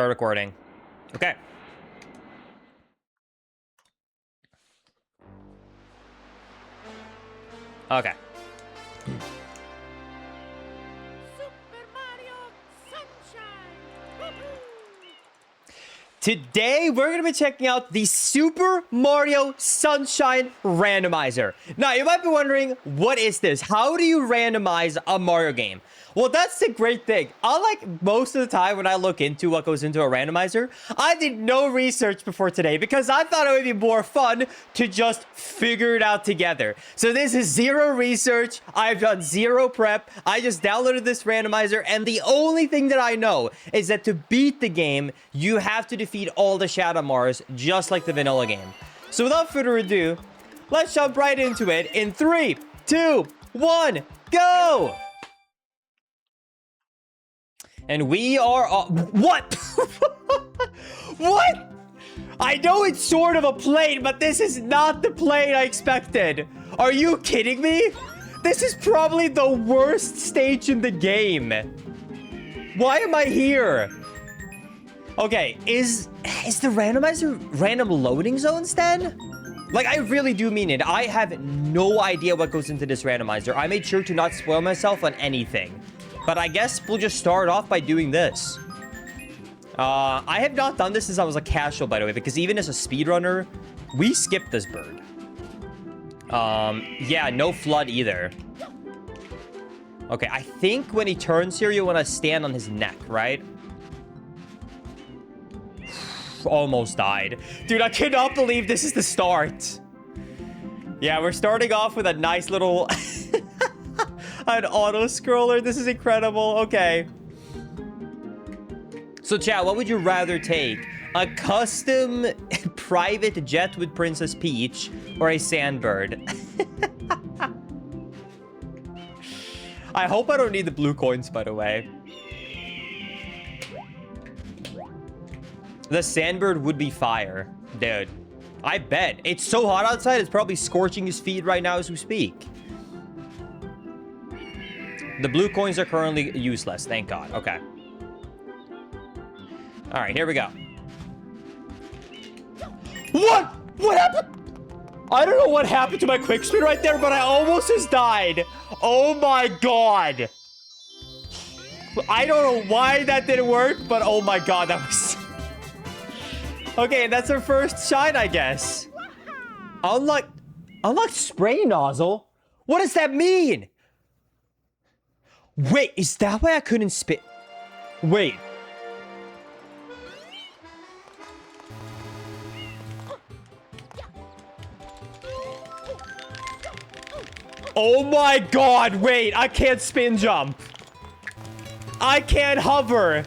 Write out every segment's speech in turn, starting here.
Start recording. Okay. Okay. Super Mario Sunshine. Today, we're going to be checking out the Super Mario Sunshine Randomizer. Now, you might be wondering, what is this? How do you randomize a Mario game? Well, that's the great thing. Unlike most of the time when I look into what goes into a randomizer, I did no research before today because I thought it would be more fun to just figure it out together. So this is zero research. I've done zero prep. I just downloaded this randomizer, and the only thing that I know is that to beat the game, you have to defeat all the Shadow Mars, just like the vanilla game. So without further ado, let's jump right into it in 3, 2, 1, go! And we are... what? What? I know it's sort of a plane, but this is not the plane I expected. Are you kidding me? This is probably the worst stage in the game. Why am I here? Okay, is the randomizer random loading zones then? Like, I really do mean it. I have no idea what goes into this randomizer. I made sure to not spoil myself on anything. But I guess we'll just start off by doing this. I have not done this since I was a casual, by the way, because even as a speedrunner, we skipped this bird. Yeah, no flood either. Okay, I think when he turns here, you want to stand on his neck, right? Almost died. Dude, I cannot believe this is the start. Yeah, we're starting off with a nice little... an auto-scroller. This is incredible. Okay. So, chat, what would you rather take? A custom private jet with Princess Peach or a sandbird? I hope I don't need the blue coins, by the way. The sandbird would be fire. Dude, I bet. It's so hot outside, it's probably scorching his feet right now as we speak. The blue coins are currently useless. Thank God. Okay. All right, here we go. What? What happened? I don't know what happened to my quick spin right there, but I almost just died. Oh my God. I don't know why that didn't work, but oh my God, that was... Okay, that's our first shine, I guess. Unlock spray nozzle? What does that mean? Wait, is that why I couldn't spit? Wait. Oh my God, wait, I can't spin jump. I can't hover.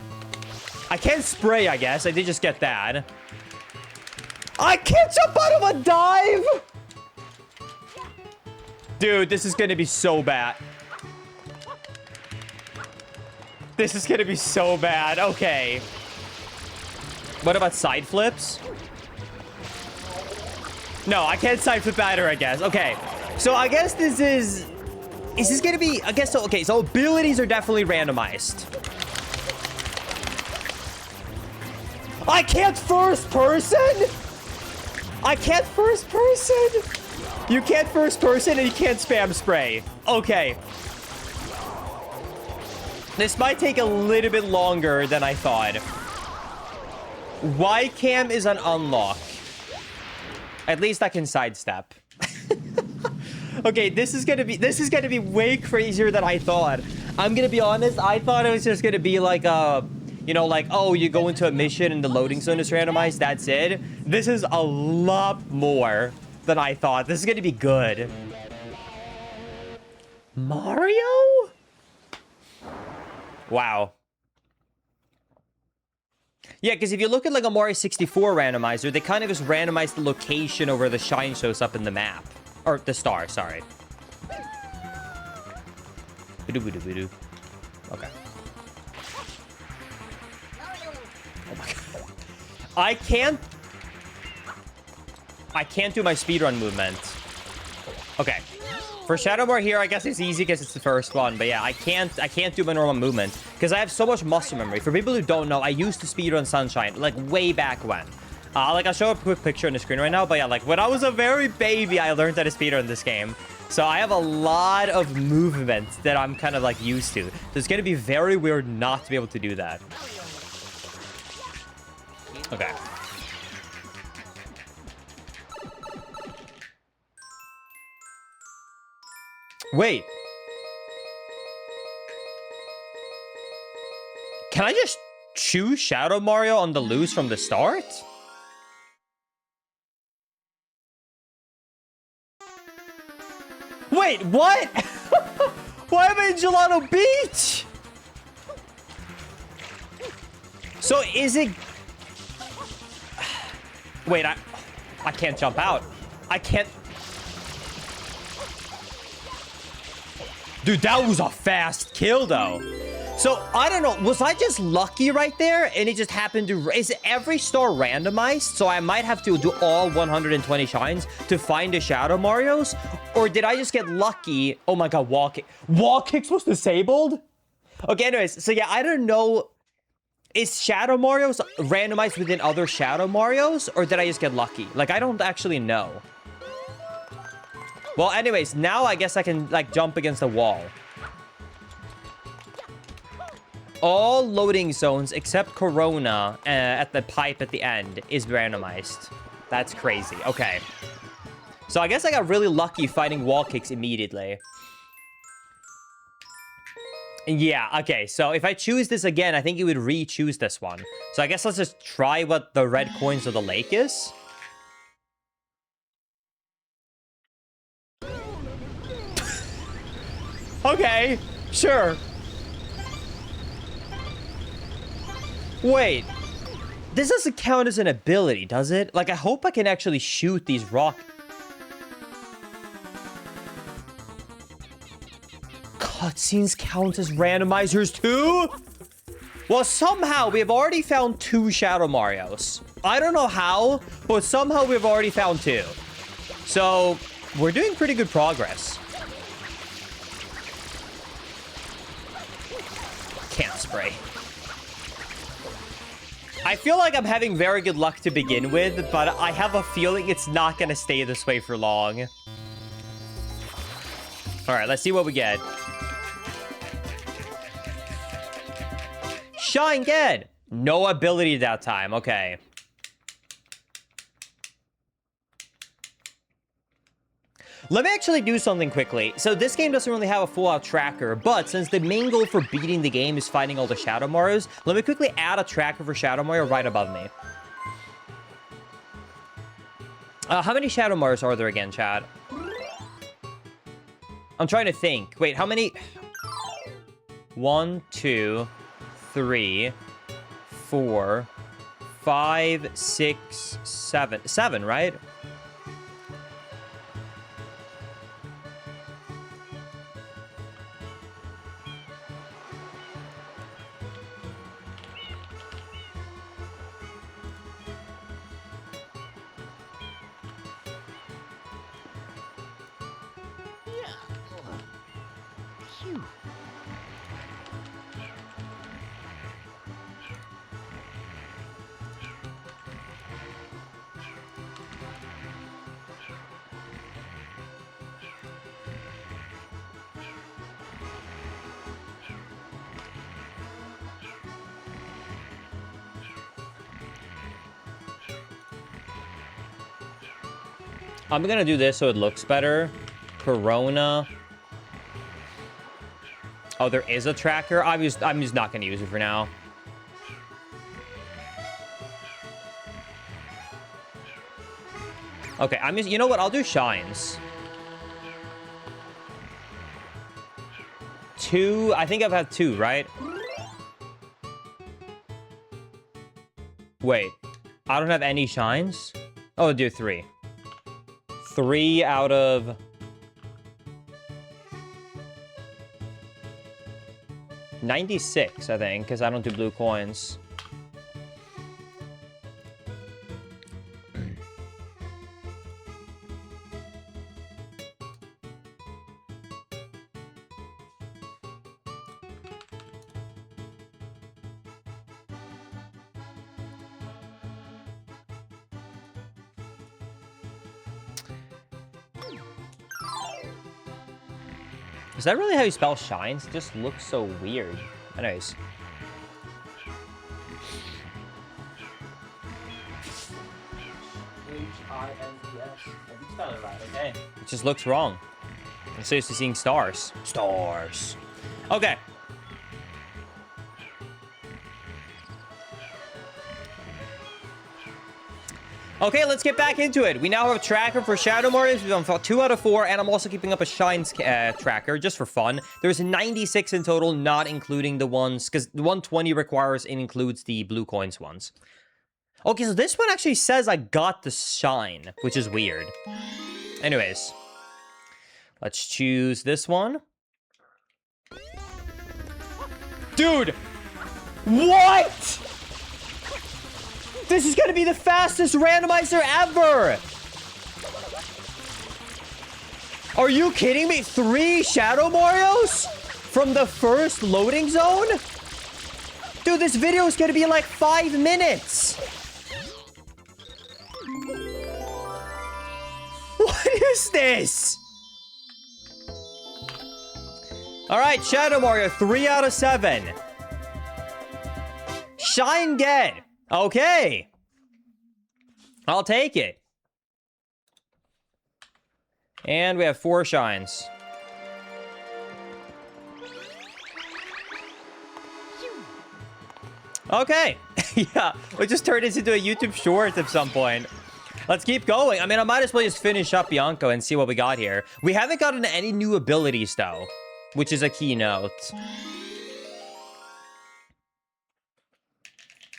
I can't spray, I guess. I did just get that. I can't jump out of a dive. Dude, this is gonna be so bad. This is gonna be so bad. Okay. What about side flips? No, I can't side flip either, I guess. Okay. So I guess this is... Is this gonna be... I guess so. Okay, so abilities are definitely randomized. I can't first person? I can't first person? You can't first person and you can't spam spray. Okay. This might take a little bit longer than I thought. Y-cam is an unlock. At least I can sidestep. Okay, this is gonna be way crazier than I thought. I'm gonna be honest, I thought it was just gonna be like a, you know, like, oh, you go into a mission and the loading zone is randomized, that's it. This is a lot more than I thought. This is gonna be good. Mario? Wow. Yeah, because if you look at like a Mario 64 randomizer, they kind of just randomize the location over the shine shows up in the map. Or the star, sorry. Okay. Oh my God. I can't do my speedrun movement. Okay. For Shadow Bar here, I guess it's easy because it's the first one. But yeah, I can't do my normal movement. because I have so much muscle memory. For people who don't know, I used to speedrun Sunshine, like, way back when. Like, I'll show a quick picture on the screen right now, but yeah, like, when I was a very baby, I learned how to speedrun this game. So I have a lot of movements that I'm kind of, like, used to. So it's gonna be very weird not to be able to do that. Okay. Wait. Can I just choose Shadow Mario on the loose from the start? Wait, what? Why am I in Gelato Beach? So is it... Wait, I can't jump out. I can't... Dude, that was a fast kill, though. So, I don't know. Was I just lucky right there? And it just happened to... Is every star randomized? So, I might have to do all 120 shines to find the Shadow Marios? Or did I just get lucky? Oh my god, wall kick. Wall kicks was disabled? Okay, anyways. So, yeah, I don't know. Is Shadow Marios randomized within other Shadow Marios? Or did I just get lucky? Like, I don't actually know. Well, anyways, now I guess I can, like, jump against the wall. All loading zones except Corona at the pipe at the end is randomized. That's crazy. Okay. So I guess I got really lucky fighting wall kicks immediately. Yeah, okay. So if I choose this again, I think it would re-choose this one. So I guess let's just try what the red coins of the lake is. Okay, sure. Wait, this doesn't count as an ability, does it? Like, I hope I can actually shoot these rock... Cutscenes count as randomizers too? Well, somehow we have already found 2 Shadow Marios. I don't know how, but somehow we've already found 2. So, we're doing pretty good progress. Can't spray. I feel like I'm having very good luck to begin with, but I have a feeling it's not going to stay this way for long. All right, let's see what we get. Shine Get! No ability that time. Okay. Let me actually do something quickly. So this game doesn't really have a full-out tracker, but since the main goal for beating the game is finding all the Shadow Marios, let me quickly add a tracker for Shadow Mario right above me. How many Shadow Marios are there again, Chad? I'm trying to think. Wait, how many? 1, 2, 3, 4, 5, 6, 7. 7, right? I'm gonna do this so it looks better. Corona. Oh, there is a tracker? I'm just not gonna use it for now. Okay, you know what? I'll do shines. 2, I think I've had 2, right? Wait, I don't have any shines? Oh, I'll do 3. 3 out of... 96, I think, because I don't do blue coins. Is that really how you spell shines? It just looks so weird. Anyways. H-I-N-E-S. You spelled it right, okay? It just looks wrong. I'm seriously seeing stars. Stars. Okay. Okay, let's get back into it. We now have a tracker for Shadow Mario. We've done 2 out of 4, and I'm also keeping up a Shines tracker just for fun. There's 96 in total, not including the ones, because the 120 requires and includes the blue coins ones. Okay, so this one actually says I got the shine, which is weird. Anyways, let's choose this one. Dude, what? This is gonna be the fastest randomizer ever! Are you kidding me? 3 Shadow Marios? From the first loading zone? Dude, this video is gonna be like 5 minutes! What is this? Alright, Shadow Mario, 3 out of 7. Shine get. Okay. I'll take it. And we have 4 shines. Okay. Yeah, we just turned this into a YouTube short at some point. Let's keep going. I mean, I might as well just finish up Bianco and see what we got here. We haven't gotten any new abilities, though, which is a key note.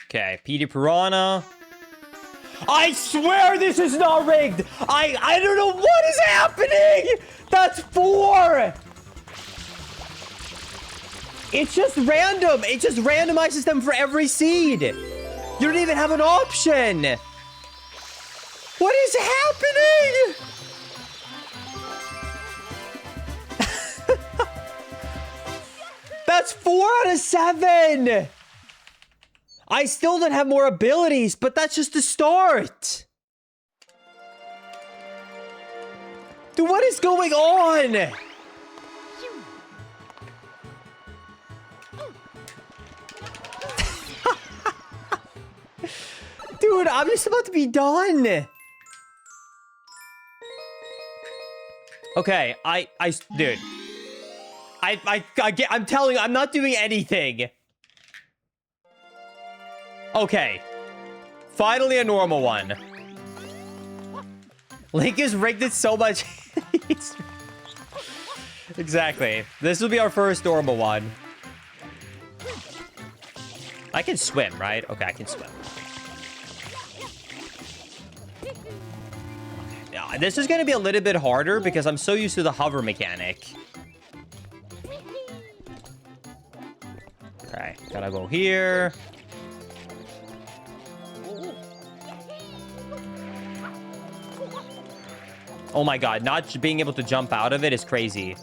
Okay, Petey Piranha. I swear this is not rigged. I don't know what is happening. That's 4. It's just random. It just randomizes them for every seed. You don't even have an option. What is happening? That's 4 out of 7. I still don't have more abilities, but that's just the start. Dude, what is going on? Dude, I'm just about to be done. Okay, dude. I'm telling you, I'm not doing anything. Okay. Finally a normal one. Link has rigged it so much. Exactly. This will be our first normal one. I can swim, right? Okay, I can swim. Yeah, this is going to be a little bit harder because I'm so used to the hover mechanic. Okay, gotta go here. Oh my god, not being able to jump out of it is crazy.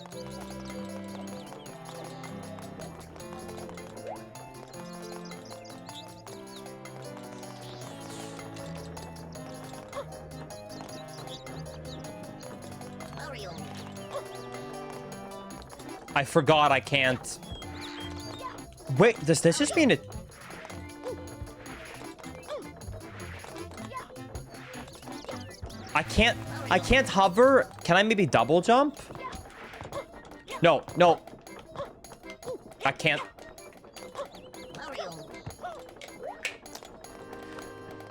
I forgot I can't. Wait, does this just mean it? I can't hover. Can I maybe double jump? No, no. I can't.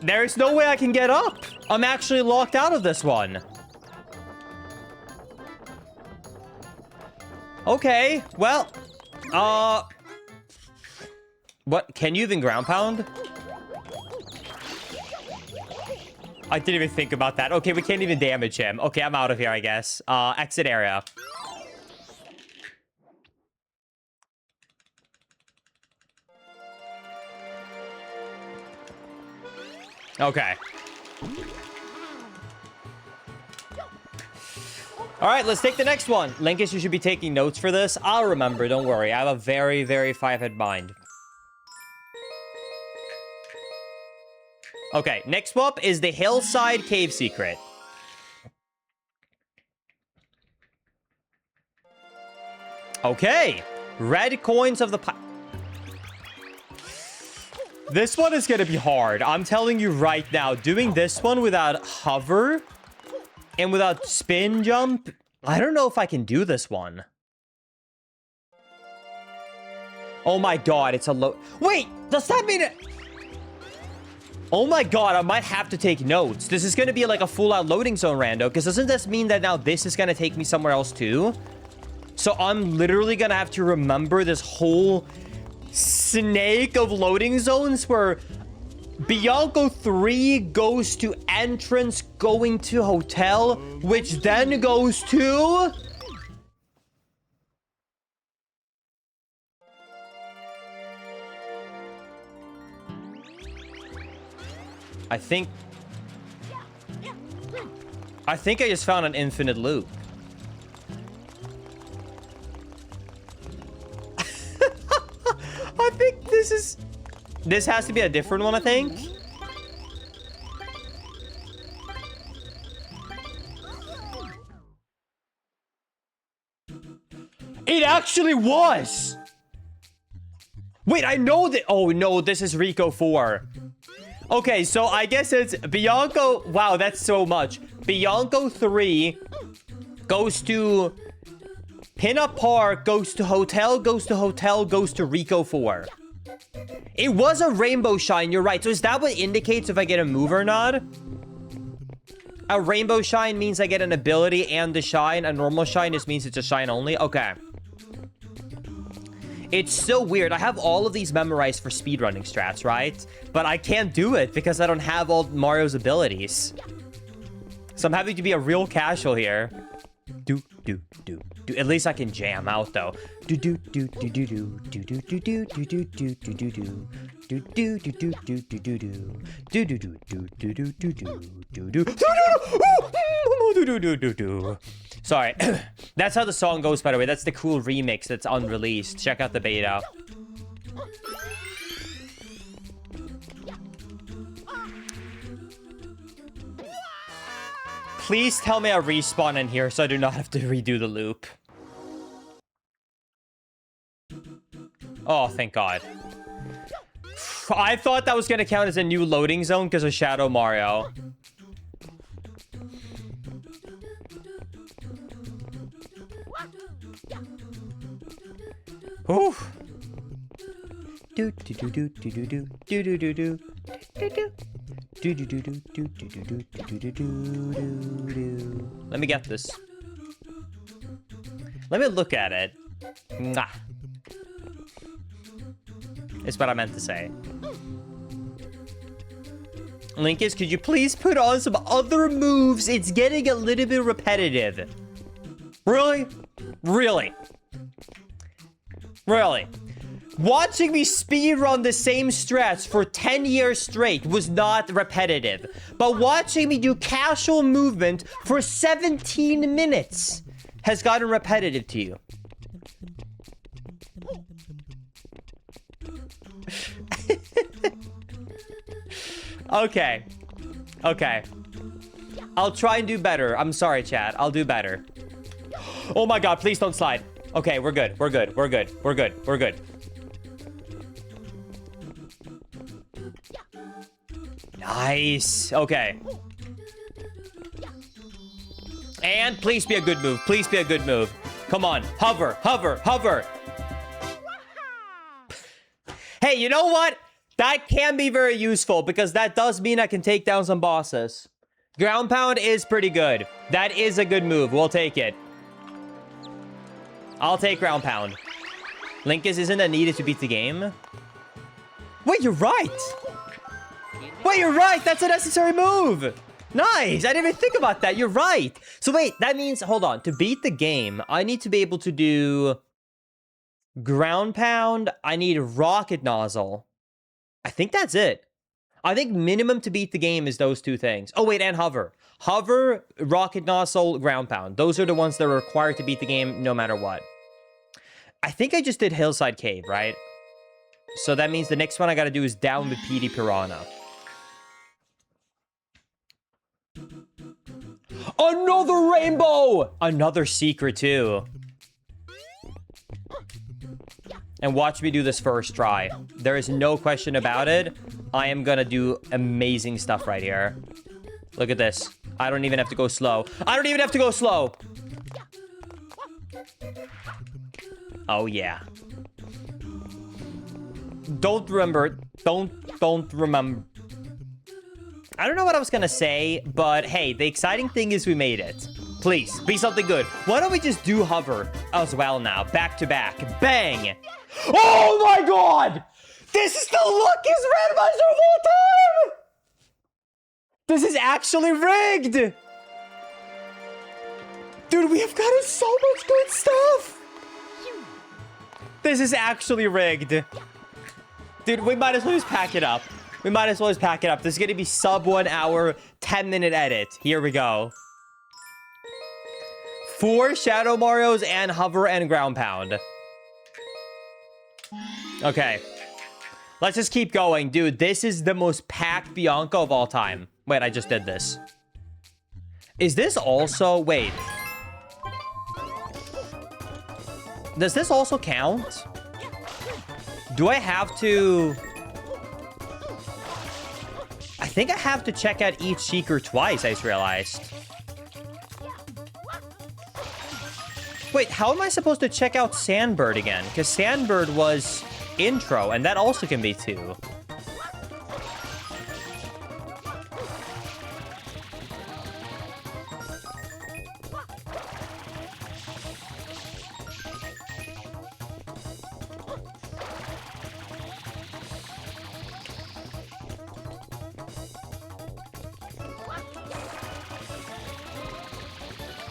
There's no way I can get up. I'm actually locked out of this one. Okay, well, what? Can you even ground pound? I didn't even think about that. Okay, we can't even damage him. Okay, I'm out of here, I guess. Exit area. Okay. All right, let's take the next one. Linkus, you should be taking notes for this. I'll remember, don't worry. I have a very, very 5-head mind. Okay, next up is the Hillside Cave Secret. Okay. Red coins of the... This one is going to be hard. I'm telling you right now. Doing this one without hover and without spin jump, I don't know if I can do this one. Oh my god, it's a low... Wait, does that mean it... Oh my god, I might have to take notes. This is going to be like a full-out loading zone rando, because doesn't this mean that now this is going to take me somewhere else too? So I'm literally going to have to remember this whole snake of loading zones where Bianco 3 goes to entrance going to hotel, which then goes to... I think I just found an infinite loop. I think this has to be a different one, I think. It actually was. Wait, I know that. Oh no, this is Rico 4. Okay, so I guess it's Bianco. Wow, that's so much. Bianco 3 goes to Pinup Park, goes to hotel, goes to hotel, goes to Rico 4. It was a rainbow shine, you're right. So is that what indicates if I get a move or not? A rainbow shine means I get an ability and the shine. A normal shine just means it's a shine only. Okay. It's so weird. I have all of these memorized for speedrunning strats, right? But I can't do it because I don't have all Mario's abilities. So I'm having to be a real casual here. Do. At least I can jam out though. Do. Sorry. That's how the song goes, by the way. That's the cool remix that's unreleased. Check out the beta. Please tell me I respawn in here so I do not have to redo the loop. Oh, thank God. I thought that was going to count as a new loading zone because of Shadow Mario. Ooh. Let me get this. Let me look at it. Mwah. Is what I meant to say. Linkus, could you please put on some other moves? It's getting a little bit repetitive. Really? Really? Really? Watching me speedrun the same strats for 10 years straight was not repetitive. But watching me do casual movement for 17 minutes has gotten repetitive to you. Okay. Okay. I'll try and do better. I'm sorry, chat. I'll do better. Oh my God, please don't slide. Okay, we're good. We're good. We're good. We're good. We're good. Nice. Okay. And please be a good move. Please be a good move. Come on. Hover, hover, hover. Hey, you know what? That can be very useful because that does mean I can take down some bosses. Ground pound is pretty good. That is a good move. We'll take it. I'll take ground pound. Linkus, isn't that needed to beat the game? Wait, you're right. Wait, you're right. That's a necessary move. Nice. I didn't even think about that. You're right. So wait, that means, hold on. To beat the game, I need to be able to do ground pound. I need rocket nozzle. I think that's it. I think minimum to beat the game is those two things. Oh, wait, and hover. Hover, rocket nozzle, ground pound. Those are the ones that are required to beat the game no matter what. I think I just did Hillside Cave, right? So that means the next one I gotta do is down with PD Piranha. Another rainbow! Another secret, too. And watch me do this first try. There is no question about it. I am gonna do amazing stuff right here. Look at this. I don't even have to go slow. I don't even have to go slow. Oh, yeah. Don't remember. Don't remember. I don't know what I was gonna say, but hey, the exciting thing is we made it. Please, be something good. Why don't we just do hover as well now? Back to back. Bang! Oh my god! This is the luckiest randomizer of all time! This is actually rigged! Dude, we have gotten so much good stuff! This is actually rigged. Dude, we might as well just pack it up. We might as well just pack it up. This is gonna be sub 1 hour, 10-minute edit. Here we go. 4 Shadow Marios and hover and ground pound. Okay. Let's just keep going. Dude, this is the most packed Bianca of all time. Wait, I just did this. Is this also... Wait. Does this also count? Do I have to... I think I have to check out each seeker twice, I just realized. Wait, how am I supposed to check out Sandbird again? Because Sandbird was intro, and that also can be 2.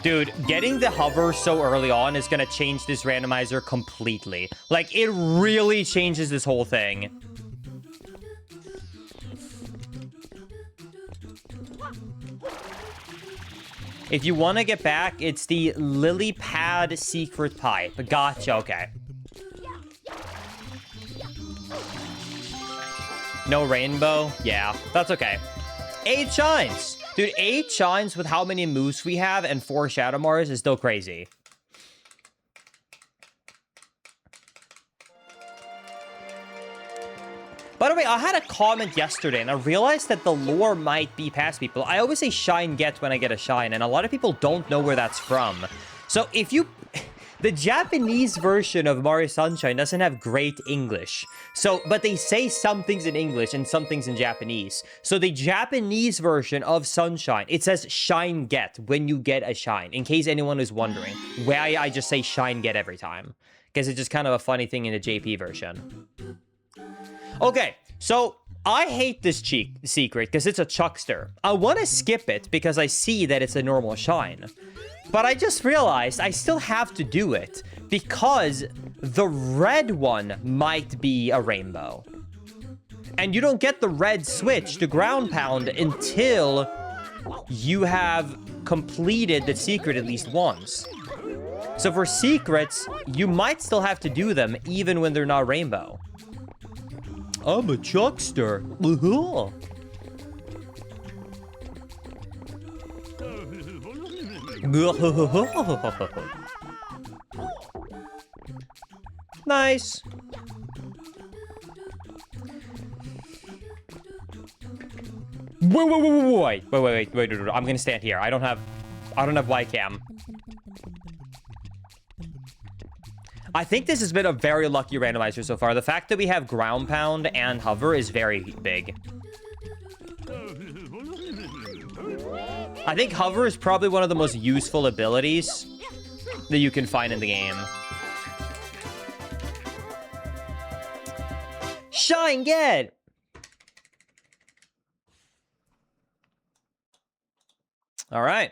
Dude, getting the hover so early on is gonna change this randomizer completely. Like, it really changes this whole thing. If you want to get back, it's the lily pad secret pipe. Gotcha, okay. No rainbow? Yeah, that's okay. 8 shines! Dude, 8 shines with how many moves we have and 4 Shadow Mars is still crazy. By the way, I had a comment yesterday, and I realized that the lore might be past people. I always say shine get when I get a shine, and a lot of people don't know where that's from. So if you... The Japanese version of Mario Sunshine doesn't have great English. So, but they say some things in English and some things in Japanese. So the Japanese version of Sunshine, it says shine get when you get a shine. In case anyone is wondering why I just say shine get every time. Because it's just kind of a funny thing in the JP version. Okay, so I hate this secret because it's a chuckster. I want to skip it because I see that it's a normal shine. But I just realized I still have to do it because the red one might be a rainbow. And you don't get the red switch to ground pound until you have completed the secret at least once. So for secrets, you might still have to do them even when they're not rainbow. I'm a chuckster. Nice. Wait. I'm gonna stand here. I don't have Y-cam. I think this has been a very lucky randomizer so far. The fact that we have ground pound and hover is very big. I think hover is probably one of the most useful abilities that you can find in the game. Shine get! All right.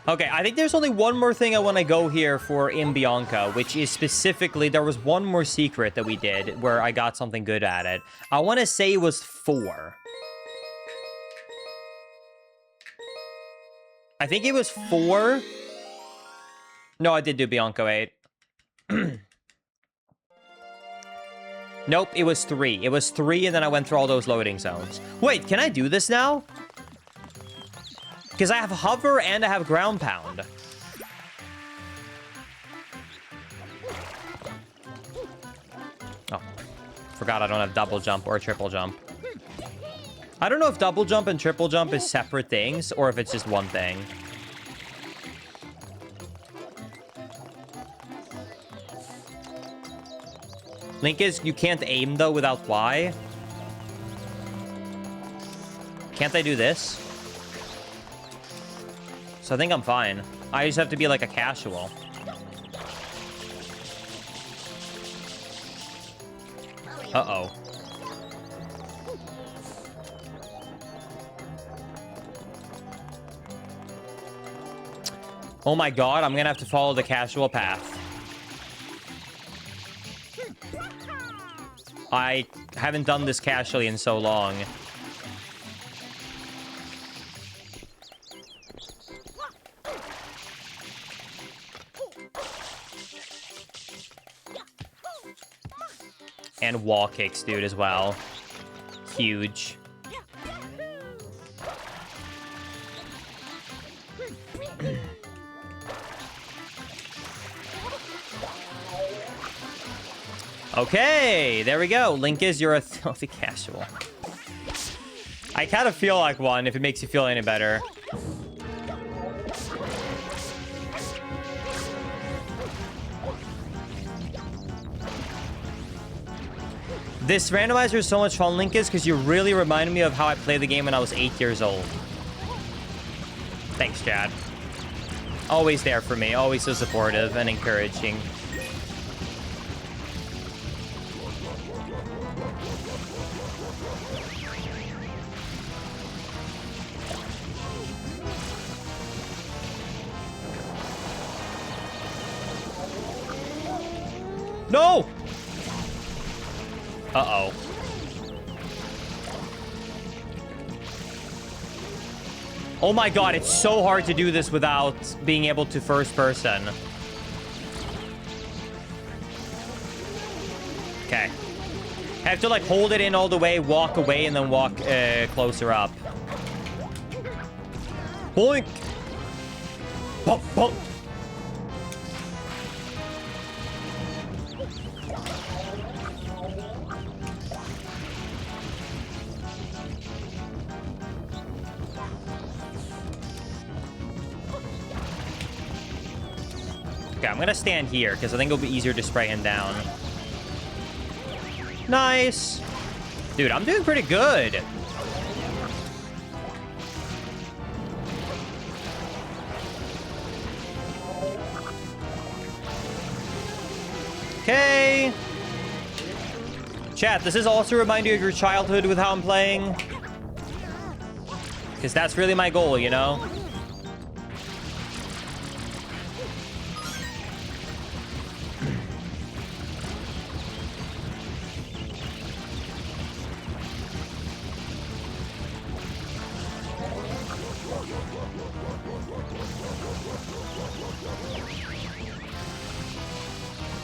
Okay, I think there's only one more thing I want to go here for in Bianca, which is specifically, there was one more secret that we did where I got something good at it. I want to say it was 4. I think it was 4. No, I did do Bianca 8. Nope, it was 3. It was 3, and then I went through all those loading zones. Wait, can I do this now? Because I have hover and I have ground pound. Oh, forgot I don't have double jump or triple jump. I don't know if double jump and triple jump is separate things or if it's just one thing. Link is, you can't aim though without Y. Can't I do this? So I think I'm fine. I just have to be like a casual. Uh-oh. Oh my god, I'm gonna have to follow the casual path. I haven't done this casually in so long. And wall kicks, dude, as well. Huge. Okay, there we go. Link is, you're a filthy casual. I kind of feel like one, if it makes you feel any better. This randomizer is so much fun, Link is, because you really reminded me of how I played the game when I was 8 years old. Thanks, Chad. Always there for me, always so supportive and encouraging. No! Uh-oh. Oh my god, it's so hard to do this without being able to first person. Okay. I have to, like, hold it in all the way, walk away, and then walk closer up. Boink! Bonk, bonk! Okay, I'm gonna stand here, because I think it'll be easier to spray him down. Nice! Dude, I'm doing pretty good. Okay. Chat, does this also remind you of your childhood with how I'm playing? Because that's really my goal, you know?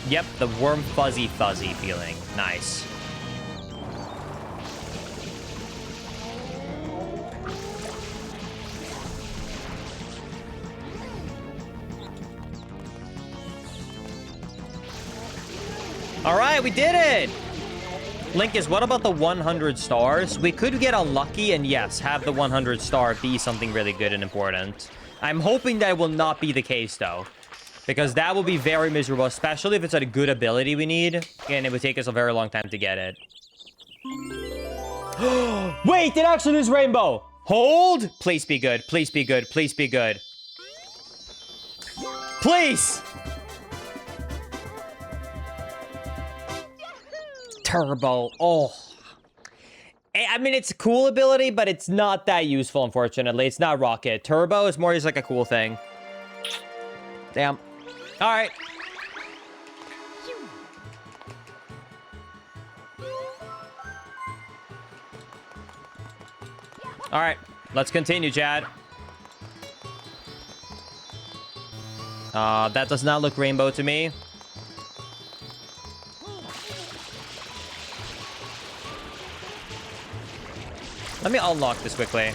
Yep, the warm, fuzzy feeling. Nice. All right, we did it! Link is, what about the 100 stars? We could get unlucky and, yes, have the 100 star be something really good and important. I'm hoping that will not be the case, though. Because that will be very miserable, especially if it's a good ability we need. And it would take us a very long time to get it. Wait, it actually is rainbow! Hold! Please be good, please be good, please be good. Please! Turbo, oh. I mean, it's a cool ability, but it's not that useful, unfortunately. It's not rocket. Turbo is more just like a cool thing. Damn. All right. All right. Let's continue, Chad. That does not look rainbow to me. Let me unlock this quickly.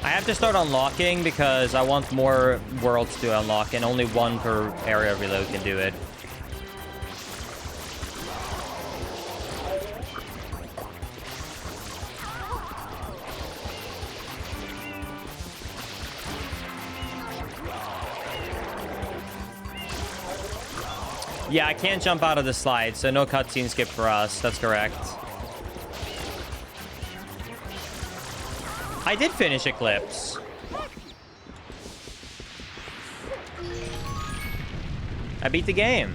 I have to start unlocking because I want more worlds to unlock, and only one per area reload can do it. Yeah, I can't jump out of the slide, so no cutscene skip for us. That's correct. I did finish Eclipse. I beat the game.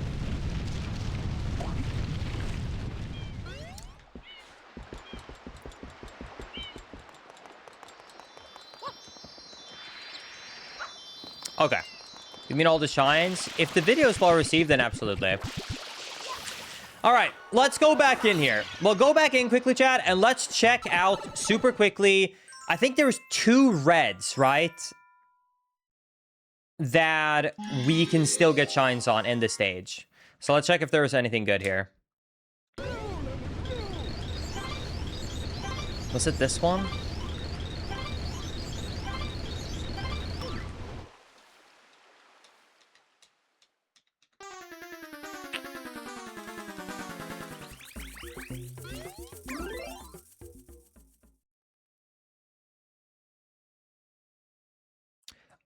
Okay. You mean all the shines? If the video is well received, then absolutely. All right, let's go back in here. We'll go back in quickly, chat, and let's check out super quickly. I think there's 2 reds, right? That we can still get shines on in the stage. So let's check if there was anything good here. Was it this one?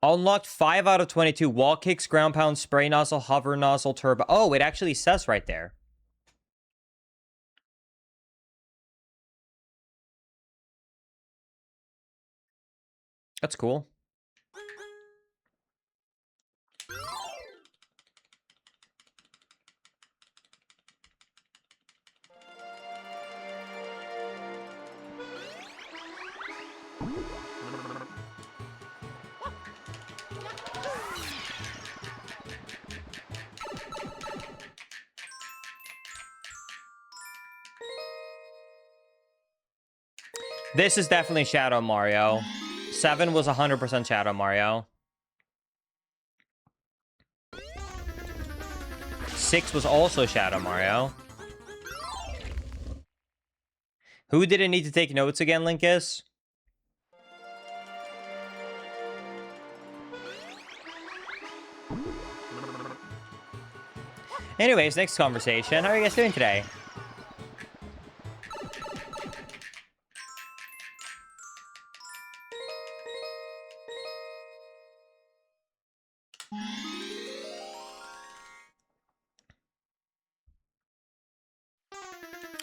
Unlocked 5 out of 22. Wall kicks, ground pound, spray nozzle, hover nozzle, turbo. Oh, it actually says right there. That's cool. This is definitely Shadow Mario. 7 was 100% Shadow Mario. 6 was also Shadow Mario. Who didn't need to take notes again, Linkus? Anyways, next conversation. How are you guys doing today?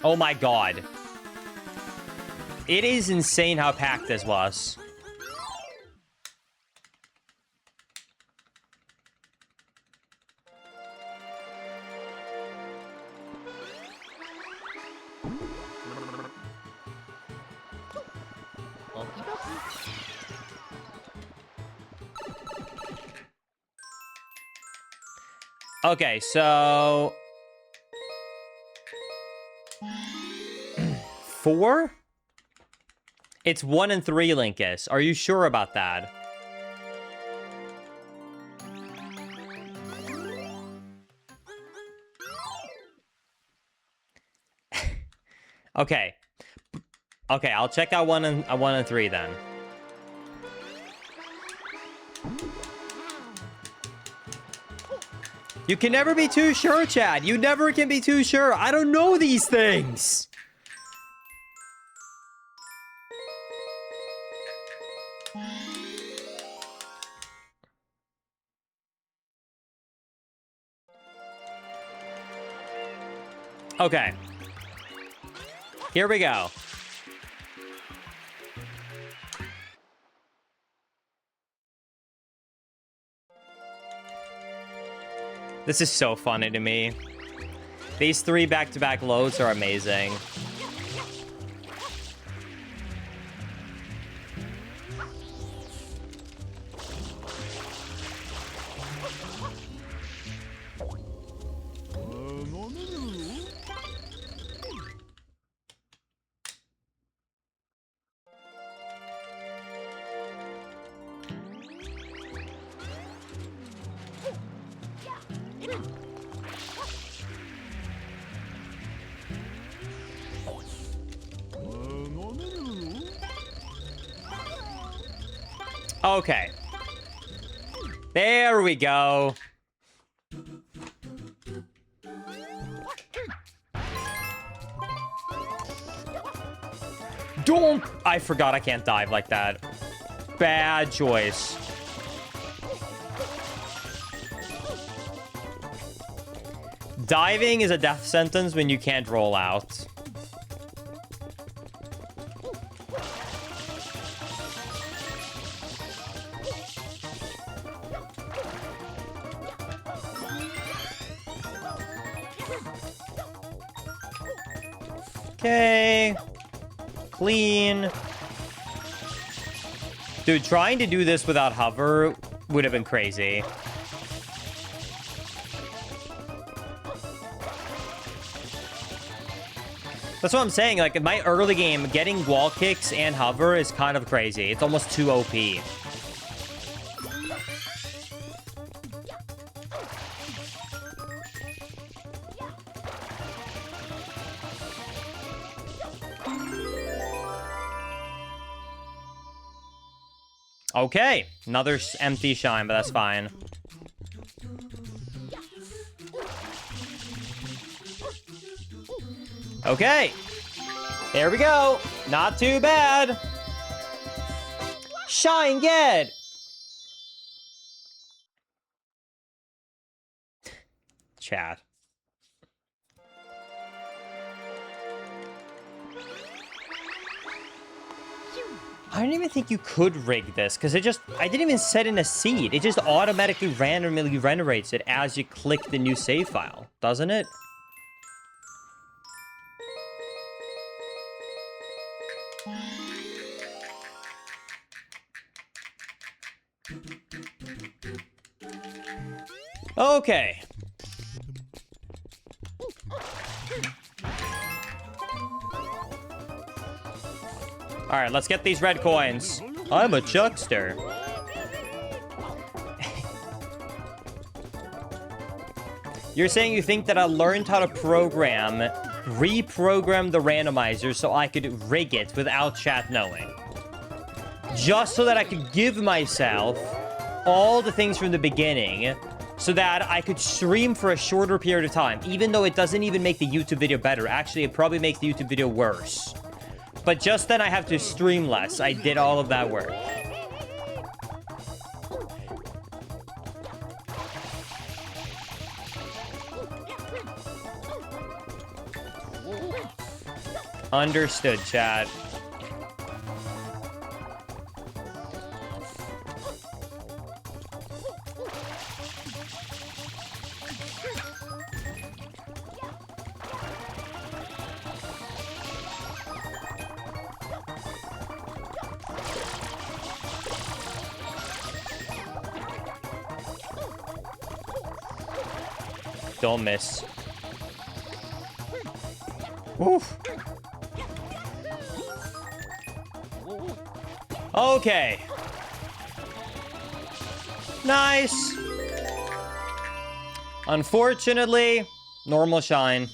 Oh my god. It is insane how packed this was. Okay, so 4? It's 1 and 3, Linkus. Are you sure about that? Okay. Okay, I'll check out 1 and 3 then. You can never be too sure, Chad. You never can be too sure. I don't know these things. Okay. Here we go. This is so funny to me. These 3 back-to-back loads are amazing. Okay. There we go. Don't! I forgot I can't dive like that. Bad choice. Diving is a death sentence when you can't roll out. Okay. Clean. Dude, trying to do this without hover would have been crazy. That's what I'm saying. Like, in my early game, getting wall kicks and hover is kind of crazy. It's almost too OP. Okay, another empty shine, but that's fine. Okay, there we go. Not too bad. Shine, get. Chat. I don't even think you could rig this, because I didn't even set in a seed. It just automatically randomly generates it as you click the new save file, doesn't it? Okay. All right, let's get these red coins. I'm a chuckster. You're saying you think that I learned how to reprogram the randomizer so I could rig it without chat knowing. Just so that I could give myself all the things from the beginning so that I could stream for a shorter period of time, even though it doesn't even make the YouTube video better. Actually, it probably makes the YouTube video worse. But just then I have to stream less. I did all of that work. Understood, chat. Don't miss. Oof. Okay. Nice. Unfortunately, normal shine.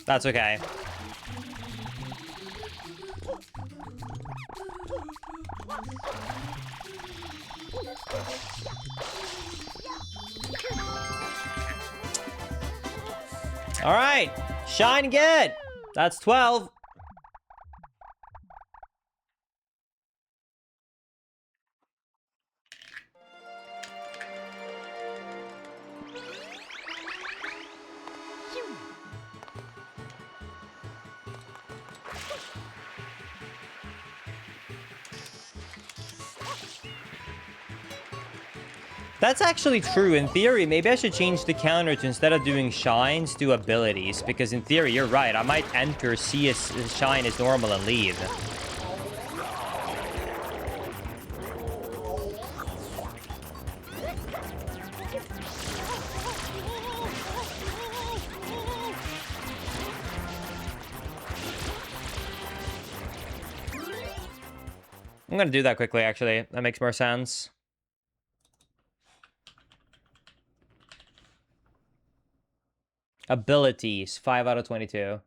That's okay. All right, shine again. That's 12. That's actually true. In theory, maybe I should change the counter to, instead of doing shines, do abilities. Because in theory, you're right. I might enter, see a shine as normal, and leave. I'm gonna do that quickly, actually. That makes more sense. Abilities, 5 out of 22.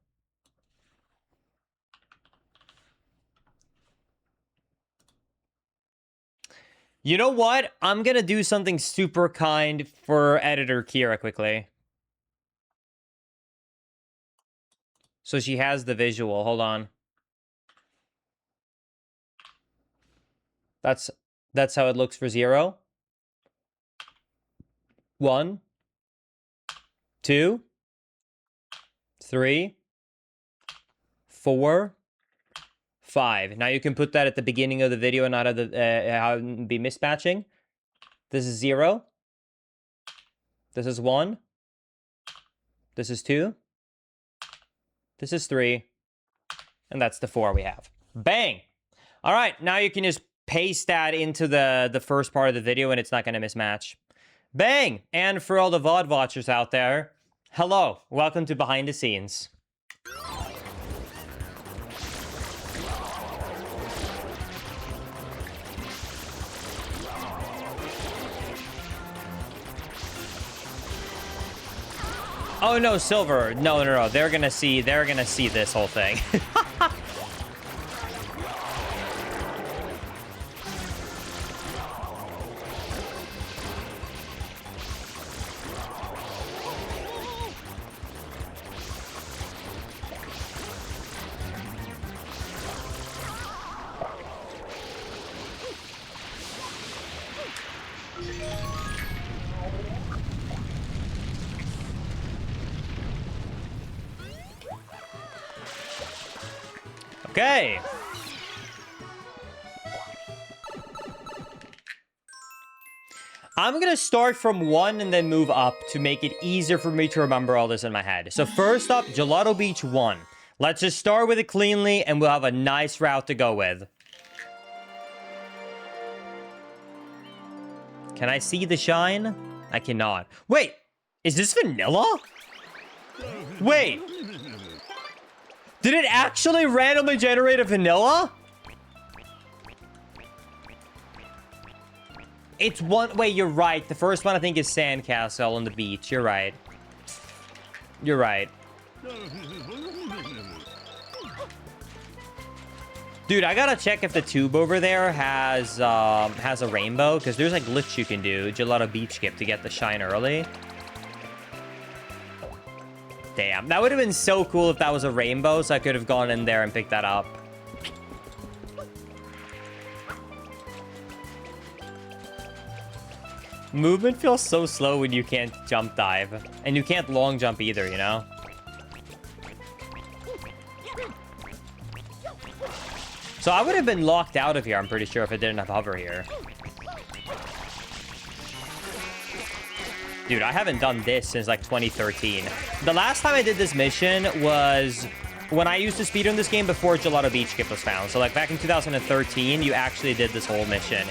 You know what? I'm gonna do something super kind for editor Kira quickly. So she has the visual. Hold on. That's how it looks for 0. 1, 2, 3, 4, 5. Now you can put that at the beginning of the video and not at the be mismatching. This is 0. This is 1. This is 2. This is 3. And that's the 4 we have. Bang! All right, now you can just paste that into the first part of the video and it's not going to mismatch. Bang! And for all the VOD watchers out there, hello. Welcome to Behind the Scenes. Oh no, Silver. No. They're gonna see this whole thing. Okay. I'm gonna start from 1 and then move up to make it easier for me to remember all this in my head. So first up, Gelato Beach 1. Let's just start with it cleanly and we'll have a nice route to go with. Can I see the shine? I cannot. Wait, is this vanilla? Wait. Did it actually randomly generate a vanilla? It's one... Wait, you're right. The first one, I think, is Sandcastle on the beach. You're right. You're right. Dude, I gotta check if the tube over there has a rainbow, because there's, like, glitch you can do. Gelato Beach Skip to get the shine early. Damn, that would have been so cool if that was a rainbow, so I could have gone in there and picked that up. Movement feels so slow when you can't jump dive. And you can't long jump either, you know? So I would have been locked out of here, I'm pretty sure, if it didn't have hover here. Dude, I haven't done this since, like, 2013. The last time I did this mission was when I used to speedrun this game before Gelato Beach Skip was found. So, like, back in 2013, you actually did this whole mission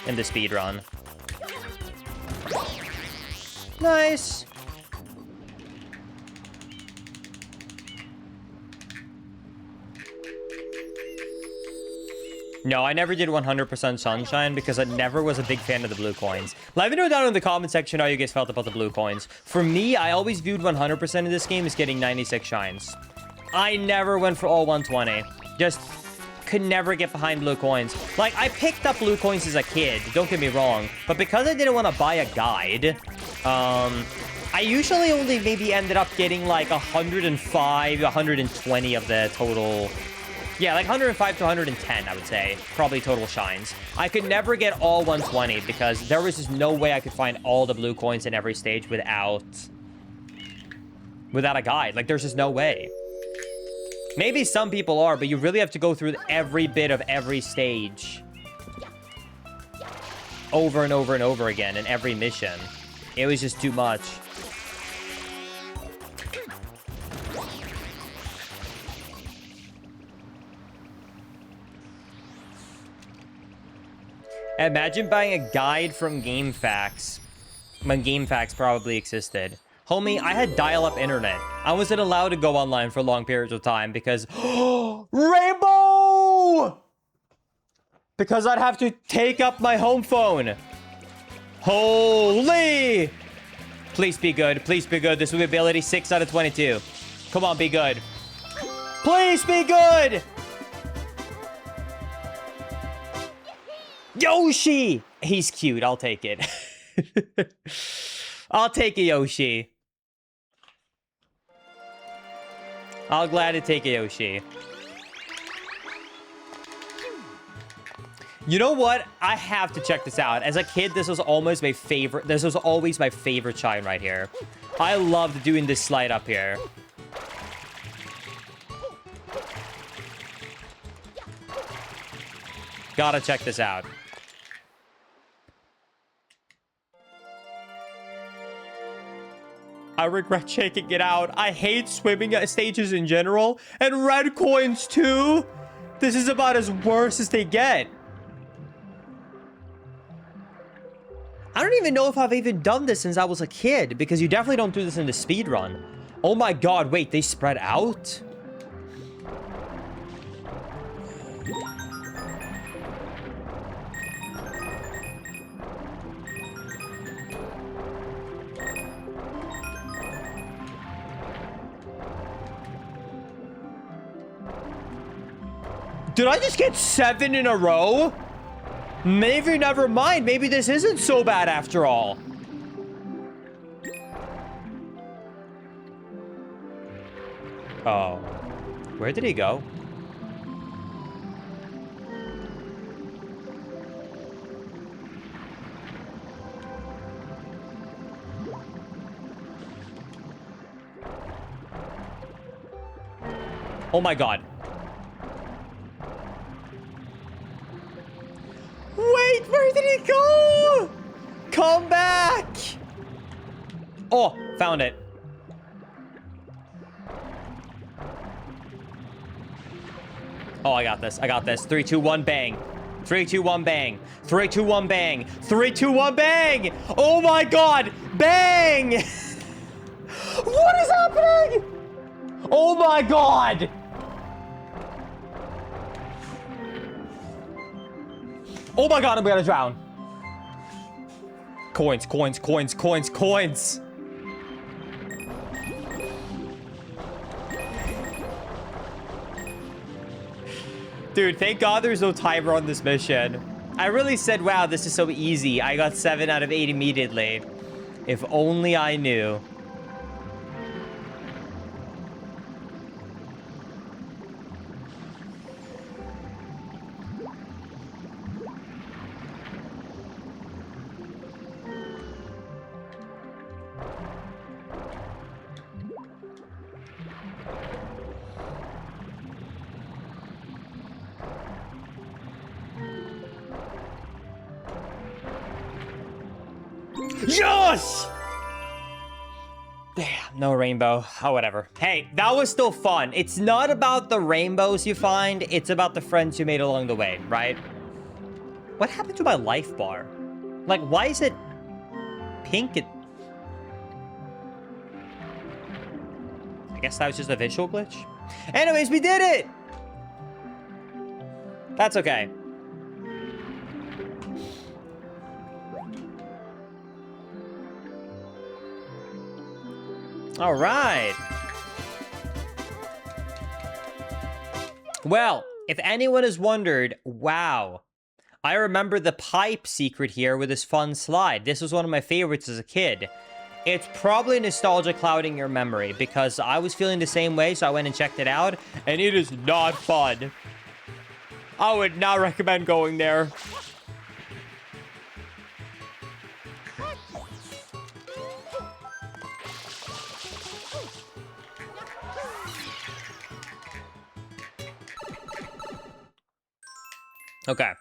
in the speedrun. Nice. No, I never did 100% Sunshine because I never was a big fan of the blue coins. Let me know down in the comment section how you guys felt about the blue coins. For me, I always viewed 100% of this game as getting 96 shines. I never went for all 120. Just could never get behind blue coins. Like, I picked up blue coins as a kid, don't get me wrong. But because I didn't want to buy a guide, I usually only maybe ended up getting like 105, 120 of the total... Yeah, like 105 to 110, I would say. Probably total shines. I could never get all 120 because there was just no way I could find all the blue coins in every stage without a guide. Like, there's just no way. Maybe some people are, but you really have to go through every bit of every stage. Over and over and over again in every mission. It was just too much. Imagine buying a guide from GameFAQs when GameFAQs probably existed. Homie, I had dial-up internet. I wasn't allowed to go online for long periods of time because... Rainbow! Because I'd have to take up my home phone. Holy! Please be good. Please be good. This will be ability 6 out of 22. Come on, be good. Please be good! Yoshi! He's cute. I'll take it. I'll take a Yoshi. I'll gladly take a Yoshi. You know what? I have to check this out. As a kid, this was almost my favorite. This was always my favorite shine right here. I loved doing this slide up here. Gotta check this out. I regret checking it out. I hate swimming at stages in general. And red coins too. This is about as worse as they get. I don't even know if I've even done this since I was a kid, because you definitely don't do this in the speed run. Oh my god, wait, they spread out? Did I just get 7 in a row? Maybe never mind. Maybe this isn't so bad after all. Oh. Where did he go? Oh my god. Wait, where did he go? Come back. Oh, found it. Oh, I got this. I got this. 3, 2, 1, bang. 3, 2, 1, bang. 3, 2, 1, bang. 3, 2, 1, bang. Oh my god. Bang. What is happening? Oh my god. Oh my god, I'm gonna drown. Coins, coins, coins, coins, coins. Dude, thank god there's no timer on this mission. I really said, wow, this is so easy. I got 7 out of 8 immediately. If only I knew. Yes! Damn, no rainbow. Oh, whatever. Hey, that was still fun. It's not about the rainbows you find. It's about the friends you made along the way, right? What happened to my life bar? Like, why is it pink? I guess that was just a visual glitch. Anyways, we did it! That's okay. All right. Well, if anyone has wondered, wow, I remember the pipe secret here with this fun slide. This was one of my favorites as a kid. It's probably nostalgia clouding your memory because I was feeling the same way, so I went and checked it out, and it is not fun. I would not recommend going there. Okay.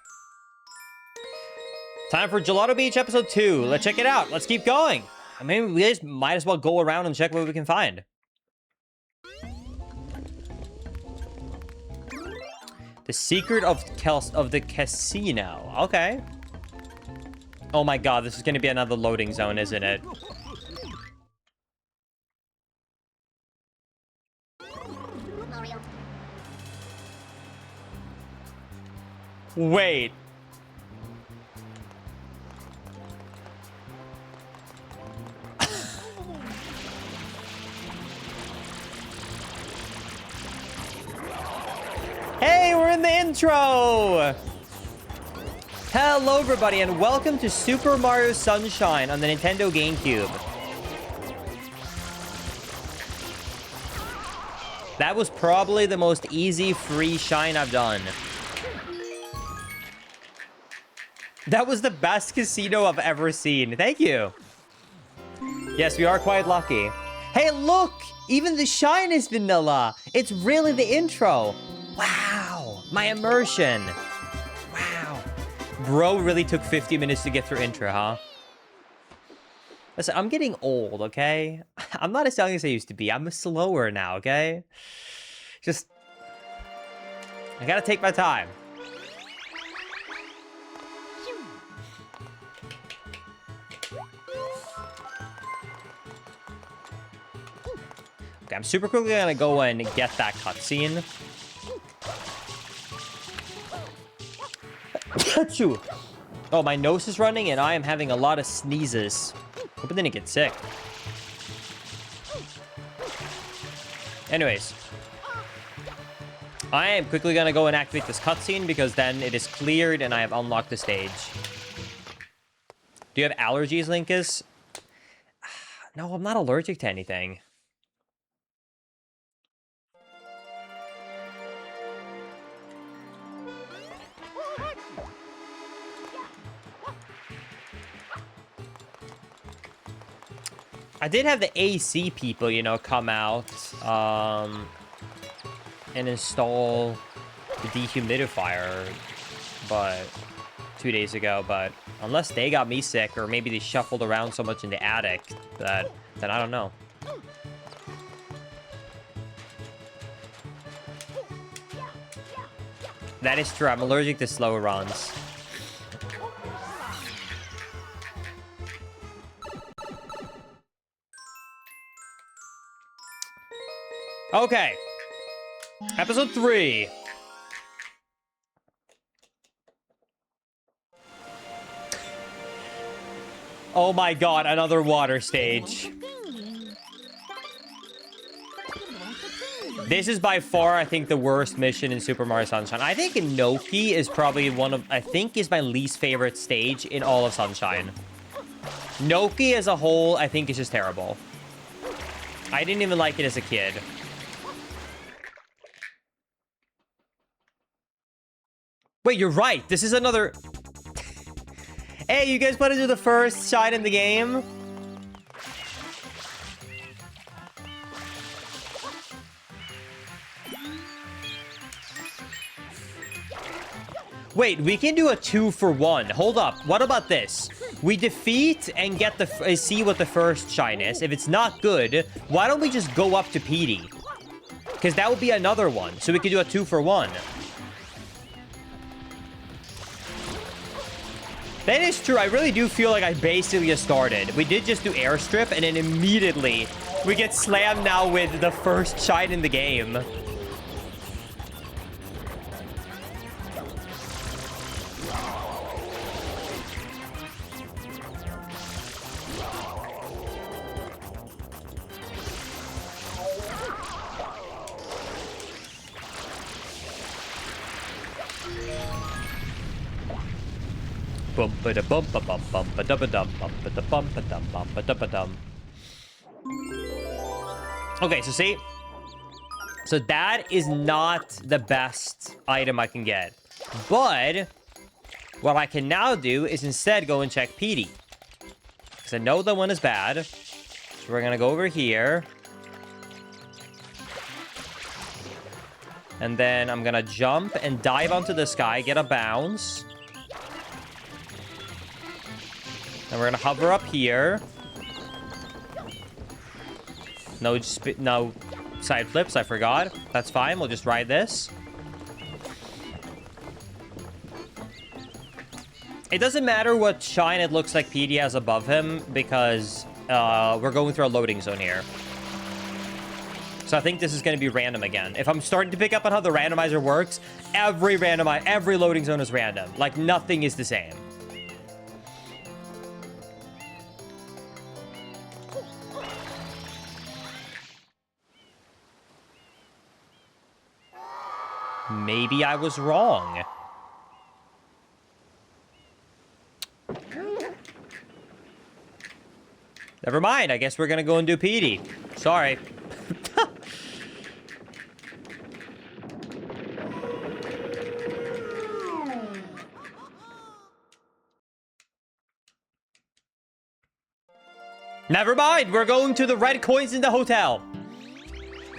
Time for Gelato Beach episode 2. Let's check it out. Let's keep going. I mean, we just might as well go around and check what we can find. The secret of the casino. Okay. Oh my god, this is going to be another loading zone, isn't it? Wait. Hey, we're in the intro! Hello, everybody, and welcome to Super Mario Sunshine on the Nintendo GameCube. That was probably the most easy free shine I've done. That was the best casino I've ever seen. Thank you. Yes, we are quite lucky. Hey, look! Even the shine is vanilla. It's really the intro. Wow. My immersion. Wow. Bro really took 50 minutes to get through intro, huh? Listen, I'm getting old, okay? I'm not as young as I used to be. I'm slower now, okay? Just... I gotta take my time. Okay, I'm super quickly gonna go and get that cutscene. Achoo! Oh, my nose is running and I am having a lot of sneezes. Hope I didn't get sick. Anyways. I am quickly gonna go and activate this cutscene because then it is cleared and I have unlocked the stage. Do you have allergies, Linkus? No, I'm not allergic to anything. I did have the AC people, you know, come out and install the dehumidifier, but 2 days ago. But unless they got me sick, or maybe they shuffled around so much in the attic that then I don't know. That is true. I'm allergic to slow runs. Okay. Episode 3. Oh my god, another water stage. This is by far, I think, the worst mission in Super Mario Sunshine. I think Inoki is probably is my least favorite stage in all of Sunshine. Noki as a whole, I think, is just terrible. I didn't even like it as a kid. Wait, you're right. This is another... Hey, you guys want to do the first shine in the game? Wait, we can do a 2-for-1. Hold up. What about this? We defeat and get the see what the first shine is. If it's not good, why don't we just go up to Petey? Because that would be another one. So we could do a 2-for-1. That is true. I really do feel like I basically just started. We did just do airstrip, and then immediately we get slammed now with the first shine in the game. Okay, so see? So that is not the best item I can get. But what I can now do is instead go and check Petey. Because I know that one is bad. So we're going to go over here. And then I'm going to jump and dive onto the sky, get a bounce. And we're going to hover up here. No side flips, I forgot. That's fine, we'll just ride this. It doesn't matter what shine it looks like Petey has above him, because we're going through a loading zone here. So I think this is going to be random again. If I'm starting to pick up on how the randomizer works, every loading zone is random. Like, nothing is the same. Maybe I was wrong. Never mind. I guess we're gonna go and do PD. Sorry. Never mind. We're going to the red coins in the hotel.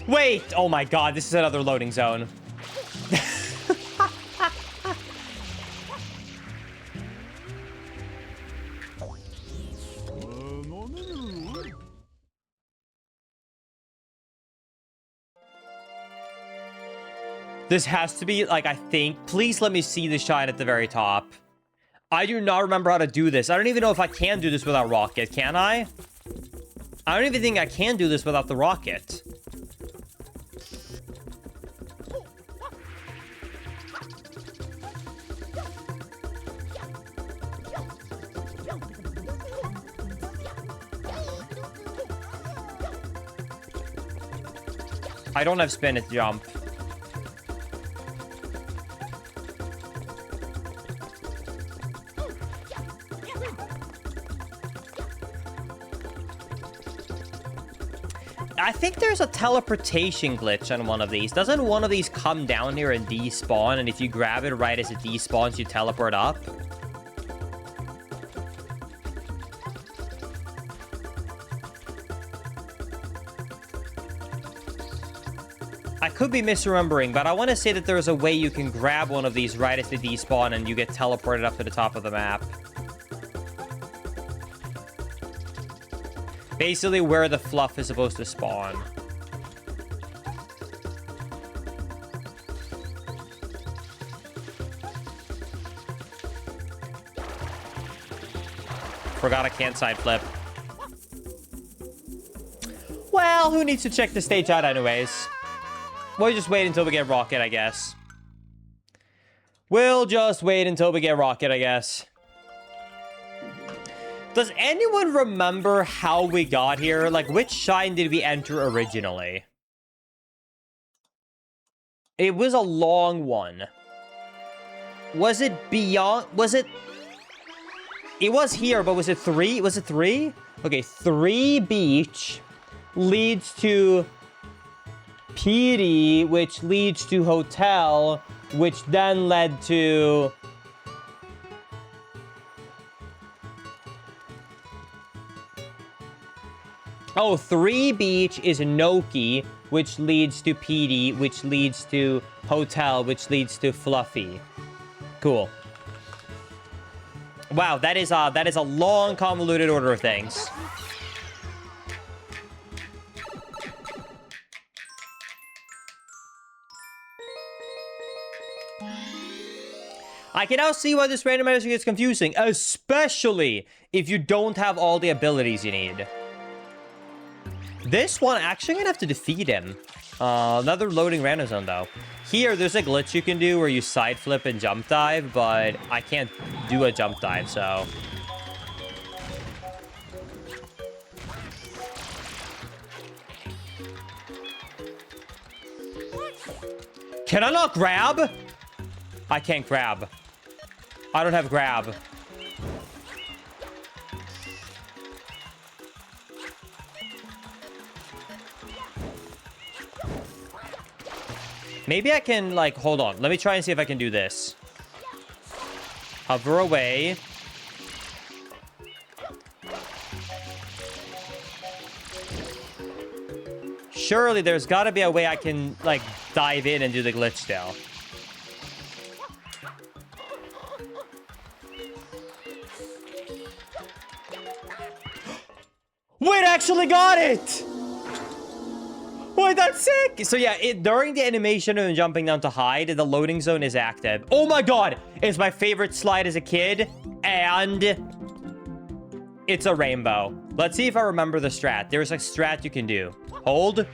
Wait. Oh my god. This is another loading zone. This has to be, like, I think. Please let me see the shine at the very top. I do not remember how to do this. I don't even know if I can do this without rocket. Can I? I don't even think I can do this without the rocket. I don't have spin at jump. I think there's a teleportation glitch on one of these. Doesn't one of these come down here and despawn? And if you grab it right as it despawns, you teleport up? I could be misremembering, but I want to say that there's a way you can grab one of these right as they despawn and you get teleported up to the top of the map. Basically where the fluff is supposed to spawn. Forgot I can't side flip. Well, who needs to check the stage out anyways? We'll just wait until we get rocket, I guess. We'll just wait until we get rocket, I guess. Does anyone remember how we got here? Like, which shine did we enter originally? It was a long one. Was it beyond? Was it? It was here, but was it 3? Was it 3? Okay, 3 beach leads to PD, which leads to hotel, which then led to... Oh, 3 beach is Noki, which leads to PD, which leads to hotel, which leads to Fluffy. Cool. Wow, that is a long, convoluted order of things. I can now see why this randomizer gets confusing, especially if you don't have all the abilities you need. This one, actually, I'm gonna have to defeat him. Another loading random zone, though. Here, there's a glitch you can do where you side flip and jump dive, but I can't do a jump dive, so... Can I not grab? I can't grab. I don't have grab. Maybe I can, like, hold on. Let me try and see if I can do this. Hover away. Surely there's got to be a way I can, like, dive in and do the glitch still. Wait, I actually got it! Wait, that's sick! So yeah, during the animation of jumping down to hide, the loading zone is active. Oh my god! It's my favorite slide as a kid, and it's a rainbow. Let's see if I remember the strat. There's a strat you can do. Hold.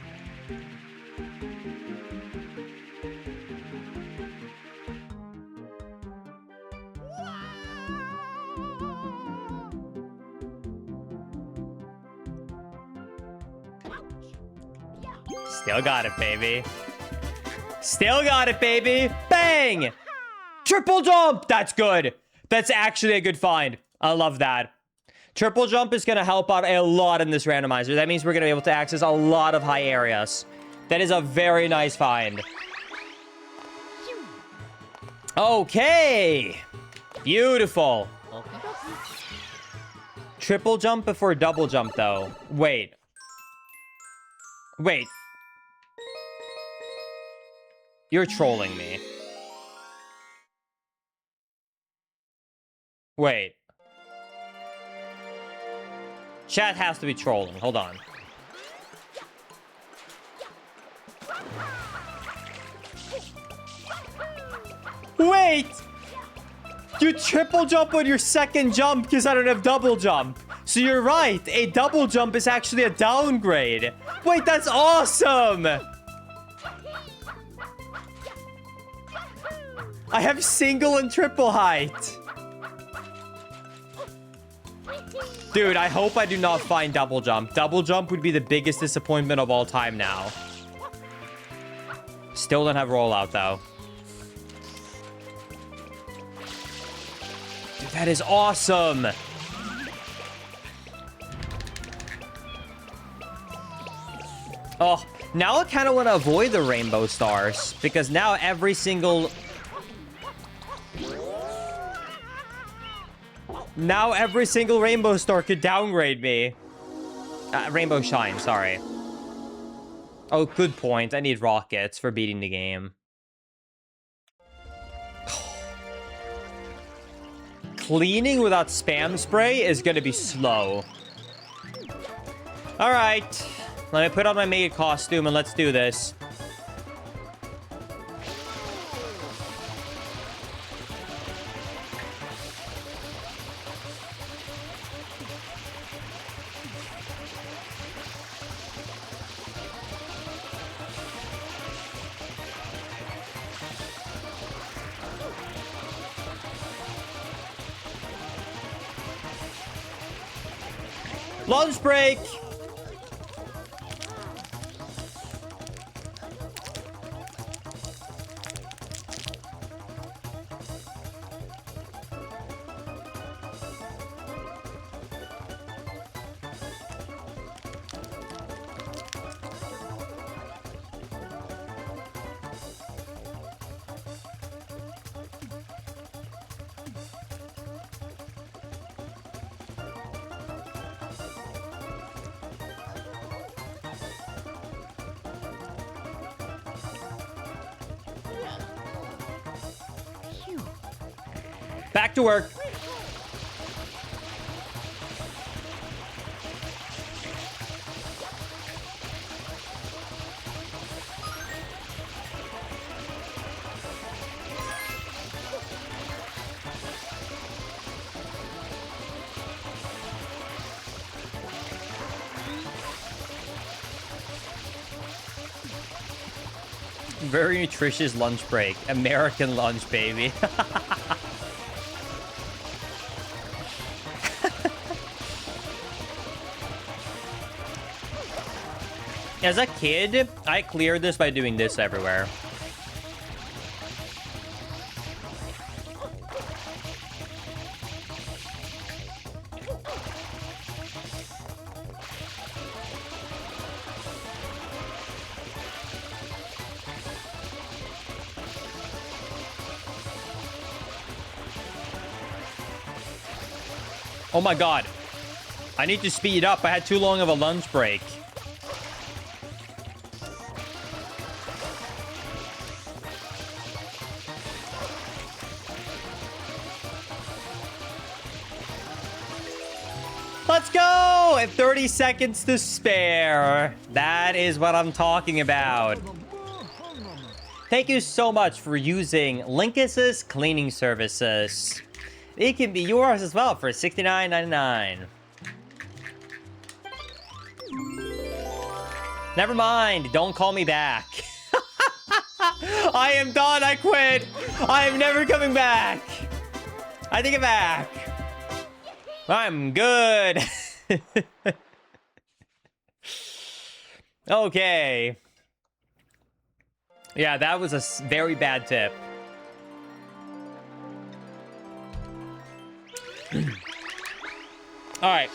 Still got it, baby. Still got it, baby. Bang! Triple jump! That's good. That's actually a good find. I love that. Triple jump is going to help out a lot in this randomizer. That means we're going to be able to access a lot of high areas. That is a very nice find. Okay. Beautiful. Triple jump before double jump, though. Wait. Wait. You're trolling me. Wait. Chat has to be trolling. Hold on. Wait! You triple jump on your second jump because I don't have double jump. So you're right. A double jump is actually a downgrade. Wait, that's awesome! I have single and triple height. Dude, I hope I do not find double jump. Double jump would be the biggest disappointment of all time now. Still don't have rollout, though. Dude, that is awesome. Oh, now I kind of want to avoid the rainbow stars. Because now every single... Now every single rainbow star could downgrade me. Rainbow shine, sorry. Oh, good point. I need rockets for beating the game. Cleaning without spam spray is going to be slow. All right. Let me put on my maid costume and let's do this. Lunch break! Back to work. Very nutritious lunch break. American lunch, baby. As a kid, I cleared this by doing this everywhere. Oh my god. I need to speed up. I had too long of a lunch break. Let's go! And 30 seconds to spare. That is what I'm talking about. Thank you so much for using Linkus's cleaning services. It can be yours as well for $69.99. Never mind. Don't call me back. I am done. I quit. I am never coming back. I take it back. I'm good. Okay. Yeah, that was a very bad tip. All right.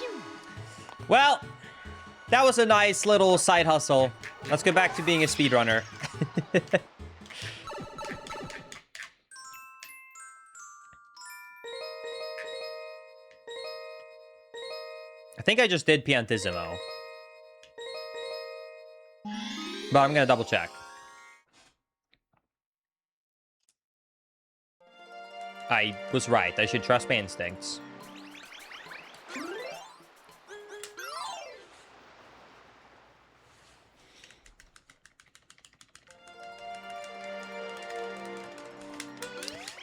Well, that was a nice little side hustle. Let's go back to being a speedrunner. I think I just did Piantissimo. But I'm gonna double check. I was right. I should trust my instincts.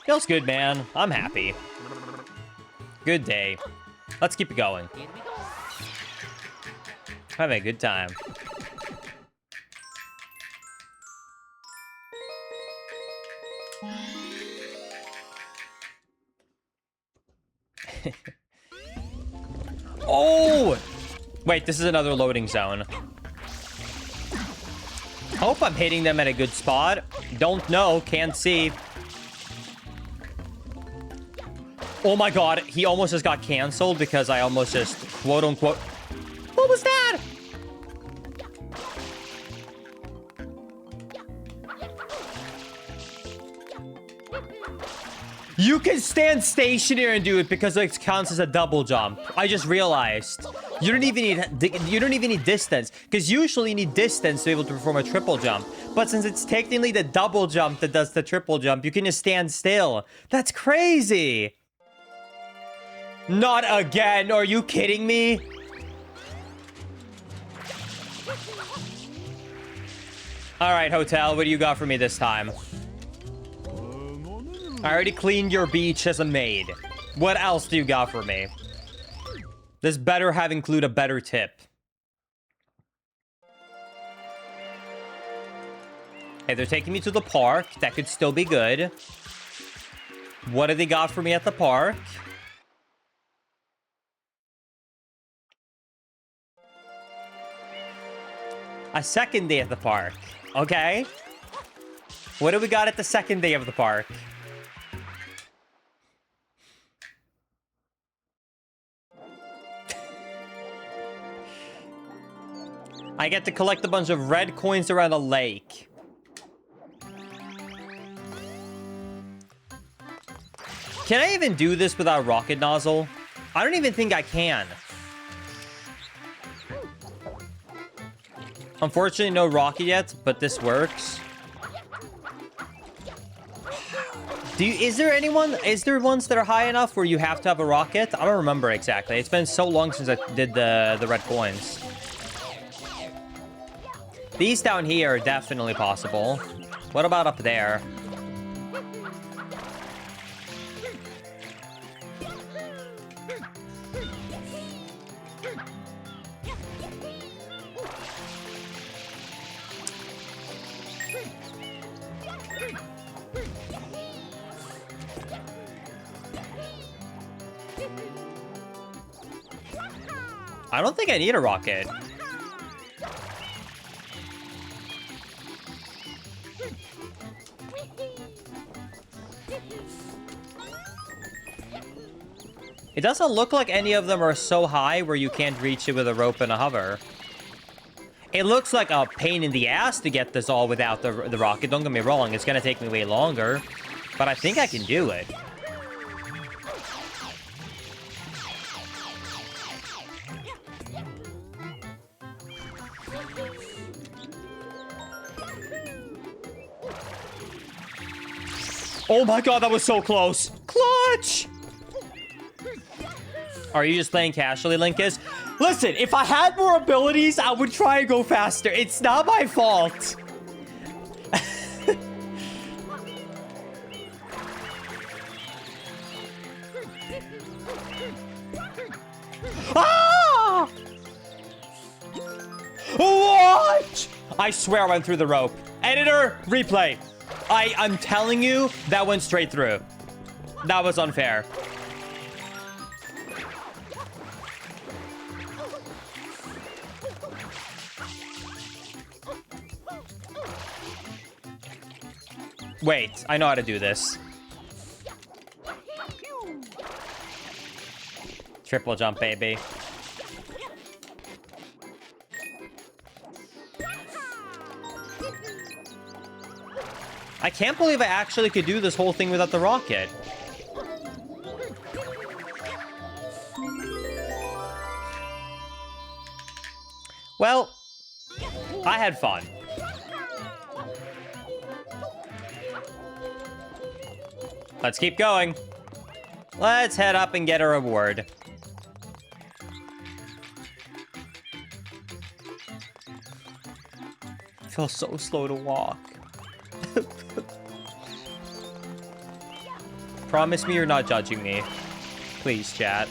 Feels good, man. I'm happy. Good day. Let's keep it going. Having a good time. Oh! Wait, this is another loading zone. Hope I'm hitting them at a good spot. Don't know. Can't see. Oh my god, he almost just got canceled because I almost just quote-unquote... What was that? You can stand stationary and do it because it counts as a double jump. I just realized. You don't even need distance, because usually you need distance to be able to perform a triple jump. But since it's technically the double jump that does the triple jump, you can just stand still. That's crazy. Not again. Are you kidding me? All right, hotel. What do you got for me this time? I already cleaned your beach as a maid. What else do you got for me? This better have include a better tip. Hey, they're taking me to the park. That could still be good. What do they got for me at the park? A second day at the park. Okay. What do we got at the second day of the park? I get to collect a bunch of red coins around a lake. Can I even do this without rocket nozzle? I don't even think I can. Unfortunately, no rocket yet, but this works. Is there ones that are high enough where you have to have a rocket? I don't remember exactly. It's been so long since I did the red coins. These down here are definitely possible. What about up there? I don't think I need a rocket. It doesn't look like any of them are so high where you can't reach it with a rope and a hover. It looks like a pain in the ass to get this all without the rocket. Don't get me wrong, it's gonna take me way longer. But I think I can do it. Oh my god, that was so close. Clutch! Are you just playing casually, Linkus? Listen, if I had more abilities, I would try and go faster. It's not my fault. Ah! What? I swear I went through the rope. Editor, replay. I'm telling you, that went straight through. That was unfair. Wait, I know how to do this. Triple jump, baby. I can't believe I actually could do this whole thing without the rocket. Well, I had fun. Let's keep going. Let's head up and get a reward. I feel so slow to walk. Promise me you're not judging me. Please, chat.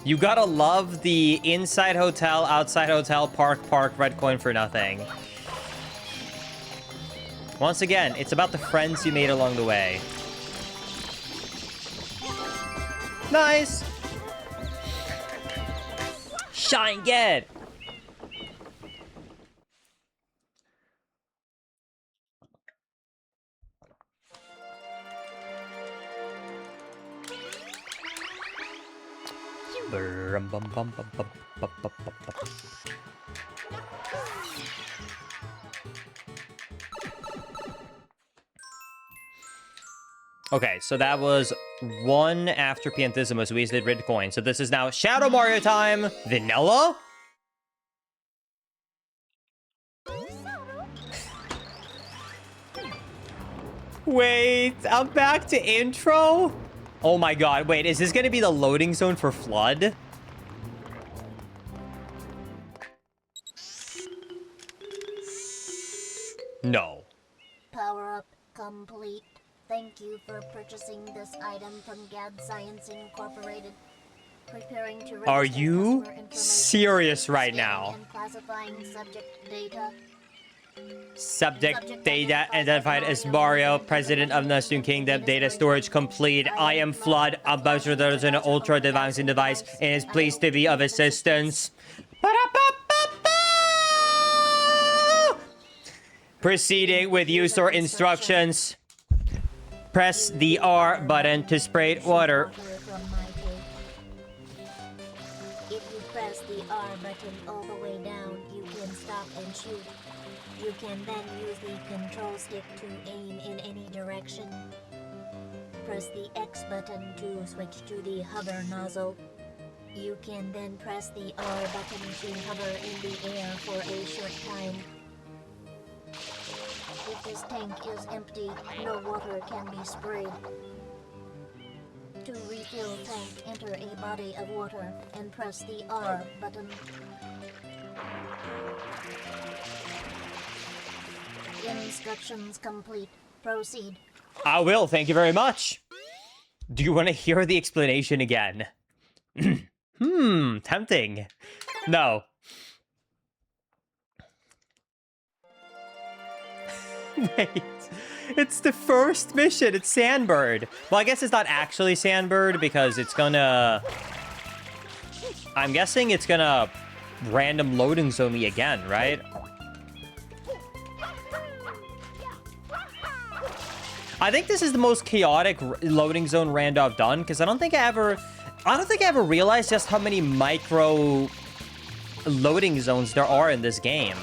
You gotta love the inside hotel, outside hotel, park, red coin for nothing. Once again, it's about the friends you made along the way. Nice! Shine, get! Okay, so that was one after Piantissimus. We did red coin. So this is now Shadow Mario time. Vanilla? Wait, I'm back to intro? Oh my god, wait, is this gonna be the loading zone for Flood? No. Power up complete. Thank you for purchasing this item from GAD Science Incorporated. Preparing to register Are you customer information, serious right scanning now? and classifying subject data. Subject data identified as Mario, president of Mushroom Kingdom. Data storage complete. I am Flood, ambassador to an ultra devising device, and is pleased to be of assistance. Proceeding with user instructions. Press the R button to spray water. From my take. If you press the R button all the way down, you can stop and shoot. You can then use the control stick to aim in any direction. Press the X button to switch to the hover nozzle. You can then press the R button to hover in the air for a short time. If this tank is empty, no water can be sprayed. To refill tank, enter a body of water and press the R button. Instructions complete. Proceed. I will, thank you very much. Do you want to hear the explanation again? Tempting. No. Wait, it's the first mission. It's Sandbird. Well, I guess it's not actually Sandbird because it's gonna... I'm guessing it's gonna random loading zone me again, right? I think this is the most chaotic loading zone rando I've done because I don't think I ever realized just how many micro loading zones there are in this game.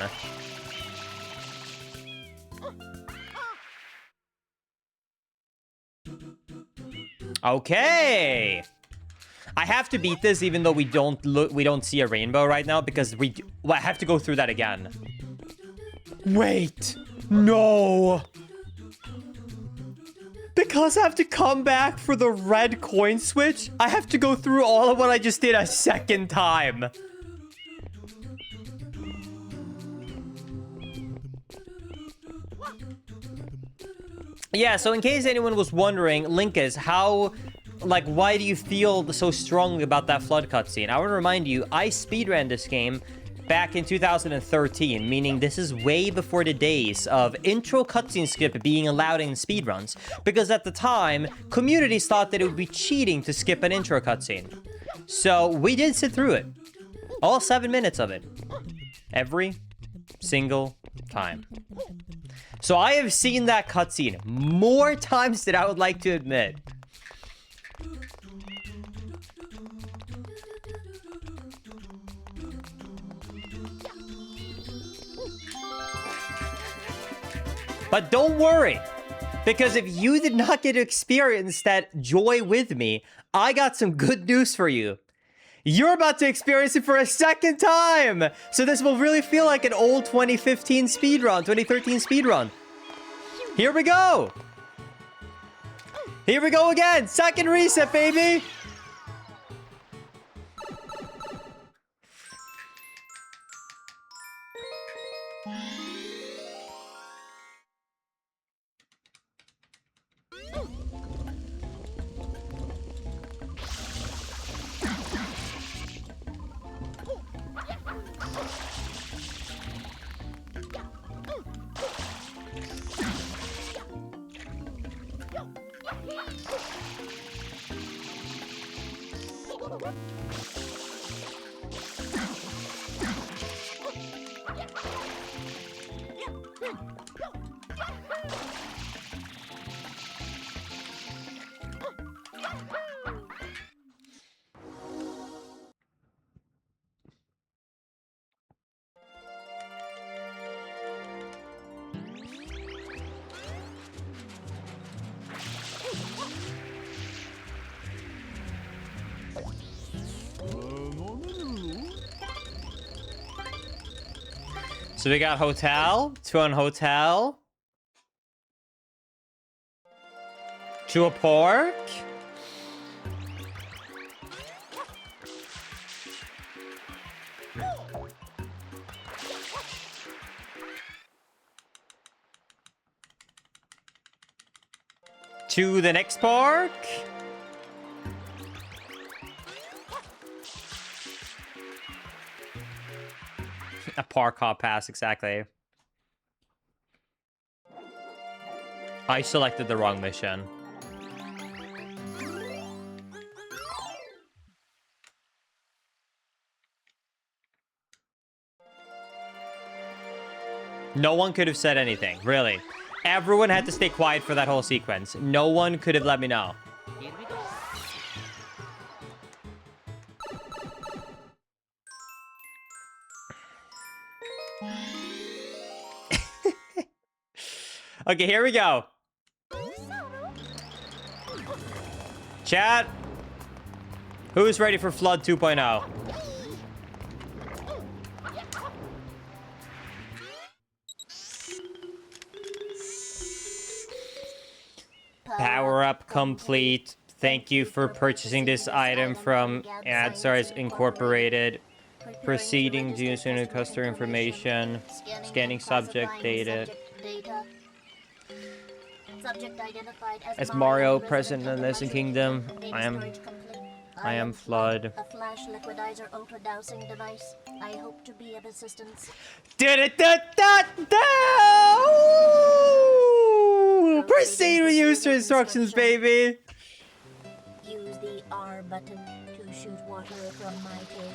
Okay. I have to beat this even though we don't see a rainbow right now because I have to go through that again. Wait. No. Because I have to come back for the red coin switch, I have to go through all of what I just did a second time. Yeah, so in case anyone was wondering, Linkus, why do you feel so strongly about that Flood cutscene? I want to remind you, I speedran this game back in 2013, meaning this is way before the days of intro cutscene skip being allowed in speedruns, because at the time, communities thought that it would be cheating to skip an intro cutscene. So we did sit through it. All 7 minutes of it. Every single time. So I have seen that cutscene more times than I would like to admit. But don't worry, because if you did not get to experience that joy with me, I got some good news for you. You're about to experience it for a second time! So this will really feel like an old 2015 speedrun, 2013 speedrun. Here we go! Here we go again! Second reset, baby! So we got hotel, to an hotel, to a park, to the next park. A park hop pass, exactly. I selected the wrong mission. No one could have said anything, really. Everyone had to stay quiet for that whole sequence. No one could have let me know. Here we go. Okay, here we go. Chat. Who's ready for Flood 2.0? Power up complete. Thank you for purchasing this item from AdStars Incorporated. Proceeding to use new customer information. Scanning subject data. Subject identified As Mario, present in the Listen Kingdom. I am Flood. A flash liquidizer ultra dowsing device. I hope to be of assistance. Proceed with user instructions, baby. Use the R button to shoot water from my tank.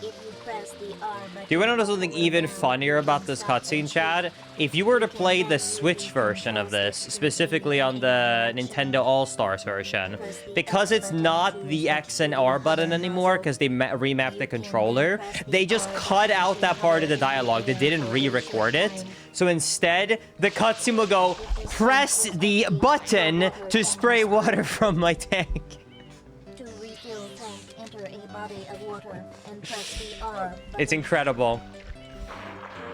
If you press the R button... Do you want to know something even funnier about this cutscene, Chad? If you were to play the Switch version of this, specifically on the Nintendo All-Stars version, because it's not the X and R button anymore, because they remapped the controller, they just cut out that part of the dialogue. They didn't re-record it. So instead, the cutscene will go, press the button to spray water from my tank. To refill tank, enter a body of water and press the R button. It's incredible.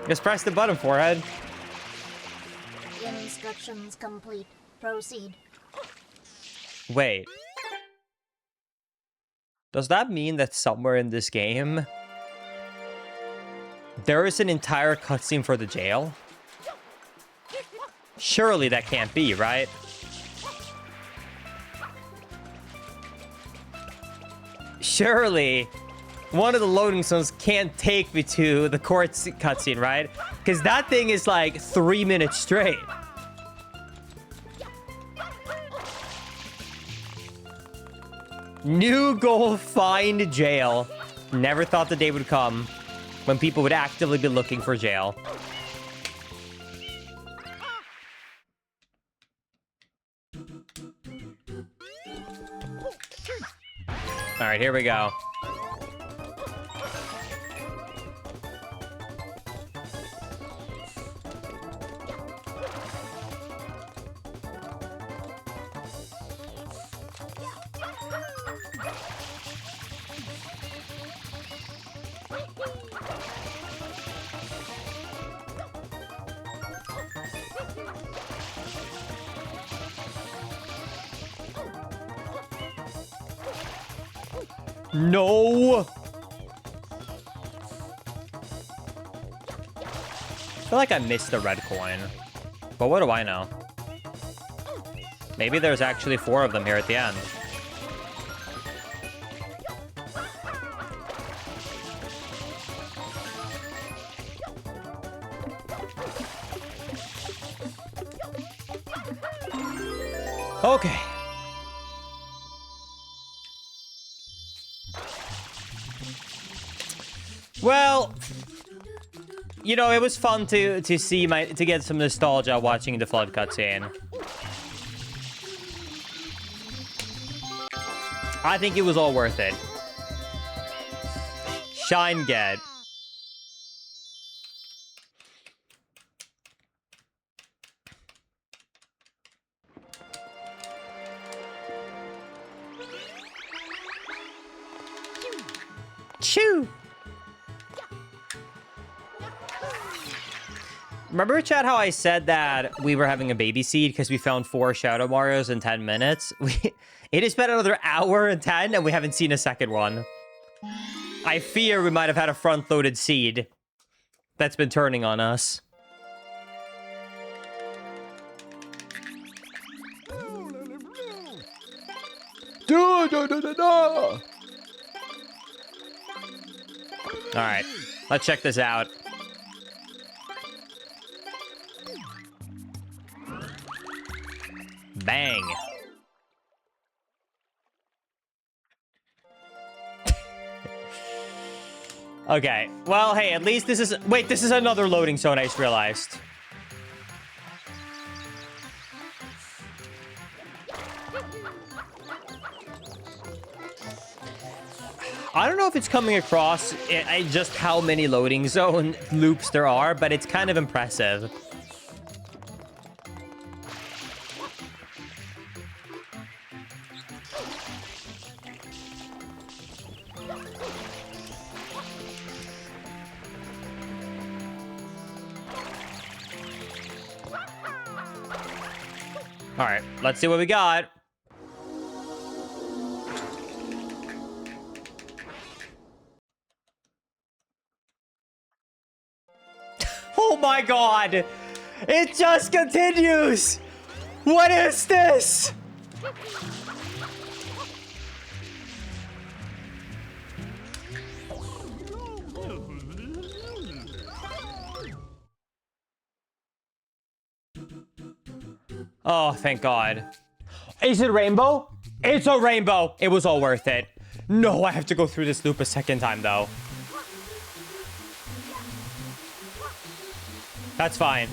Just press the button, forehead. Instructions complete. Proceed. Wait. Does that mean that somewhere in this game, there is an entire cutscene for the jail? Surely that can't be, right? Surely one of the loading zones can't take me to the court cutscene, right? Because that thing is like 3 minutes straight. New goal, find jail. Never thought the day would come. when people would actively be looking for jail. All right, here we go. No! I feel like I missed the red coin. But what do I know? Maybe there's actually 4 of them here at the end. Okay. Well, you know, it was fun to get some nostalgia watching the flood cutscene. I think it was all worth it. Shine get. Chew. Remember, chat, how I said that we were having a baby seed because we found 4 Shadow Marios in 10 minutes? It has been another hour and 10, and we haven't seen a second one. I fear we might have had a front-loaded seed that's been turning on us. All right, let's check this out. Bang. Okay, well, hey, at least this is... Wait, this is another loading zone, I just realized. I don't know if it's coming across just how many loading zone loops there are, but it's kind of impressive. All right, let's see what we got. Oh my god! It just continues! What is this? Oh, thank God. Is it rainbow? It's a rainbow. It was all worth it. No, I have to go through this loop a second time, though. That's fine.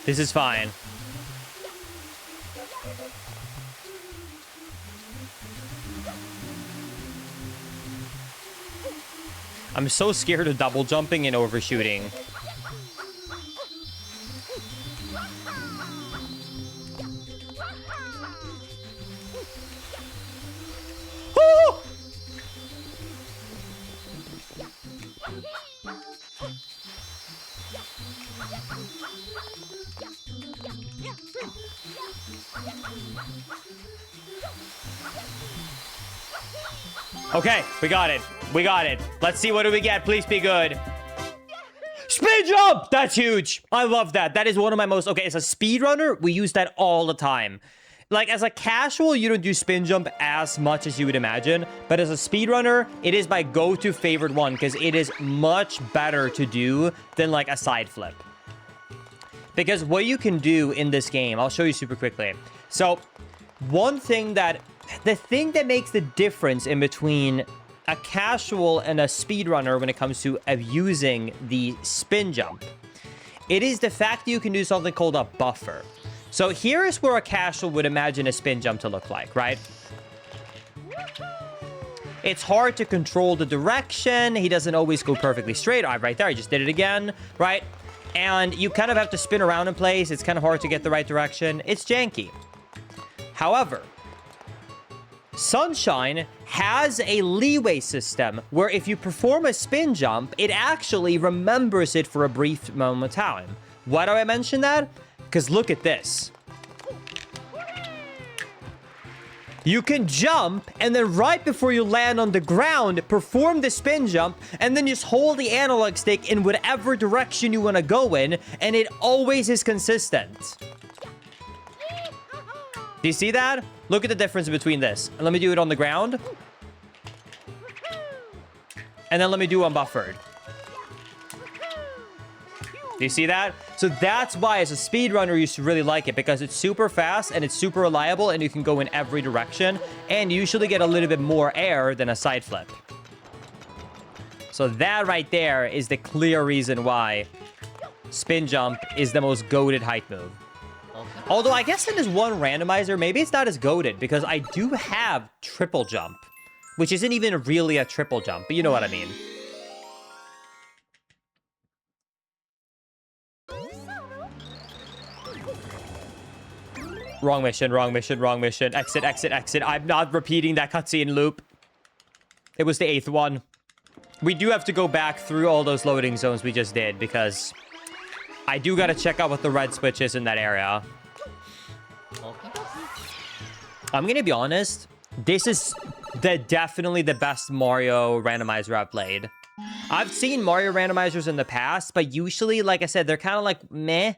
This is fine. I'm so scared of double jumping and overshooting. Okay, we got it. We got it. Let's see, what do we get? Please be good. Speed jump! That's huge. I love that. That is one of my most... Okay, as a speedrunner, we use that all the time. Like, as a casual, you don't do spin jump as much as you would imagine. But as a speedrunner, it is my go-to favorite one because it is much better to do than, like, a side flip. Because what you can do in this game, I'll show you super quickly. So, one thing that... The thing that makes the difference in between a casual and a speedrunner when it comes to using the spin jump. It is the fact that you can do something called a buffer. So here is where a casual would imagine a spin jump to look like, right? It's hard to control the direction. He doesn't always go perfectly straight. Right there, I just did it again, right? And you kind of have to spin around in place. It's kind of hard to get the right direction. It's janky. However, Sunshine has a leeway system where if you perform a spin jump, it actually remembers it for a brief moment of time. Why do I mention that? Because look at this. You can jump, and then right before you land on the ground, perform the spin jump, and then just hold the analog stick in whatever direction you want to go in, and it always is consistent. Do you see that? Look at the difference between this. And let me do it on the ground. And then let me do unbuffered. Do you see that? So that's why as a speedrunner you should really like it, because it's super fast and it's super reliable and you can go in every direction and you usually get a little bit more air than a side flip. So that right there is the clear reason why spin jump is the most goated height move. Although I guess in this one randomizer, maybe it's not as goated because I do have triple jump, which isn't even really a triple jump, but you know what I mean. Wrong mission, wrong mission, wrong mission. Exit, exit, exit. I'm not repeating that cutscene loop. It was the 8th one. We do have to go back through all those loading zones we just did because I do gotta check out what the red switch is in that area. I'm gonna be honest. This is definitely the best Mario randomizer I've played. I've seen Mario randomizers in the past, but usually, like I said, they're kind of like meh.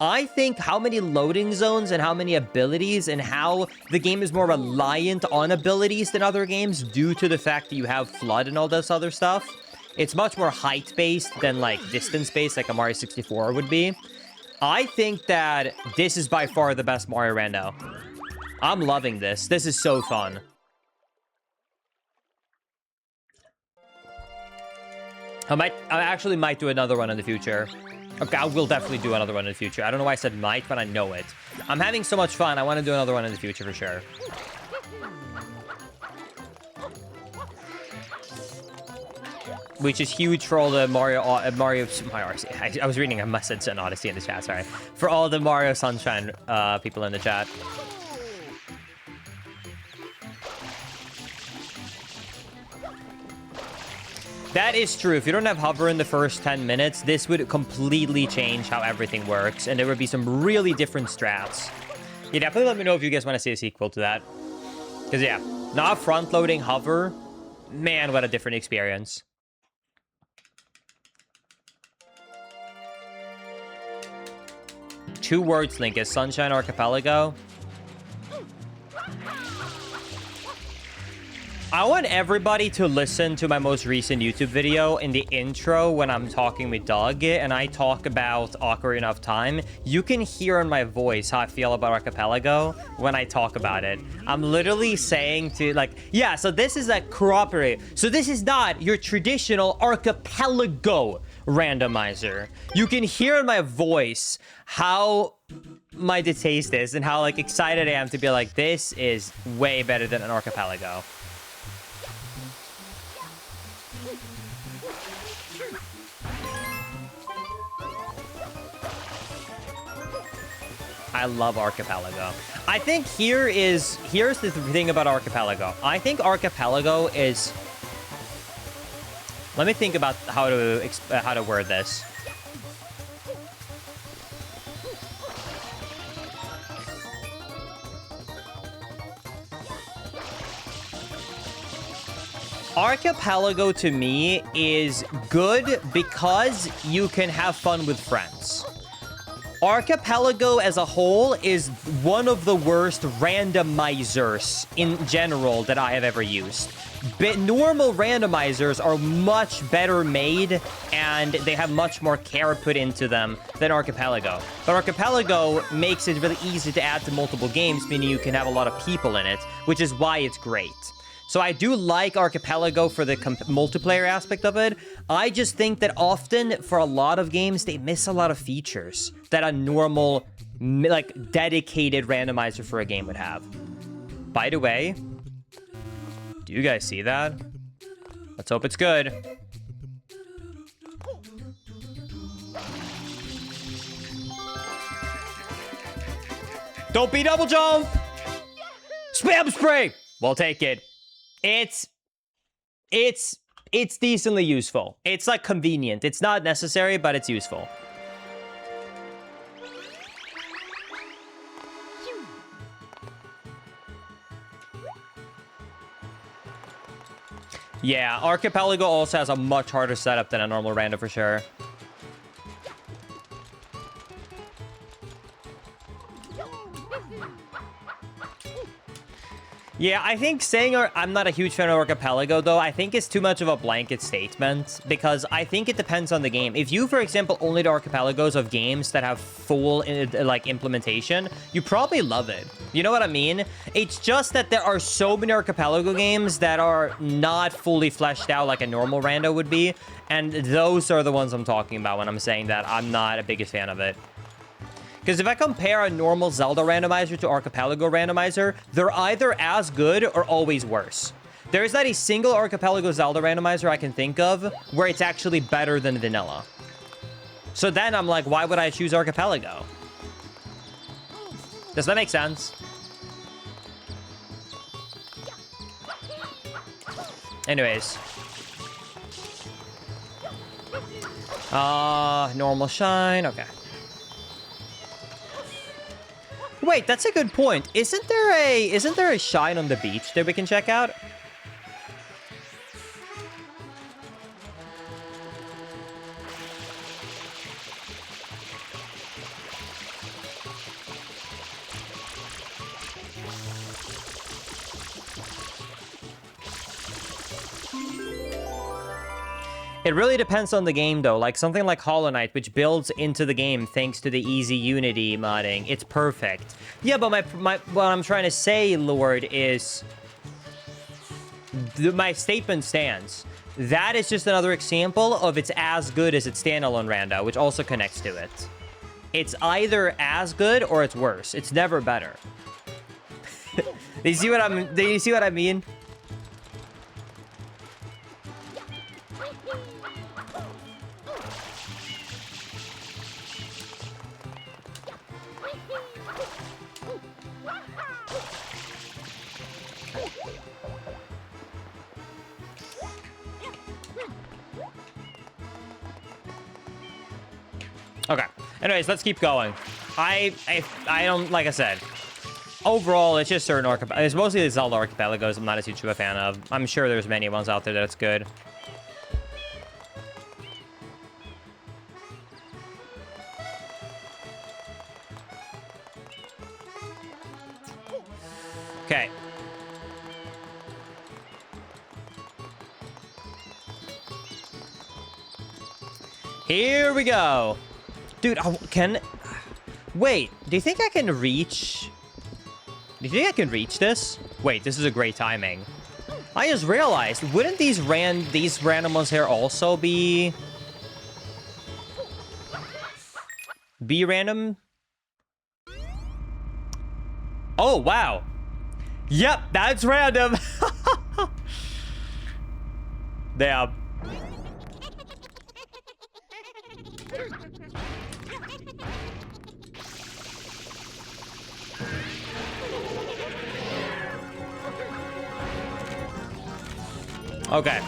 I think how many loading zones and how many abilities and how the game is more reliant on abilities than other games due to the fact that you have FLUDD and all this other stuff. It's much more height-based than, like, distance-based like a Mario 64 would be. I think that this is by far the best Mario rando. I'm loving this. This is so fun. I actually might do another one in the future. Okay, I will definitely do another one in the future. I don't know why I said might, but I know it. I'm having so much fun. I want to do another one in the future for sure. Which is huge for all the Mario I was reading a message on Odyssey in the chat, sorry. For all the Mario Sunshine people in the chat. That is true. If you don't have hover in the first 10 minutes, this would completely change how everything works, and there would be some really different strats. Yeah, definitely let me know if you guys want to see a sequel to that. Because, yeah, not front-loading hover, man, what a different experience. Two words, Link, is Sunshine Archipelago. I want everybody to listen to my most recent YouTube video in the intro when I'm talking with Doug and I talk about Ocarina of Time. You can hear in my voice how I feel about Archipelago when I talk about it. I'm literally saying to, like, yeah, so this is a cooperative. So this is not your traditional Archipelago randomizer. You can hear in my voice how my distaste is and how, like, excited I am to be like, this is way better than an Archipelago. I love Archipelago. I think here's the thing about Archipelago. I think Archipelago is... Let me think about how to word this. Archipelago to me is good because you can have fun with friends. Archipelago as a whole is one of the worst randomizers in general that I have ever used. But normal randomizers are much better made and they have much more care put into them than Archipelago. But Archipelago makes it really easy to add to multiple games, meaning you can have a lot of people in it, which is why it's great. So I do like Archipelago for the multiplayer aspect of it. I just think that often for a lot of games, they miss a lot of features that a normal, like, dedicated randomizer for a game would have. By the way, do you guys see that? Let's hope it's good. Don't be double jump! Spam spray! We'll take it. It's decently useful. It's like convenient. It's not necessary, but it's useful. Yeah, Archipelago also has a much harder setup than a normal random for sure. Yeah, I think saying I'm not a huge fan of Archipelago, though, I think it's too much of a blanket statement, because I think it depends on the game. If you, for example, only do Archipelagos of games that have full, like, implementation, you probably love it. You know what I mean? It's just that there are so many Archipelago games that are not fully fleshed out like a normal rando would be, and those are the ones I'm talking about when I'm saying that I'm not a biggest fan of it. Because if I compare a normal Zelda randomizer to Archipelago randomizer, they're either as good or always worse. There is not a single Archipelago Zelda randomizer I can think of where it's actually better than vanilla. So then I'm like, why would I choose Archipelago? Does that make sense? Anyways. Normal shine, okay. Wait, that's a good point. Isn't there a shine on the beach that we can check out? It really depends on the game, though. Like, something like Hollow Knight, which builds into the game thanks to the easy Unity modding. It's perfect. Yeah, but what I'm trying to say, Lord, is... my statement stands. That is just another example of it's as good as its standalone rando, which also connects to it. It's either as good or it's worse. It's never better. Do you see what I mean? Okay. Anyways, let's keep going. I don't, like I said, overall, it's just certain archipelagos. It's mostly the Zelda archipelagos I'm not as huge of a fan of. I'm sure there's many ones out there that's good. Okay. Here we go. Dude, wait, do you think I can reach... Do you think I can reach this? Wait, this is a great timing. I just realized, wouldn't these random ones here also be random? Oh, wow. Yep, that's random. Damn. Okay.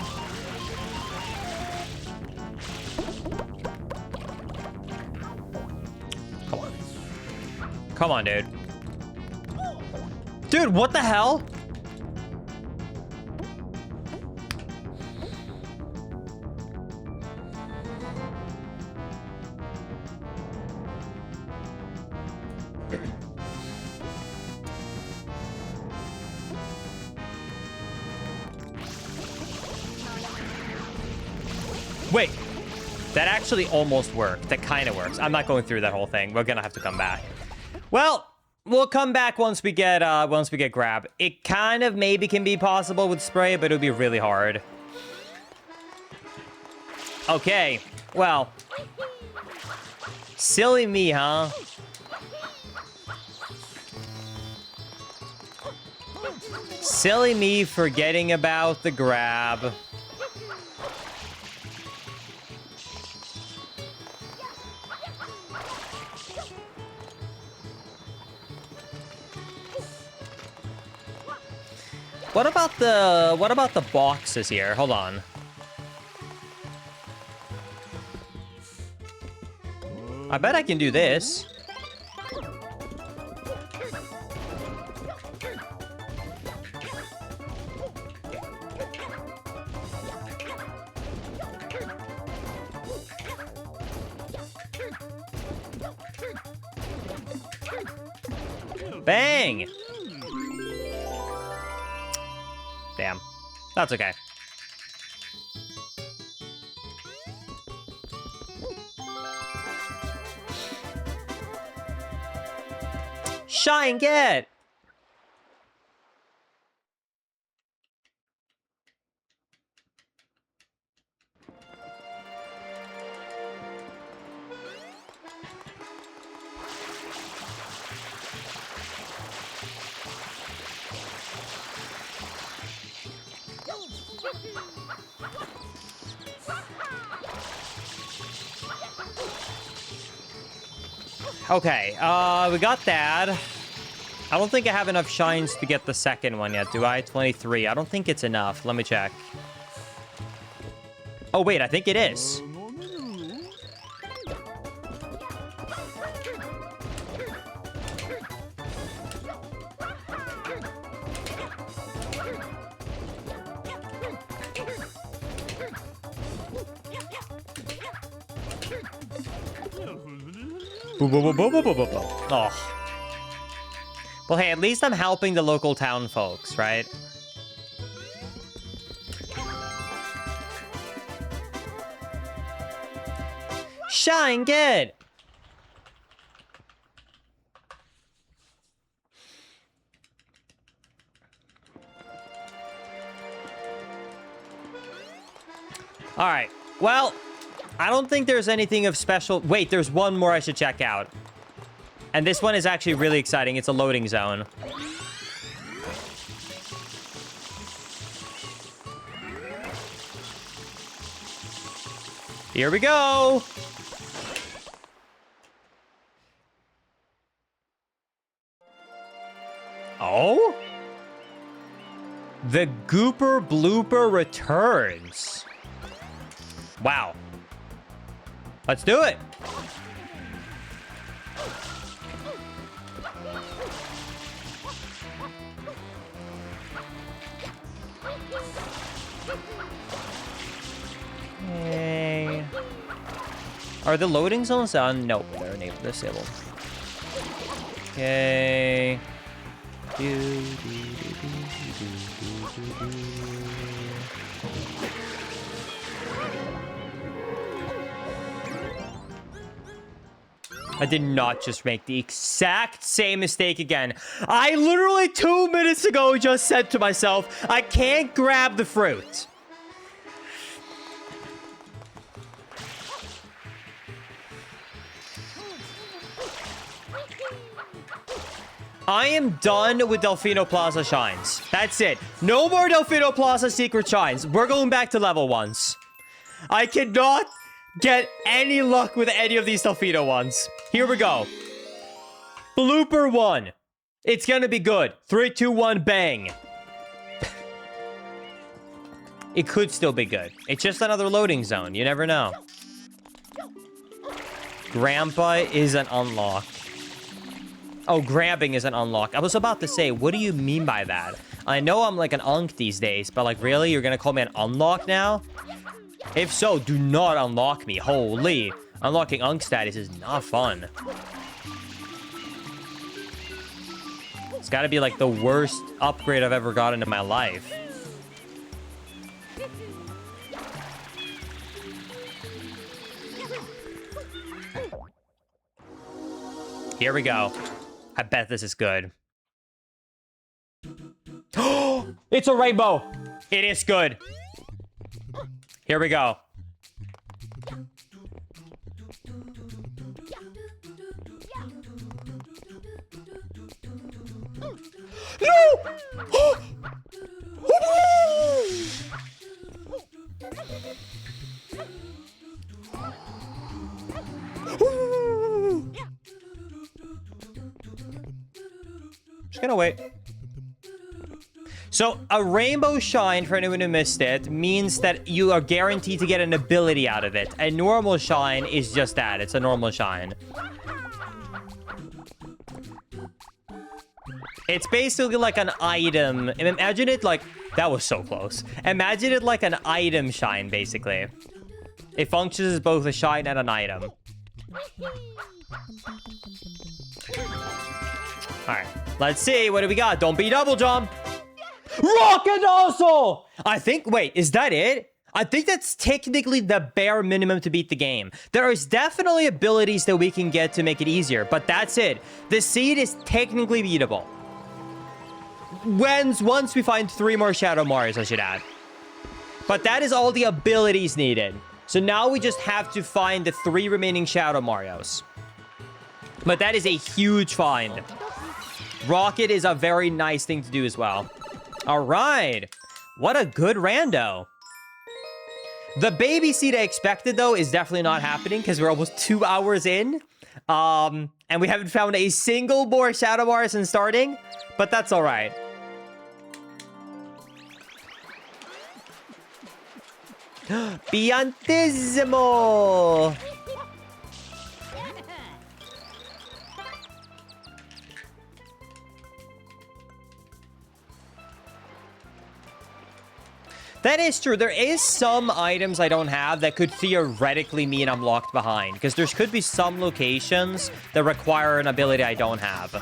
Come on. Come on, dude. Dude, what the hell? Wait, that actually almost worked. That kind of works. I'm not going through that whole thing. We're gonna have to come back. Well, We'll come back once we get grab. It kind of maybe can be possible with spray, but it would be really hard. Okay, well. Silly me, huh? Silly me forgetting about the grab. What about the boxes here? Hold on. I bet I can do this. Bang! Damn. That's okay. Shine, get! Okay, we got that. I don't think I have enough shines to get the second one yet, do I? 23. I don't think it's enough. Let me check. Oh, wait, I think it is. Oh. Well, hey, at least I'm helping the local town folks, right? Shine, good. All right. Well, I don't think there's anything of special. Wait, there's one more I should check out. And this one is actually really exciting. It's a loading zone. Here we go. Oh? The Gooper Blooper returns. Wow. Let's do it. Hey. Are the loading zones on? Nope, they're disabled. Okay. I did not just make the exact same mistake again. I literally 2 minutes ago just said to myself, I can't grab the fruit. I am done with Delfino Plaza shines. That's it. No more Delfino Plaza secret shines. We're going back to level ones. I cannot get any luck with any of these Delfino ones. Here we go. Blooper 1. It's gonna be good. 3, 2, 1, bang. It could still be good. It's just another loading zone. You never know. Grandpa is an unlock. Oh, grabbing is an unlock. I was about to say, what do you mean by that? I know I'm like an unk these days, but like, really? You're gonna call me an unlock now? If so, do not unlock me. Holy. Unlocking unk status is not fun. It's gotta be like the worst upgrade I've ever gotten in my life. Here we go. I bet this is good. It's a rainbow. It is good. Here we go. No! Just gonna wait. So, a rainbow shine, for anyone who missed it, means that you are guaranteed to get an ability out of it. A normal shine is just that. It's a normal shine. It's basically like an item. Imagine it like... That was so close. Imagine it like an item shine, basically. It functions as both a shine and an item. Alright, let's see. What do we got? Don't be double jump. Rocket also! I think... Wait, is that it? I think that's technically the bare minimum to beat the game. There is definitely abilities that we can get to make it easier, but that's it. The seed is technically beatable. Once we find 3 more Shadow Marios, I should add. But that is all the abilities needed. So now we just have to find the 3 remaining Shadow Marios. But that is a huge find. Rocket is a very nice thing to do as well. All right. What a good rando. The baby seed I expected, though, is definitely not happening because we're almost 2 hours in. And we haven't found a single more Shadow Marios since starting. But that's all right. Piantissimo! That is true. There is some items I don't have that could theoretically mean I'm locked behind. Because there could be some locations that require an ability I don't have.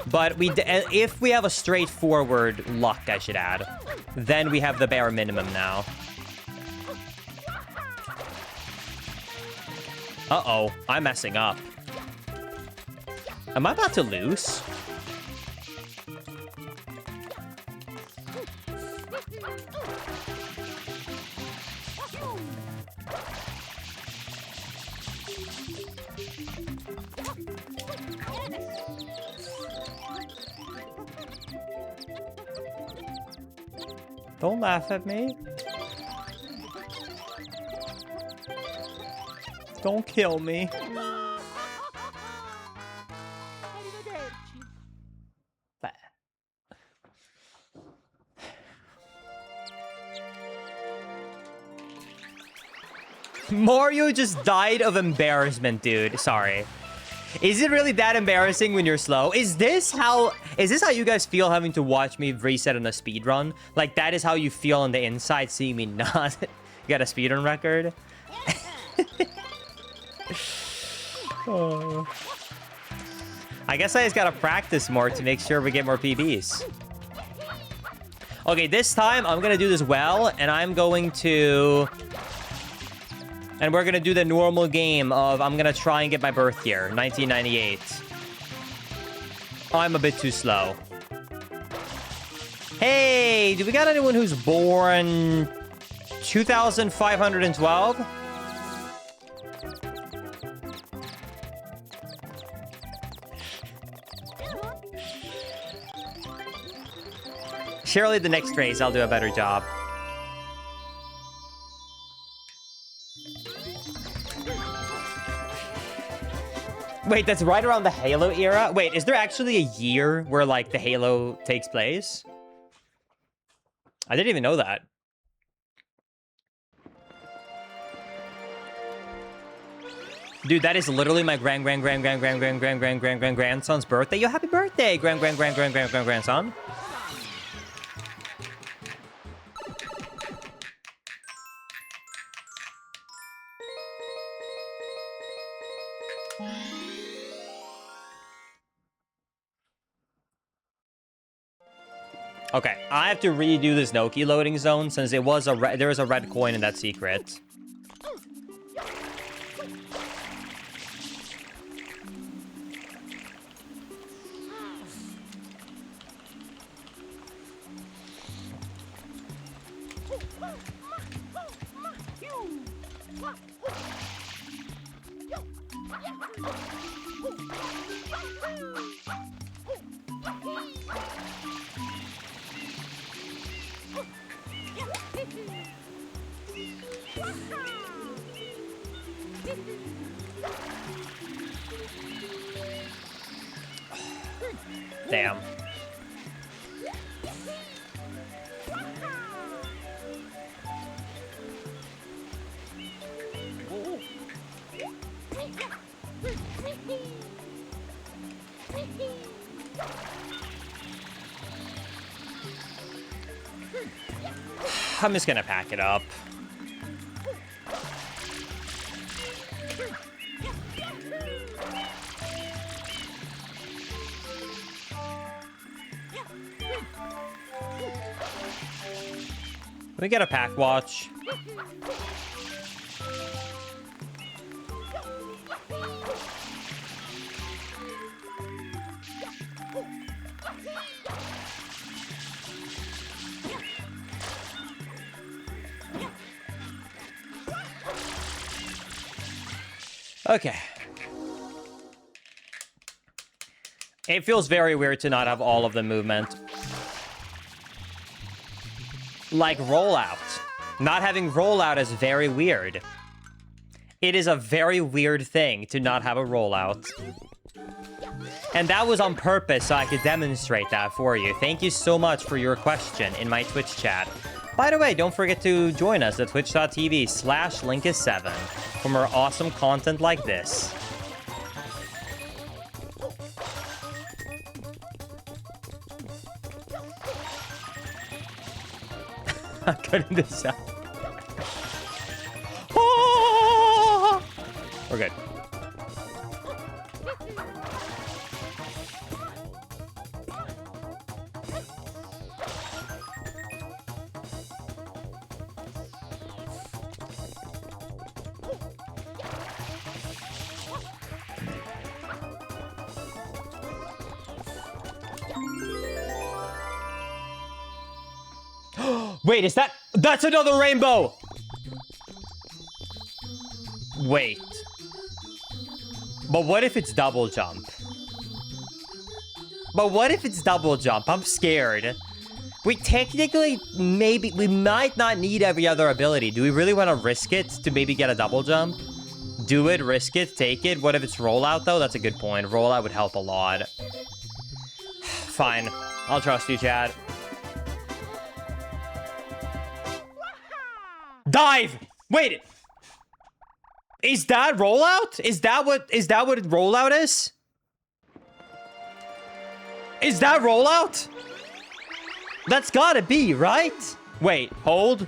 But if we have a straightforward luck, I should add, then we have the bare minimum now. Uh-oh, I'm messing up. Am I about to lose? Don't laugh at me. Don't kill me. Mario just died of embarrassment, dude. Sorry. Is it really that embarrassing when you're slow? Is this how you guys feel having to watch me reset on a speed run? Like that is how you feel on the inside seeing me not get a speedrun record? Oh. I guess I just gotta practice more to make sure we get more PBs. Okay, this time I'm gonna do this well, and we're gonna do the normal game of I'm gonna try and get my birth year, 1998. Oh, I'm a bit too slow. Hey, do we got anyone who's born 2512? Surely the next race I'll do a better job. Wait, that's right around the Halo era? Wait, is there actually a year where, like, the Halo takes place? I didn't even know that. Dude, that is literally my grandson's birthday. Yo, happy birthday, grandson. Okay, I have to redo this Noki loading zone since there was a red coin in that secret. Damn. I'm just gonna pack it up. We get a pack watch. Okay. It feels very weird to not have all of the movement. Like rollout. Not having rollout is very weird. It is a very weird thing to not have a rollout. And that was on purpose so I could demonstrate that for you. Thank you so much for your question in my Twitch chat. By the way, don't forget to join us at twitch.tv/Linkus7 for more awesome content like this. I'm cutting this out. Oh! We're good. Wait, is that... That's another rainbow! Wait. But what if it's double jump? But what if it's double jump? I'm scared. We technically, maybe... We might not need every other ability. Do we really want to risk it to maybe get a double jump? Do it, risk it, take it. What if it's rollout, though? That's a good point. Rollout would help a lot. Fine. I'll trust you, Chad. Dive! Wait! Is that rollout? Is that what rollout is? Is that rollout? That's gotta be, right? Wait, hold.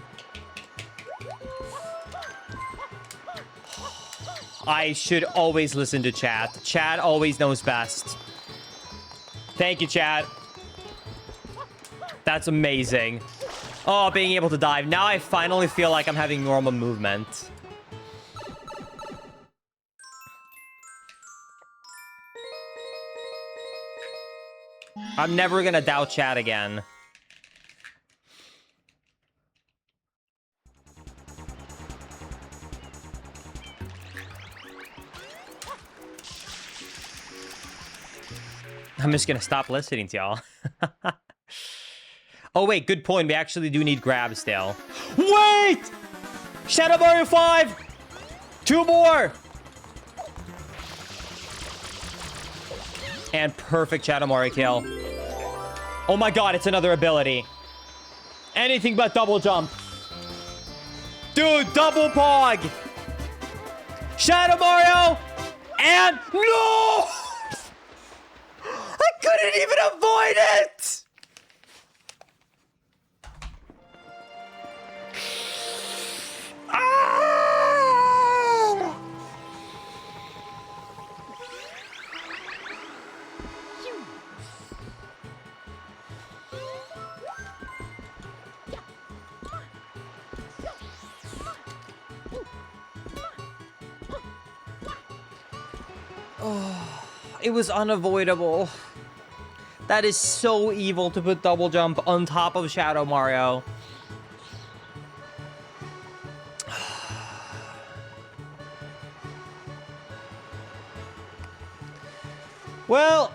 I should always listen to chat. Chat always knows best. Thank you, chat. That's amazing. Oh, being able to dive. Now I finally feel like I'm having normal movement. I'm never gonna doubt chat again. I'm just gonna stop listening to y'all. Oh, wait, good point. We actually do need grab still. Wait! Shadow Mario 5! 2 more! And perfect Shadow Mario kill. Oh my god, it's another ability. Anything but double jump. Dude, double pog! Shadow Mario! And... No! I couldn't even avoid it! Ah! Oh, it was unavoidable. That is so evil to put double jump on top of Shadow Mario. Well...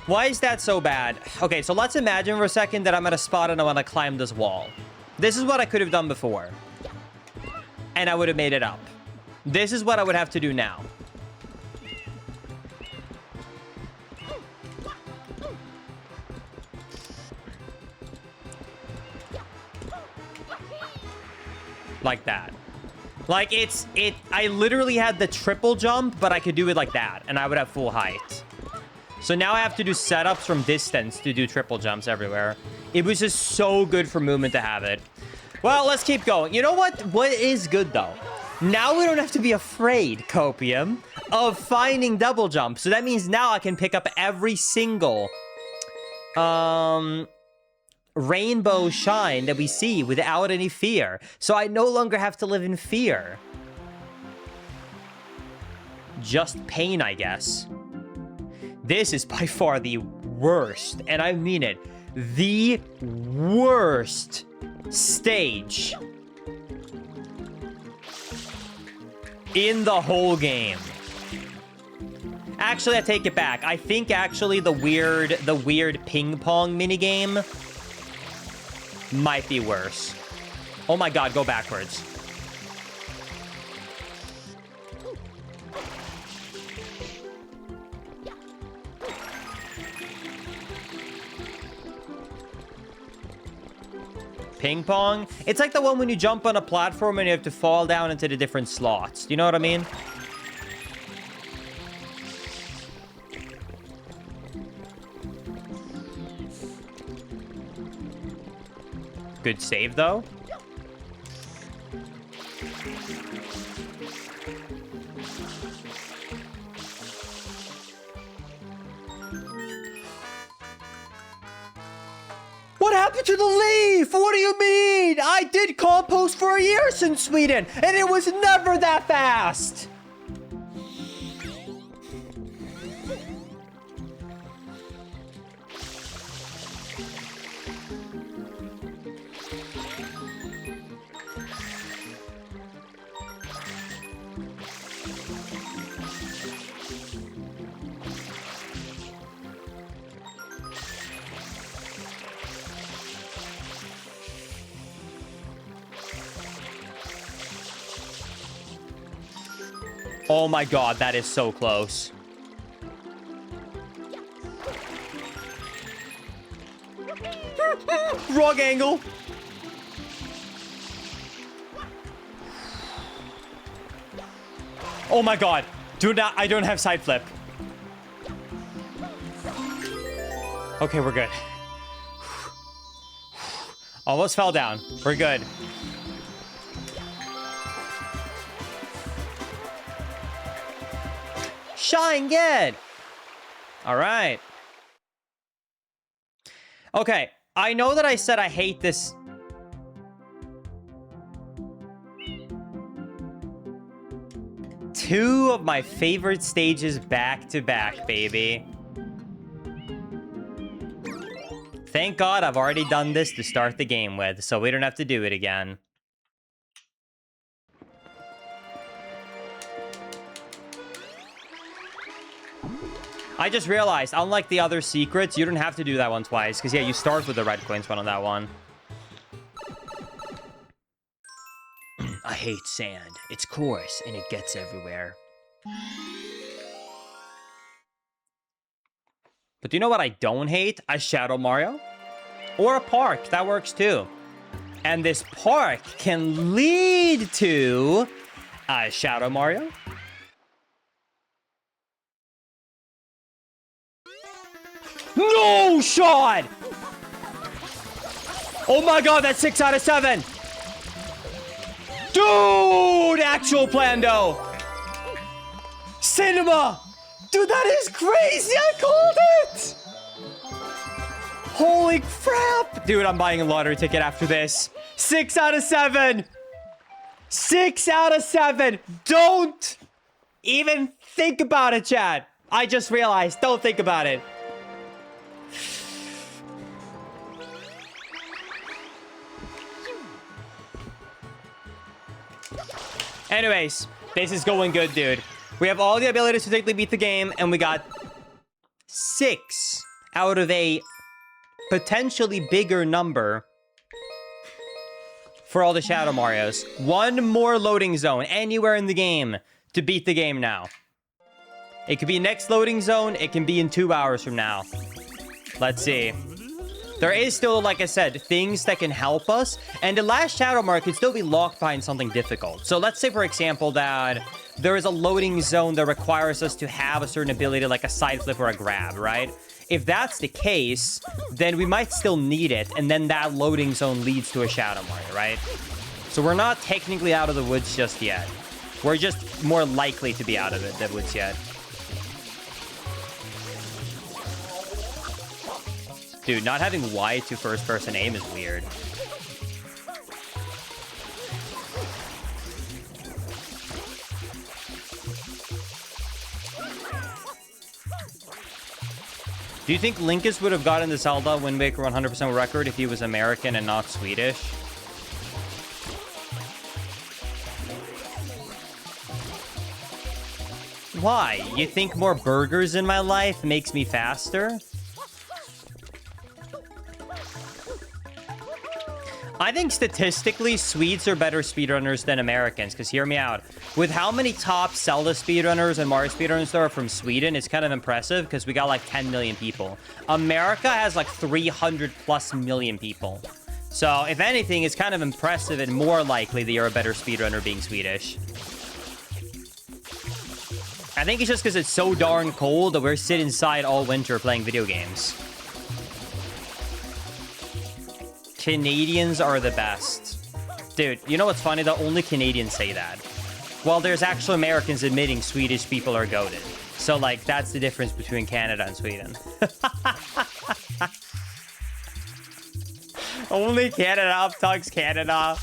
Why is that so bad? Okay, so let's imagine for a second that I'm at a spot and I want to climb this wall. This is what I could have done before. And I would have made it up. This is what I would have to do now. Like that. Like, I literally had the triple jump, but I could do it like that, and I would have full height. So now I have to do setups from distance to do triple jumps everywhere. It was just so good for movement to have it. Well, let's keep going. You know what? What is good, though? Now we don't have to be afraid, Copium, of finding double jumps. So that means now I can pick up every single rainbow shine that we see without any fear. So I no longer have to live in fear. Just pain, I guess. This is by far the worst, and I mean it, the worst stage in the whole game. Actually, I take it back. I think actually the weird ping pong minigame might be worse. Oh my god, go backwards. Ping pong? It's like the one when you jump on a platform and you have to fall down into the different slots. Do you know what I mean? Good save, though. What happened to the leaf? What do you mean? I did compost for years in Sweden, and it was never that fast. Oh my god, that is so close. Wrong angle. Oh my god. I don't have side flip. Okay, we're good. Almost fell down. We're good. Shine good. All right. Okay, I know that I said I hate this. Two of my favorite stages back to back, baby. Thank God I've already done this to start the game with, so we don't have to do it again. I just realized, unlike the other secrets, you don't have to do that one twice. Because, yeah, you start with the red coins one on that one. I hate sand. It's coarse, and it gets everywhere. But do you know what I don't hate? A Shadow Mario. Or a park. That works, too. And this park can lead to a Shadow Mario. No shot! Oh my god, that's 6 out of 7. Dude, actual Plando. Cinema. Dude, that is crazy. I called it. Holy crap. Dude, I'm buying a lottery ticket after this. 6 out of 7. 6 out of 7. Don't even think about it, Chad. I just realized. Don't think about it. Anyways, this is going good, dude. We have all the abilities to technically beat the game, and we got 6 out of a potentially bigger number for all the Shadow Marios. 1 more loading zone anywhere in the game to beat the game now. It could be next loading zone. It can be in 2 hours from now. Let's see. There is still, like I said, things that can help us. And the last Shadow Mario could still be locked behind something difficult. So let's say, for example, that there is a loading zone that requires us to have a certain ability like a side flip or a grab, right? If that's the case, then we might still need it. And then that loading zone leads to a Shadow Mario, right? So we're not technically out of the woods just yet. We're just more likely to be out of the woods yet. Dude, not having Y to first-person aim is weird. Do you think Linkus would have gotten the Zelda Wind Waker 100% record if he was American and not Swedish? Why? You think more burgers in my life makes me faster? I think statistically, Swedes are better speedrunners than Americans, because hear me out. With how many top Zelda speedrunners and Mario speedrunners there are from Sweden, it's kind of impressive, because we got like 10 million people. America has like 300 plus million people. So, if anything, it's kind of impressive and more likely that you're a better speedrunner being Swedish. I think it's just because it's so darn cold that we're sitting inside all winter playing video games. Canadians are the best. Dude, you know what's funny though? Only Canadians say that. Well, there's actual Americans admitting Swedish people are goated. So, like, that's the difference between Canada and Sweden. Only Canada up-talks Canada.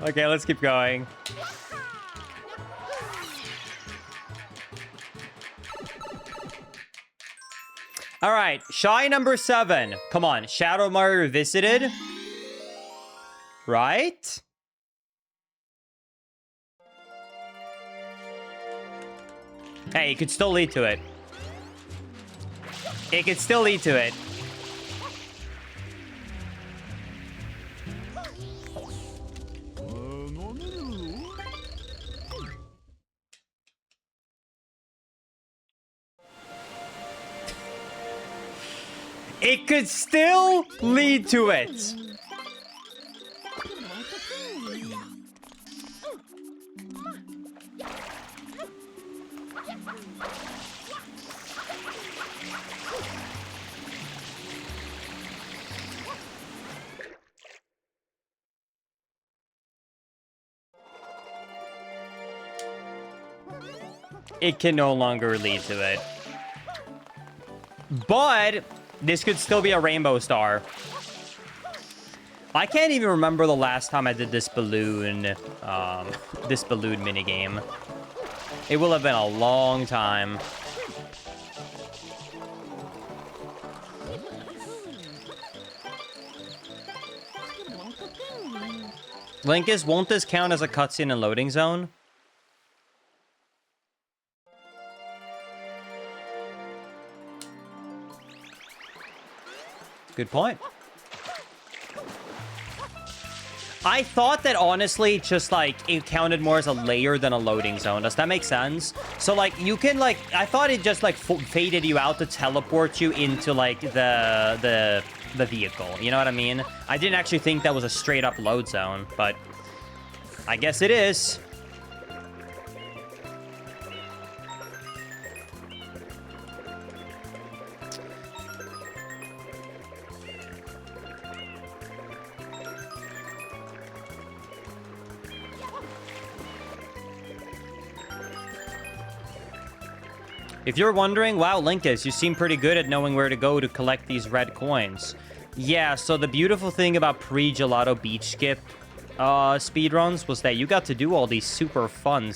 Okay, let's keep going. All right, shy number 7. Come on, Shadow Mario Revisited. Right? Hey, it could still lead to it. It could still lead to it. It could still lead to it. It can no longer lead to it. But this could still be a rainbow star. I can't even remember the last time I did this balloon minigame. It will have been a long time. Linkus, won't this count as a cutscene and loading zone? Good point. I thought that honestly, just like it counted more as a layer than a loading zone. Does that make sense? So like you can like, I thought it just like faded you out to teleport you into like the vehicle. You know what I mean? I didn't actually think that was a straight up load zone, but I guess it is. If you're wondering, wow, Linkus, you seem pretty good at knowing where to go to collect these red coins. Yeah, so the beautiful thing about pre-Gelato Beach Skip speedruns was that you got to do all these super fun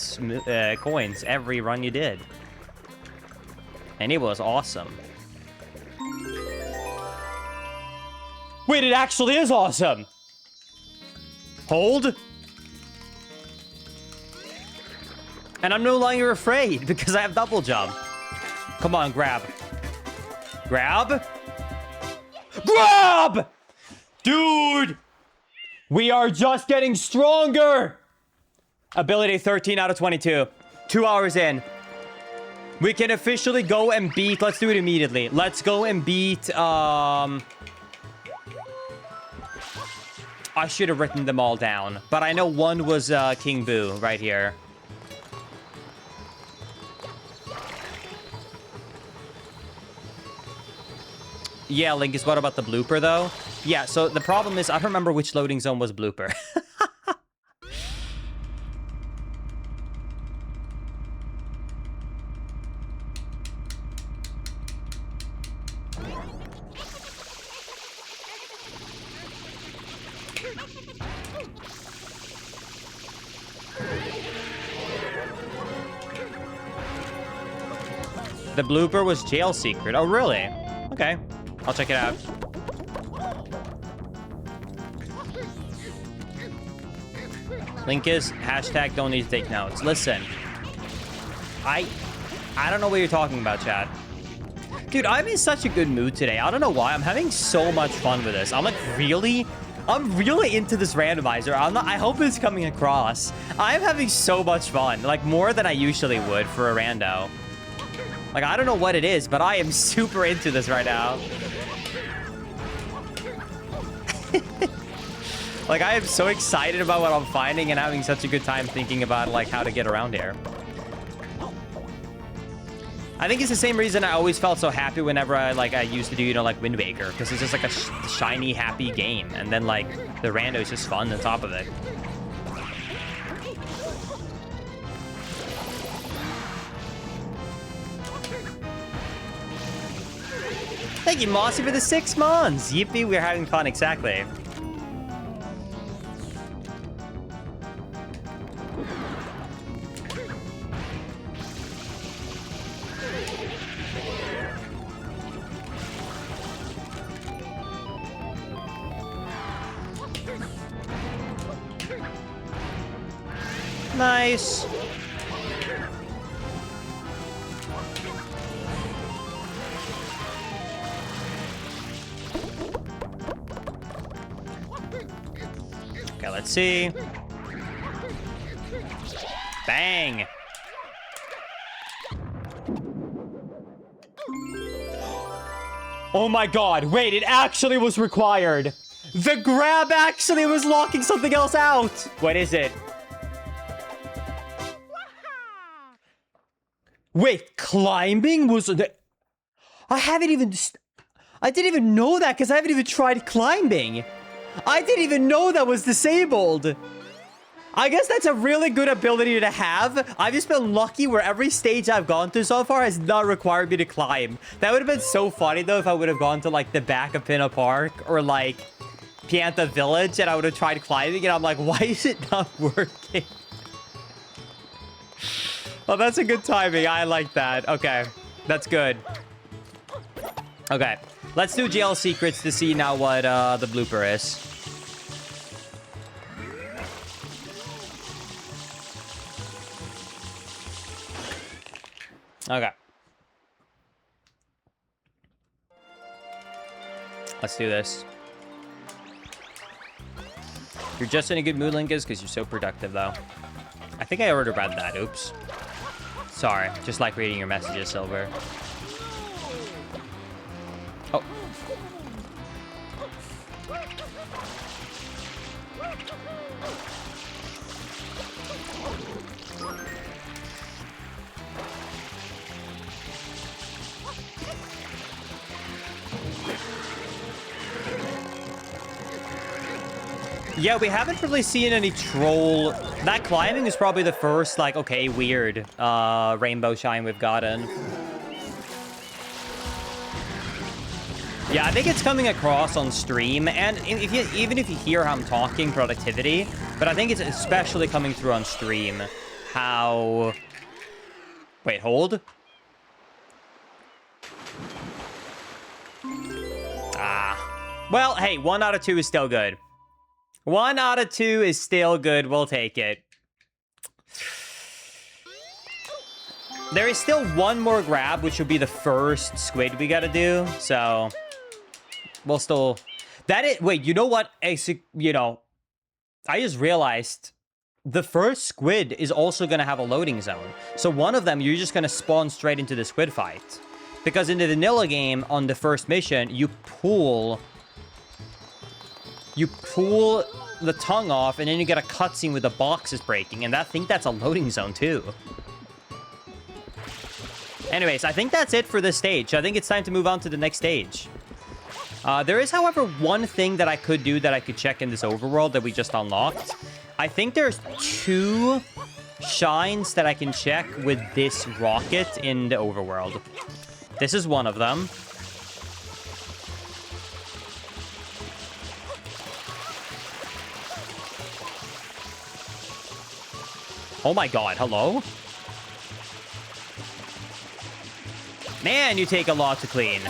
coins every run you did. And it was awesome. Wait, it actually is awesome! Hold. And I'm no longer afraid because I have double jump. Come on, grab. Grab. Grab! Dude! We are just getting stronger! Ability 13 out of 22. 2 hours in. We can officially go and beat... Let's do it immediately. Let's go and beat... I should have written them all down. But I know one was King Boo right here. Yeah, Linkus, what about the blooper, though? Yeah, so the problem is I don't remember which loading zone was blooper. The blooper was jail secret. Oh, really? Okay. I'll check it out. Link is hashtag don't need to take notes. Listen. I don't know what you're talking about, chat. Dude, I'm in such a good mood today. I don't know why. I'm having so much fun with this. I'm really into this randomizer. I hope it's coming across. I'm having so much fun. Like, more than I usually would for a rando. Like, I don't know what it is, but I am super into this right now. Like, I am so excited about what I'm finding and having such a good time thinking about, like, how to get around here. I think it's the same reason I always felt so happy whenever I used to do, you know, like, Wind Waker. Because it's just, like, a shiny, happy game. And then, like, the rando is just fun on top of it. Thank you, Mossy, for the 6 months. Yippee, we're having fun, exactly. Nice. Okay, let's see. Bang. Oh my god, wait, it actually was required. The grab actually was locking something else out. What is it? Wait, climbing was... I didn't even know that because I haven't even tried climbing. I didn't even know that was disabled. I guess that's a really good ability to have. I've just been lucky where every stage I've gone to so far has not required me to climb. That would have been so funny, though, if I would have gone to, like, the back of Pinna Park or, like, Pianta Village and I would have tried climbing and I'm like, why is it not working? Well, that's a good timing. I like that. Okay. That's good. Okay. Let's do jail secrets to see now what the blooper is. Okay. Let's do this. You're just in a good mood, Linkus, because you're so productive, though. I think I already read that. Oops. Sorry. Just like reading your messages, Silver. Oh. Yeah, we haven't really seen any troll. That climbing is probably the first, like, okay, weird rainbow shine we've gotten. Yeah, I think it's coming across on stream, and even if you hear how I'm talking productivity, but I think it's especially coming through on stream how... Wait, hold? Ah. Well, hey, 1 out of 2 is still good. 1 out of 2 is still good. We'll take it. There is still one more grab, which will be the first squid we gotta do. So, we'll still... Wait, you know what? I just realized the first squid is also gonna have a loading zone. So one of them, you're just gonna spawn straight into the squid fight. Because in the vanilla game, on the first mission, you pull the tongue off, and then you get a cutscene with the boxes breaking, and I think that's a loading zone too. Anyways, I think that's it for this stage. I think it's time to move on to the next stage. There is, however, one thing that I could do that I could check in this overworld that we just unlocked. I think there's 2 shines that I can check with this rocket in the overworld. This is one of them. Oh my god, hello? Man, you take a lot to clean.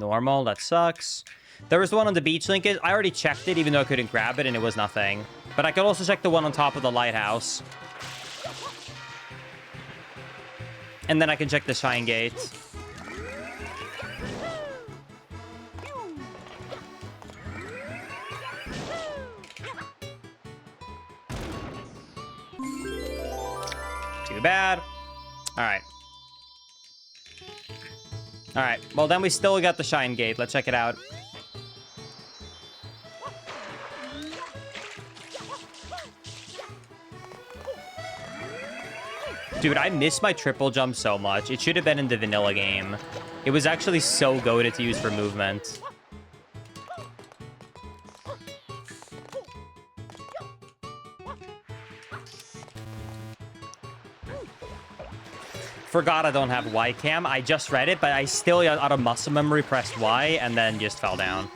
Normal, that sucks. There was the one on the beach link. I already checked it, even though I couldn't grab it, and it was nothing. But I could also check the one on top of the lighthouse. And then I can check the Shine Gate. Too bad. Alright. Alright, well then we still got the Shine Gate. Let's check it out. Dude, I miss my triple jump so much. It should have been in the vanilla game. It was actually so goated to use for movement. Forgot I don't have Y cam. I just read it, but I still, out of muscle memory, pressed Y and then just fell down.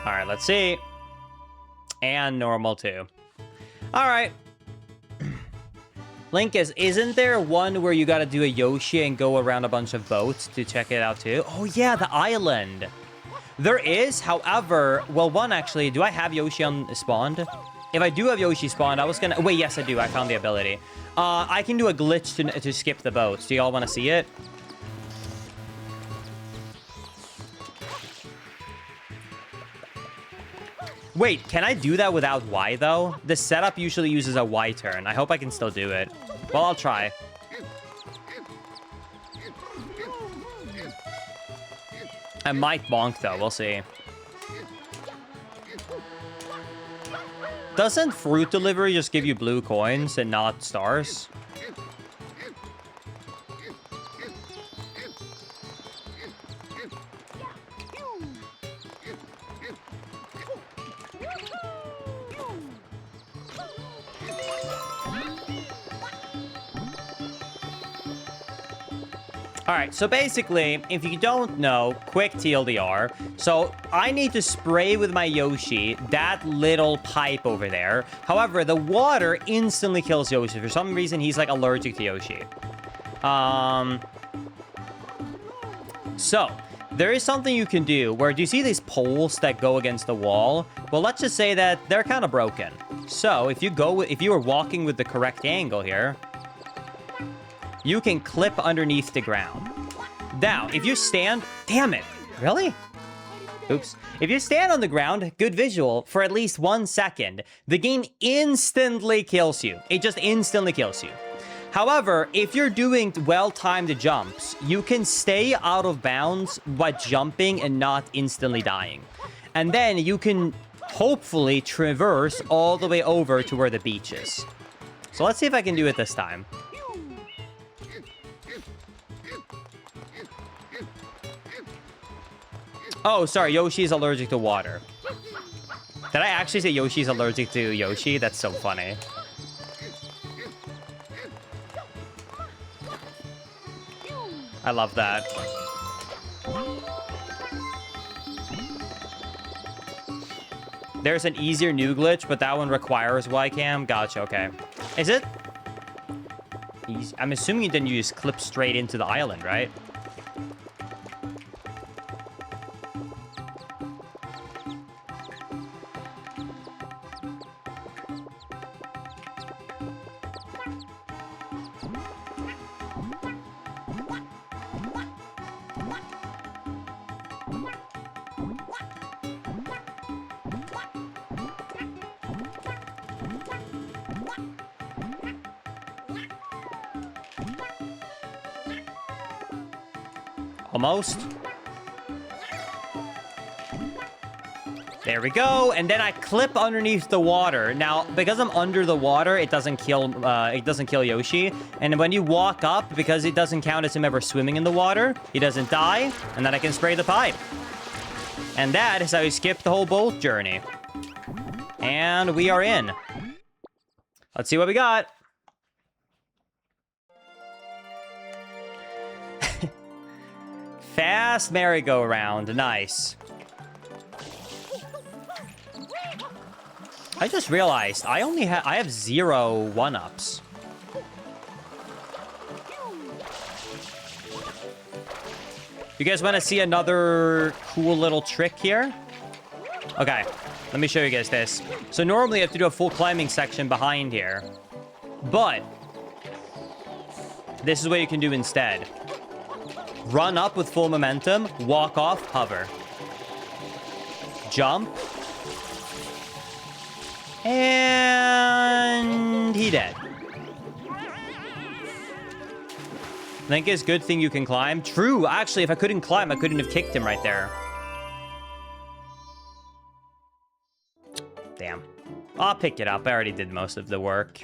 All right, let's see. And normal too. All right. Link isn't there one where you gotta do a Yoshi and go around a bunch of boats to check it out too? Oh yeah, the island. There is, however, well, one actually, do I have Yoshi on spawned? If I do have Yoshi spawned, I was gonna, wait, yes I do, I found the ability. I can do a glitch to skip the boats. Do y'all wanna see it? Wait, can I do that without Y, though? The setup usually uses a Y turn. I hope I can still do it. Well, I'll try. I might bonk, though. We'll see. Doesn't fruit delivery just give you blue coins and not stars? Alright, so basically, if you don't know, quick TLDR. So, I need to spray with my Yoshi that little pipe over there. However, the water instantly kills Yoshi. For some reason, he's, like, allergic to Yoshi. So, there is something you can do where, do you see these poles that go against the wall? Well, let's just say that they're kind of broken. So, if you are walking with the correct angle here, you can clip underneath the ground. Now, if you stand... Damn it. Really? Oops. If you stand on the ground, good visual, for at least 1 second, the game instantly kills you. It just instantly kills you. However, if you're doing well-timed jumps, you can stay out of bounds by jumping and not instantly dying. And then you can hopefully traverse all the way over to where the beach is. So let's see if I can do it this time. Oh, sorry, Yoshi's allergic to water. Did I actually say Yoshi's allergic to Yoshi? That's so funny. I love that. There's an easier new glitch, but that one requires Y-cam. Gotcha, okay. Is it? I'm assuming then you just clip straight into the island, right? Almost. There we go. And then I clip underneath the water. Now, because I'm under the water, it doesn't kill Yoshi. And when you walk up, because it doesn't count as him ever swimming in the water, he doesn't die. And then I can spray the pipe. And that is how you skip the whole boat journey. And we are in. Let's see what we got. Fast merry-go-round. Nice. I just realized I have 0 one-ups. You guys want to see another cool little trick here? Okay, let me show you guys this. So normally you have to do a full climbing section behind here. But this is what you can do instead. Run up with full momentum, walk off, hover. Jump. And he dead. I think it's a good thing you can climb. True, actually, if I couldn't climb, I couldn't have kicked him right there. Damn. I'll pick it up. I already did most of the work.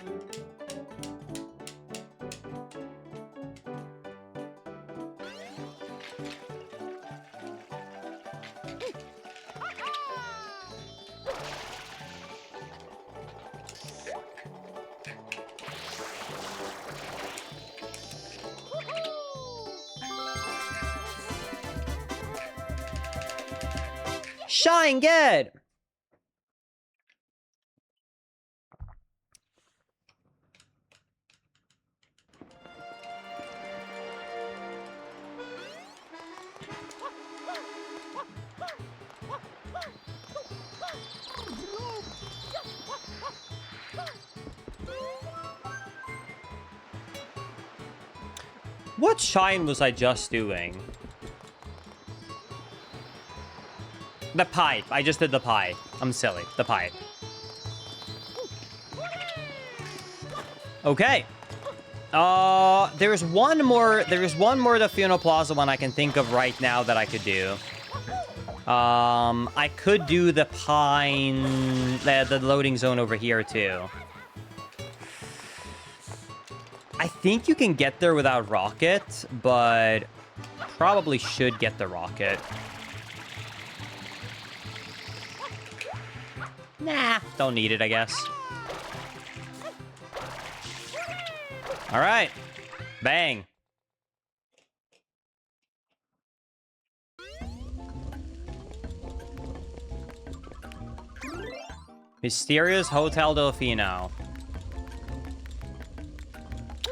Shine good. What shine was I just doing? The pipe. I just did the pipe. I'm silly. The pipe. Okay. There's one more the Fiona Plaza one I can think of right now that I could do. I could do the the loading zone over here too. I think you can get there without rocket, but probably should get the rocket. Nah, don't need it, I guess. All right. Bang. Mysterious Hotel Delfino.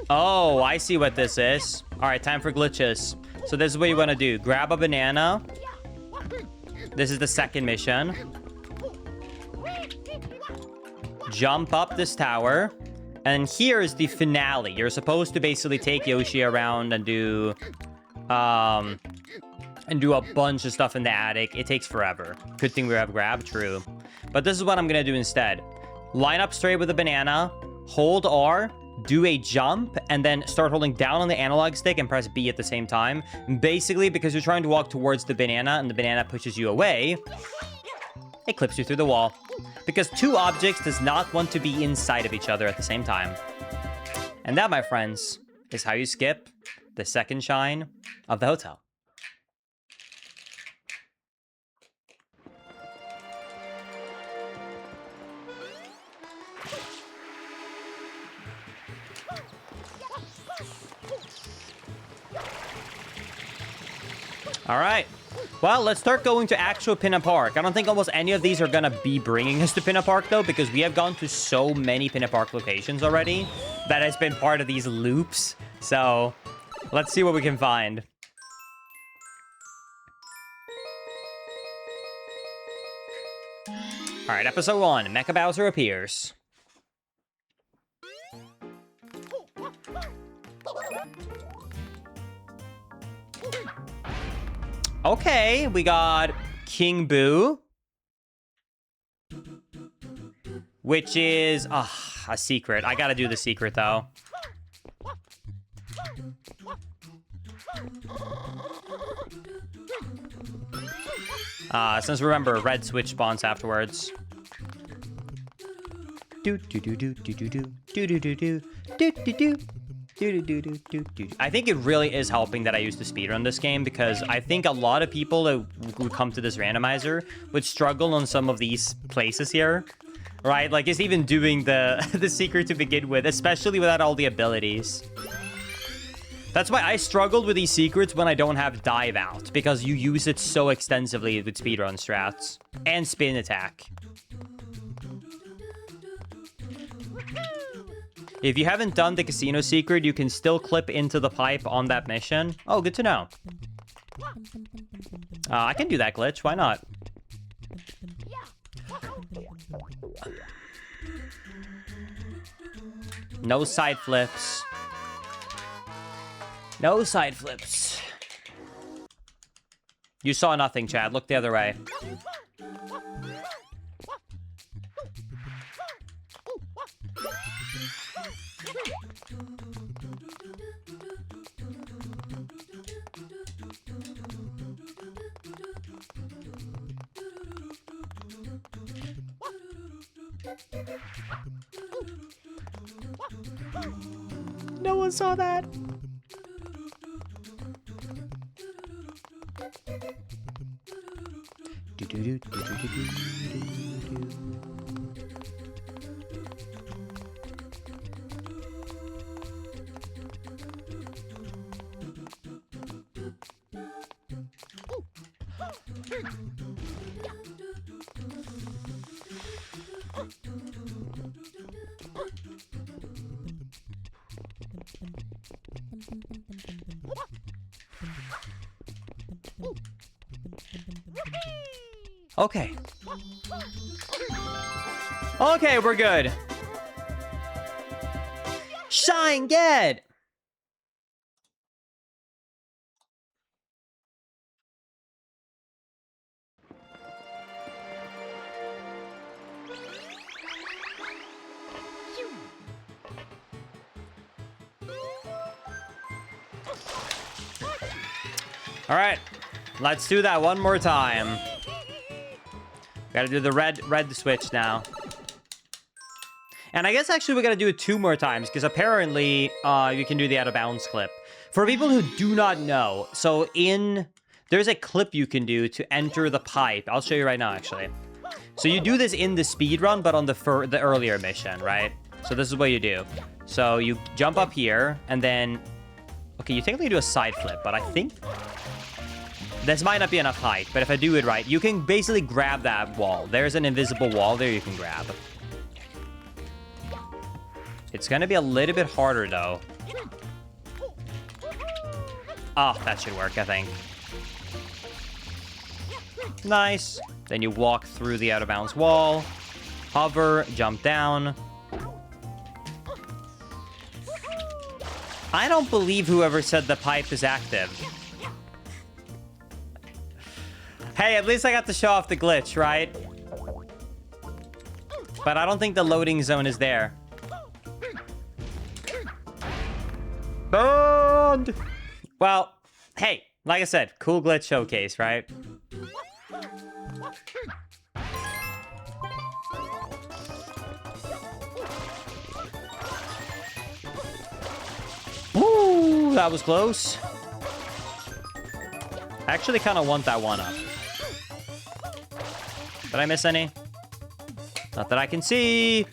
Oh, I see what this is. All right, time for glitches. So this is what you want to do. Grab a banana. This is the second mission. Jump up this tower. And here is the finale. You're supposed to basically take Yoshi around and do a bunch of stuff in the attic. It takes forever. Good thing we have grab, true. But this is what I'm gonna do instead. Line up straight with the banana, hold R, do a jump, and then start holding down on the analog stick and press B at the same time. Basically, because you're trying to walk towards the banana and the banana pushes you away, it clips you through the wall. Because two objects does not want to be inside of each other at the same time. And that, my friends, is how you skip the second shine of the hotel. All right. Well, let's start going to actual Pinna Park. I don't think almost any of these are gonna be bringing us to Pinna Park, though, because we have gone to so many Pinna Park locations already that has been part of these loops. So, let's see what we can find. All right, episode 1, Mecha Bowser appears. Okay, we got King Boo, which is a secret. I gotta do the secret, though. Since remember, red switch spawns afterwards. Do do do do do do do do do do do do do do. I think it really is helping that I used to speedrun this game, because I think a lot of people that would come to this randomizer would struggle on some of these places here, right? Like, it's even doing the the secret to begin with, especially without all the abilities. That's why I struggled with these secrets when I don't have dive out, because you use it so extensively with speedrun strats and spin attack. If you haven't done the casino secret, you can still clip into the pipe on that mission. Oh, good to know. I can do that glitch. Why not? No side flips. No side flips. You saw nothing, Chad. Look the other way. No one saw that. Okay. Okay, we're good. Shine, get! All right, let's do that one more time. Gotta do the red switch now. And I guess actually we gotta do it 2 more times, because apparently you can do the out of bounds clip. For people who do not know, so there's a clip you can do to enter the pipe. I'll show you right now, actually. So you do this in the speed run, but on the earlier mission, right? So this is what you do. So you jump up here, and then... Okay, you technically do a side flip, but I think... This might not be enough height, but if I do it right, you can basically grab that wall. There's an invisible wall there you can grab. It's gonna be a little bit harder, though. Oh, that should work, I think. Nice. Then you walk through the out-of-bounds wall. Hover, jump down. I don't believe whoever said the pipe is active. Hey, at least I got to show off the glitch, right? But I don't think the loading zone is there. Burned! Well, hey, like I said, cool glitch showcase, right? Woo! that was close. I actually kind of want that one up. Did I miss any? Not that I can see.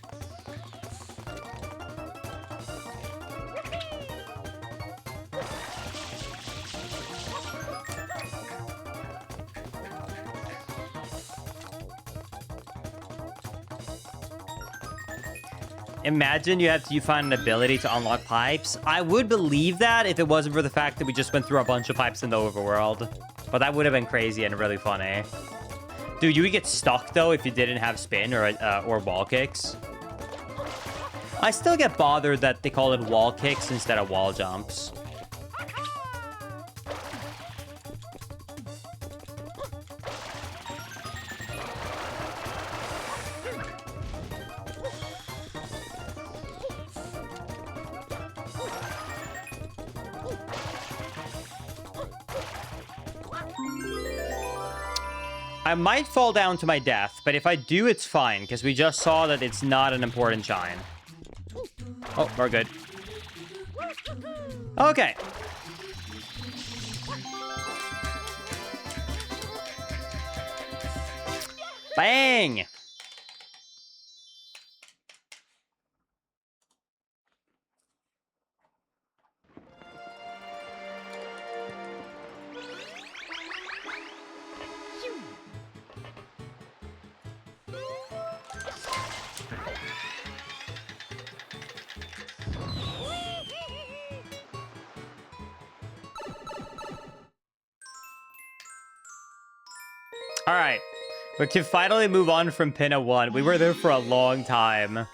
Imagine you find an ability to unlock pipes. I would believe that if it wasn't for the fact that we just went through a bunch of pipes in the overworld. But that would have been crazy and really funny. Dude, you would get stuck, though, if you didn't have spin or wall kicks. I still get bothered that they call it wall kicks instead of wall jumps. I might fall down to my death, but if I do, it's fine, because we just saw that it's not an important shine. Oh, we're good. Okay. Bang! All right, we can finally move on from Pinna 1. We were there for a long time.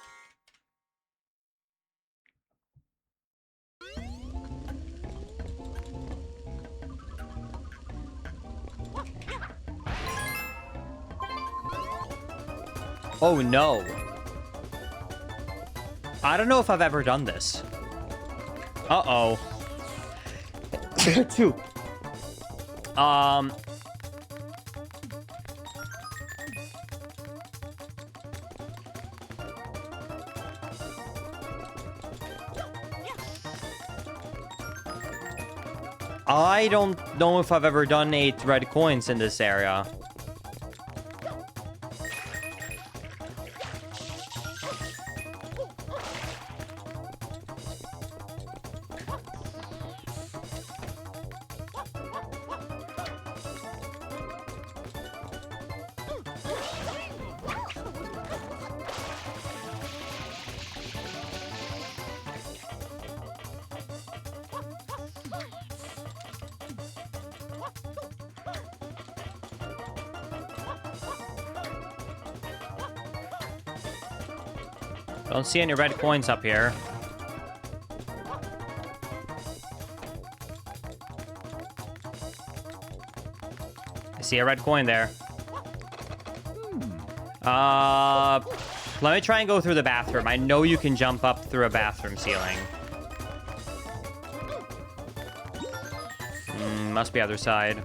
Oh no. I don't know if I've ever done this. Uh-oh. Two. I don't know if I've ever done 8 red coins in this area. Don't see any red coins up here. I see a red coin there. Let me try and go through the bathroom. I know you can jump up through a bathroom ceiling. Must be other side.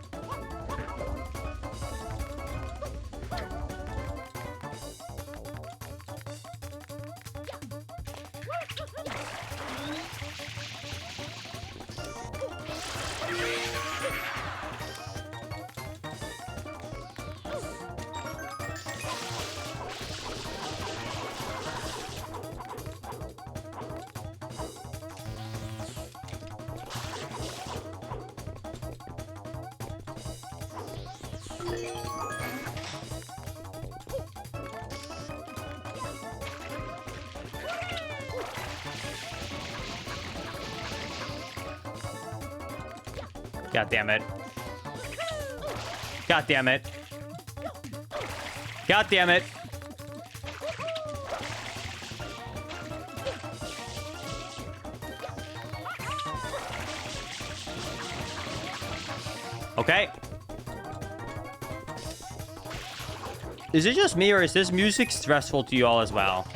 God damn it. God damn it. God damn it. Okay. Is it just me, or is this music stressful to you all as well?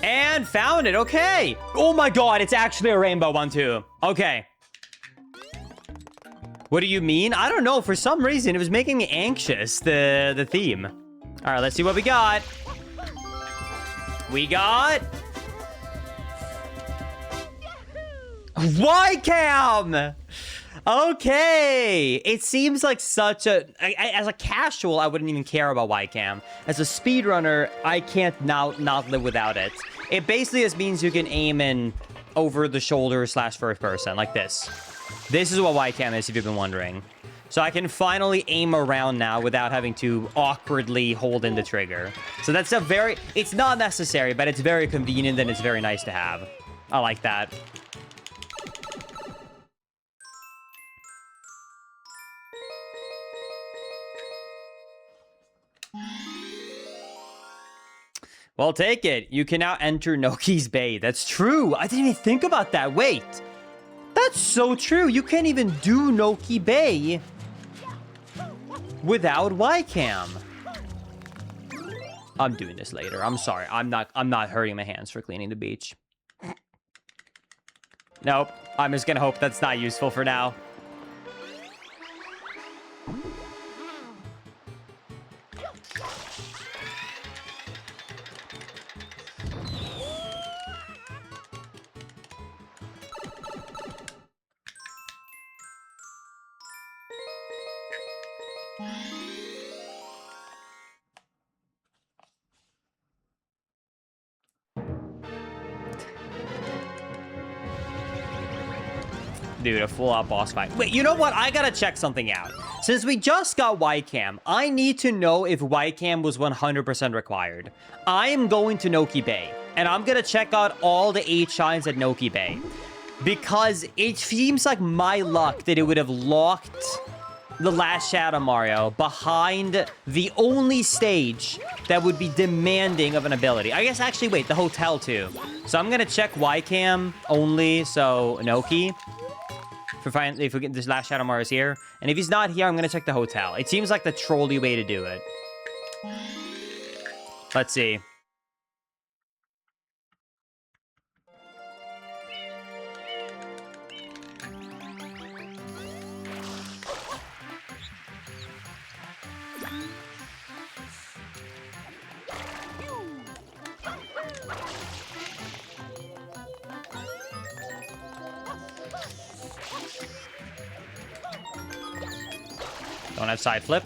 And found it. Okay. Oh my god, it's actually a rainbow one too. Okay. What do you mean? I don't know. For some reason, it was making me anxious, the theme. All right, let's see what we got. We got... Ycam! Okay. It seems like such a... as a casual, I wouldn't even care about Ycam. As a speedrunner, I can't not live without it. It basically just means you can aim in over the shoulder / first person, like this. This is what Ycam is, if you've been wondering. So I can finally aim around now without having to awkwardly hold in the trigger. So that's a very... It's not necessary, but it's very convenient and it's very nice to have. I like that. Well, take it. You can now enter Noki's Bay. That's true. I didn't even think about that. Wait. That's so true. You can't even do Noki Bay without Ycam. I'm doing this later. I'm sorry. I'm not hurting my hands for cleaning the beach. Nope. I'm just gonna hope that's not useful for now. Dude, a full-out boss fight. Wait, you know what? I gotta check something out. Since we just got Ycam, I need to know if Ycam was 100% required. I am going to Noki Bay, and I'm gonna check out all the 8 shines at Noki Bay. Because it seems like my luck that it would have locked the last Shadow Mario behind the only stage that would be demanding of an ability. I guess, actually, wait, the hotel, too. So I'm gonna check Ycam only, so Noki. If we get this last Shadow Mario's here. And if he's not here, I'm going to check the hotel. It seems like the trolley way to do it. Let's see. Don't have side flip.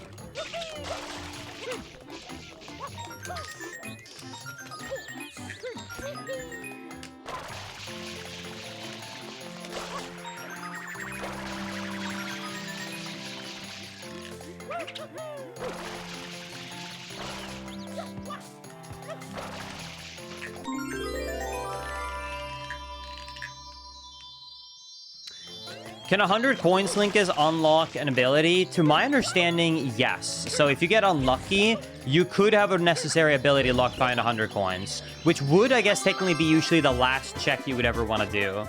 Can 100 coins Linkers unlock an ability? To my understanding, yes. So if you get unlucky, you could have a necessary ability locked behind 100 coins, which would, I guess, technically be usually the last check you would ever want to do.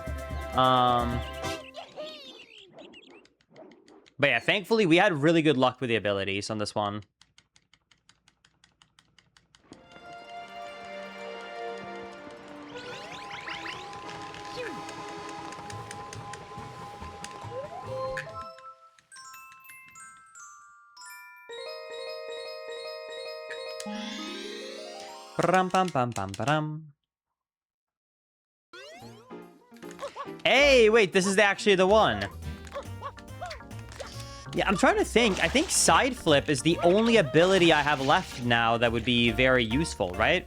But yeah, thankfully, we had really good luck with the abilities on this one. Hey, wait, this is actually the one. Yeah, I'm trying to think. I think side flip is the only ability I have left now that would be very useful, right?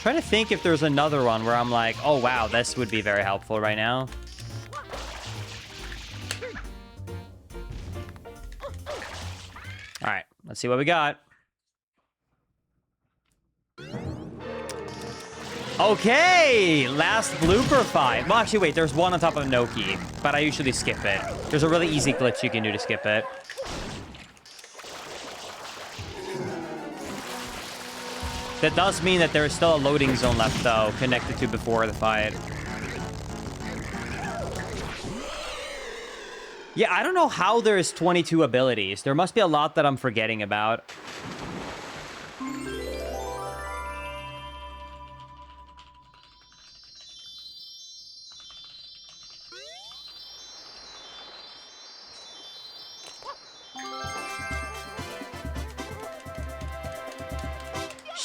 Trying to think if there's another one where I'm like, oh wow, this would be very helpful right now. All right, let's see what we got. Okay, last blooper fight. Well, actually, wait, there's one on top of Noki, but I usually skip it. There's a really easy glitch you can do to skip it. That does mean that there is still a loading zone left, though, connected to before the fight. Yeah, I don't know how there's 22 abilities. There must be a lot that I'm forgetting about.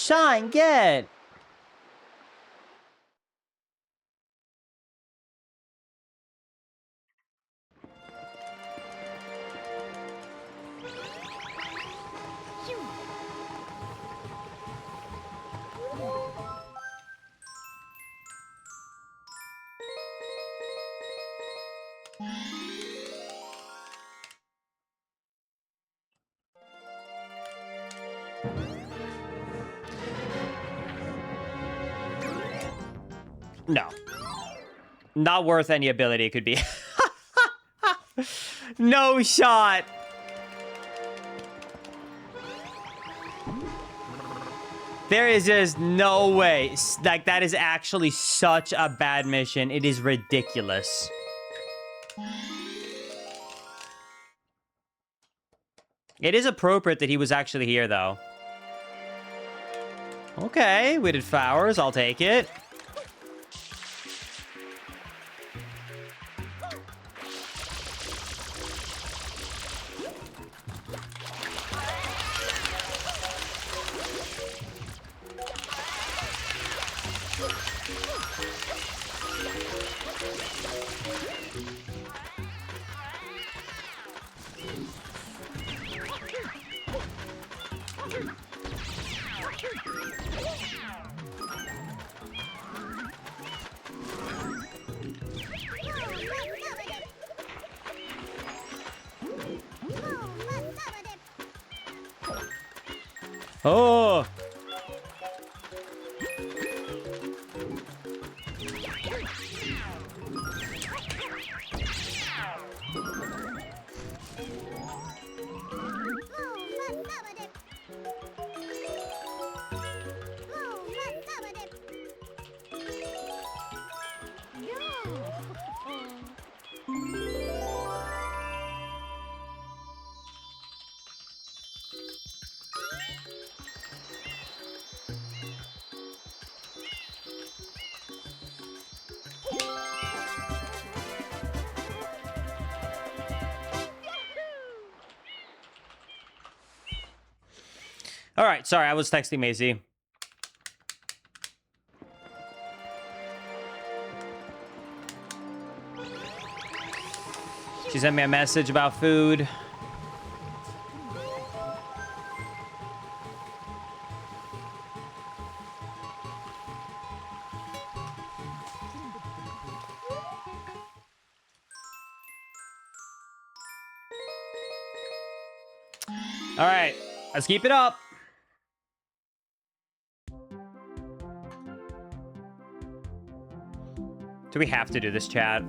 Shine, get. No. Not worth any ability it could be. No shot. There is just no way. Like, that is actually such a bad mission. It is ridiculous. It is appropriate that he was actually here, though. Okay, we did flowers. I'll take it. Oh. All right, sorry, I was texting Maisie. She sent me a message about food. All right, let's keep it up. Do we have to do this, chat?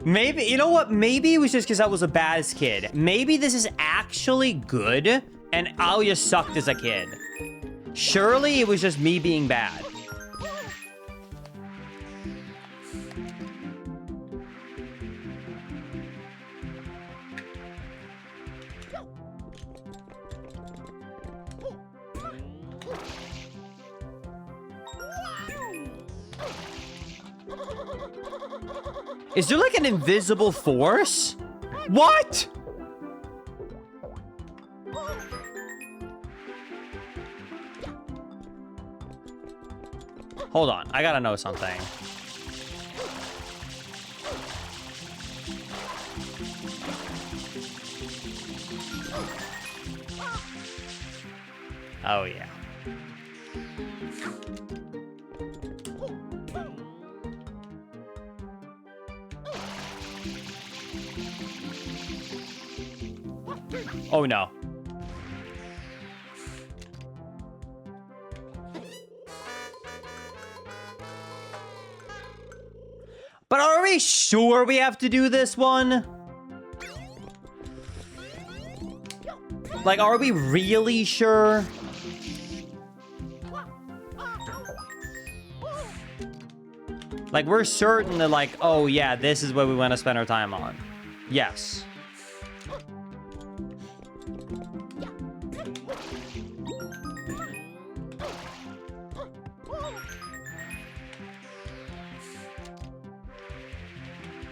Maybe, you know what? Maybe it was just because I was a bad kid. Maybe this is actually good, and I just sucked as a kid. Surely it was just me being bad. Is there like an invisible force? What? Hold on, I gotta know something. Oh yeah. Oh no. But are we sure we have to do this one? Like, are we really sure? Like, we're certain that, like, oh yeah, this is what we want to spend our time on. Yes.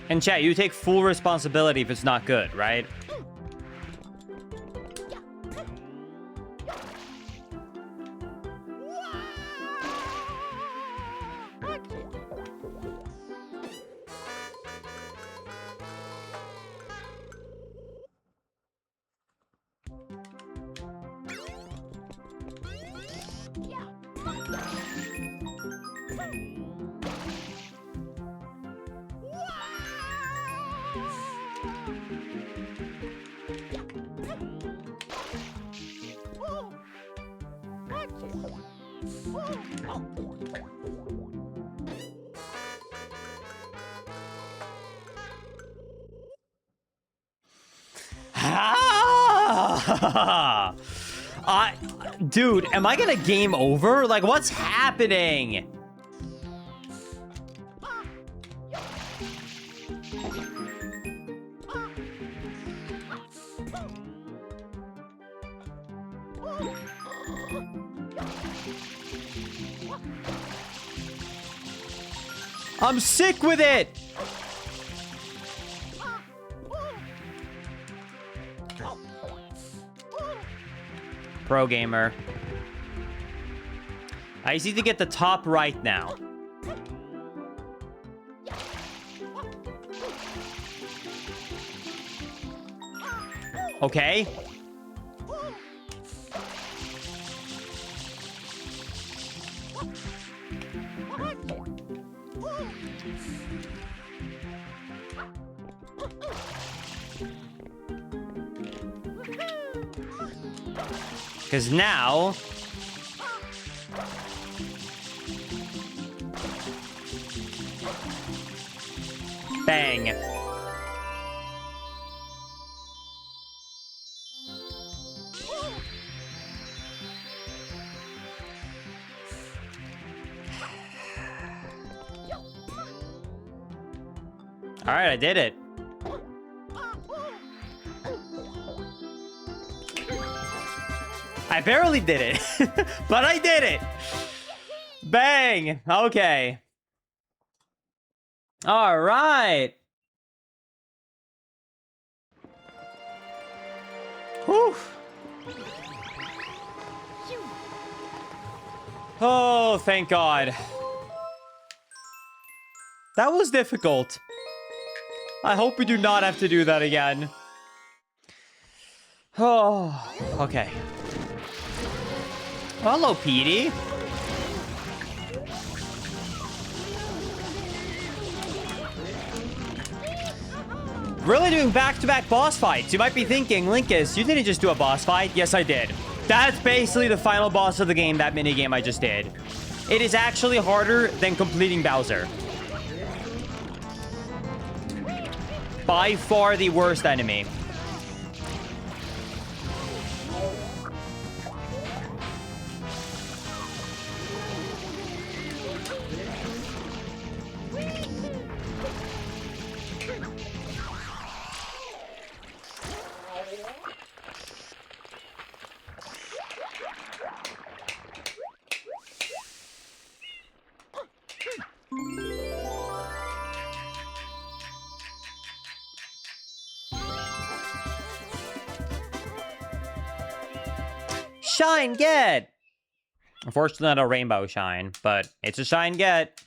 And chat, you take full responsibility if it's not good, right? Ah! Dude, am I gonna game over? Like, what's happening? I'm sick with it. Pro gamer. I just need to get the top right now. Okay. Because now... Bang. All right, I did it. I barely did it, but I did it. Bang. Okay. All right. Whew. Oh, thank God. That was difficult. I hope we do not have to do that again. Oh, okay. Hello, Petey. Really doing back-to-back boss fights. You might be thinking, Linkus, you didn't just do a boss fight. Yes, I did. That's basically the final boss of the game, that minigame I just did. It is actually harder than completing Bowser. By far the worst enemy. Shine get. Unfortunately, not a rainbow shine, but it's a shine get.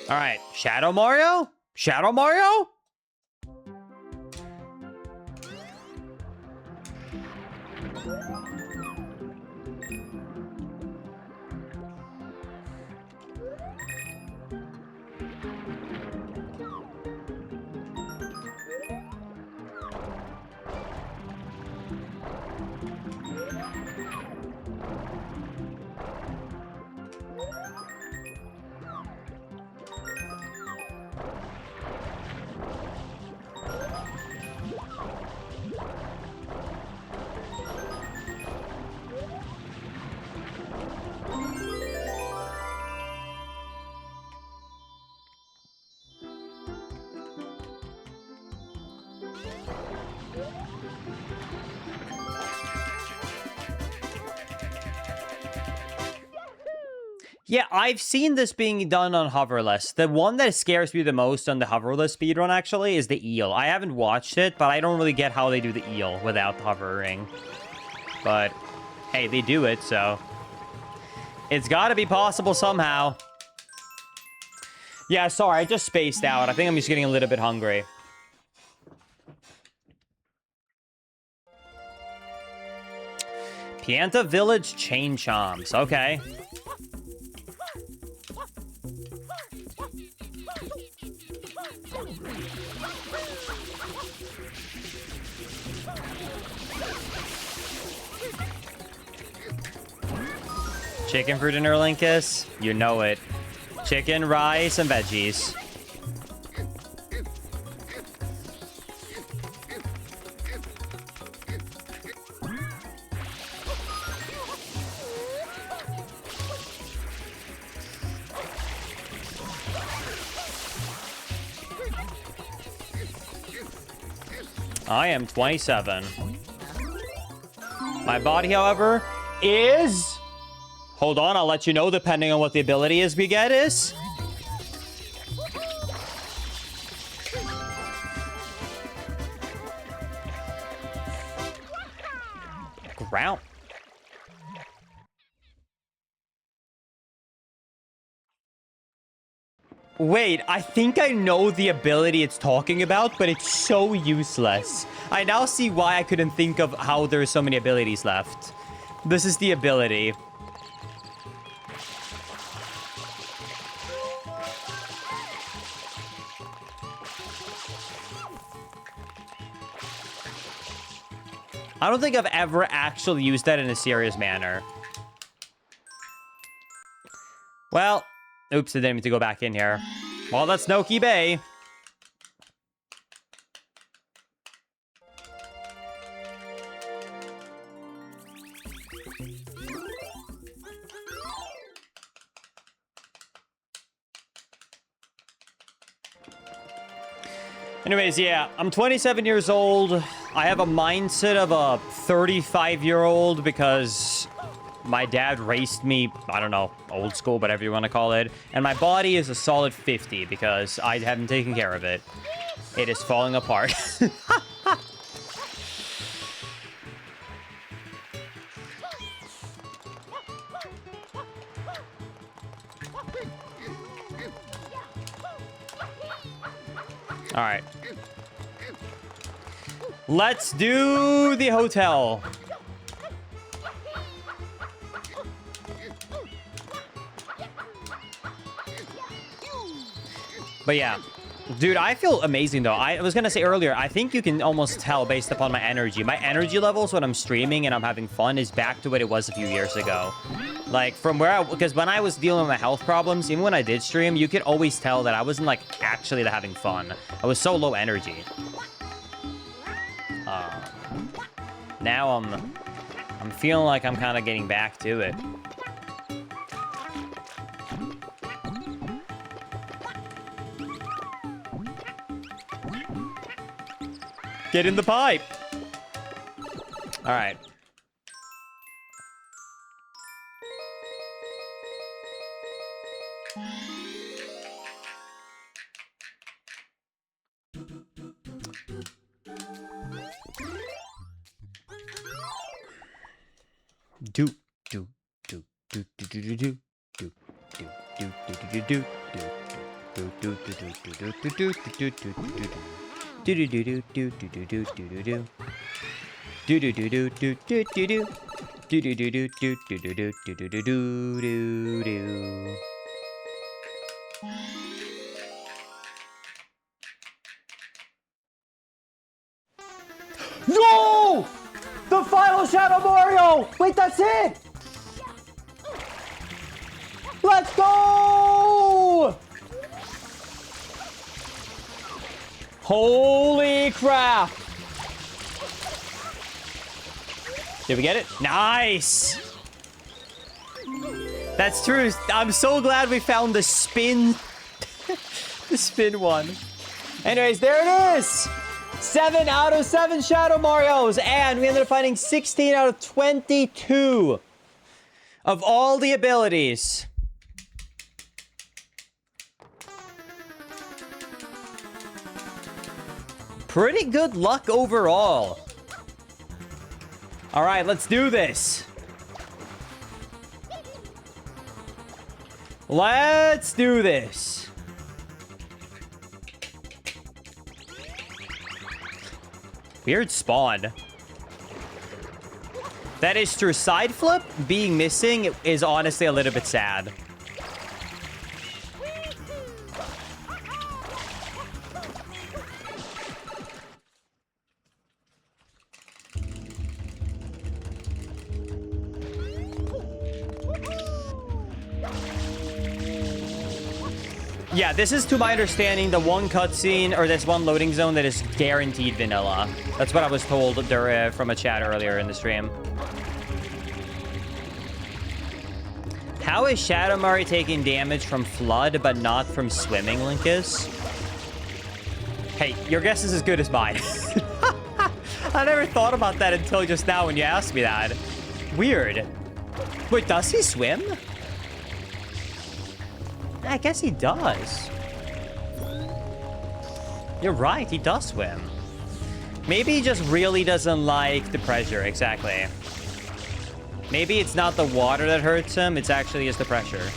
All right, Shadow Mario? Shadow Mario? Yeah, I've seen this being done on hoverless. The one that scares me the most on the hoverless speedrun, actually, is the eel. I haven't watched it, but I don't really get how they do the eel without hovering. But, hey, they do it, so... It's gotta be possible somehow. Yeah, sorry, I just spaced out. I think I'm just getting a little bit hungry. Pianta Village Chain Chomps. Okay. Chicken for dinner, Linkus? You know it. Chicken, rice, and veggies. I am 27. My body, however, is... Hold on, I'll let you know depending on what the ability is we get is. Ground. Wait, I think I know the ability it's talking about, but it's so useless. I now see why I couldn't think of how there's so many abilities left. This is the ability. I don't think I've ever actually used that in a serious manner. Well, oops, I didn't mean to go back in here. Well, that's Noki Bay. Anyways, yeah, I'm 27 years old. I have a mindset of a 35-year-old because my dad raised me, I don't know, old school, whatever you want to call it. And my body is a solid 50 because I haven't taken care of it. It is falling apart. All right. Let's do the hotel. But yeah. Dude, I feel amazing, though. I was going to say earlier, I think you can almost tell based upon my energy. My energy levels when I'm streaming and I'm having fun is back to what it was a few years ago. Like, from where because when I was dealing with my health problems, even when I did stream, you could always tell that I wasn't, like, actually having fun. I was so low energy. Now I'm feeling like I'm kind of getting back to it. Get in the pipe. All right. Do do do do do do do do do do do do do No! The final Shadow Mario! Wait, that's it! Let's go! Holy crap! Did we get it? Nice! That's true. I'm so glad we found the spin... the spin one. Anyways, there it is! 7 out of 7 Shadow Marios! And we ended up finding 16 out of 22 of all the abilities. Pretty good luck overall. All right, let's do this. Let's do this. Weird spawn. That is true. Side flip being missing is honestly a little bit sad. Yeah, this is, to my understanding, the one cutscene or this one loading zone that is guaranteed vanilla. That's what I was told from a chat earlier in the stream. How is Shadow Mario taking damage from flood but not from swimming, Linkus? Hey, your guess is as good as mine. I never thought about that until just now when you asked me that. Weird. Wait, does he swim? I guess he does. You're right, he does swim. Maybe he just really doesn't like the pressure, exactly. Maybe it's not the water that hurts him, it's actually just the pressure.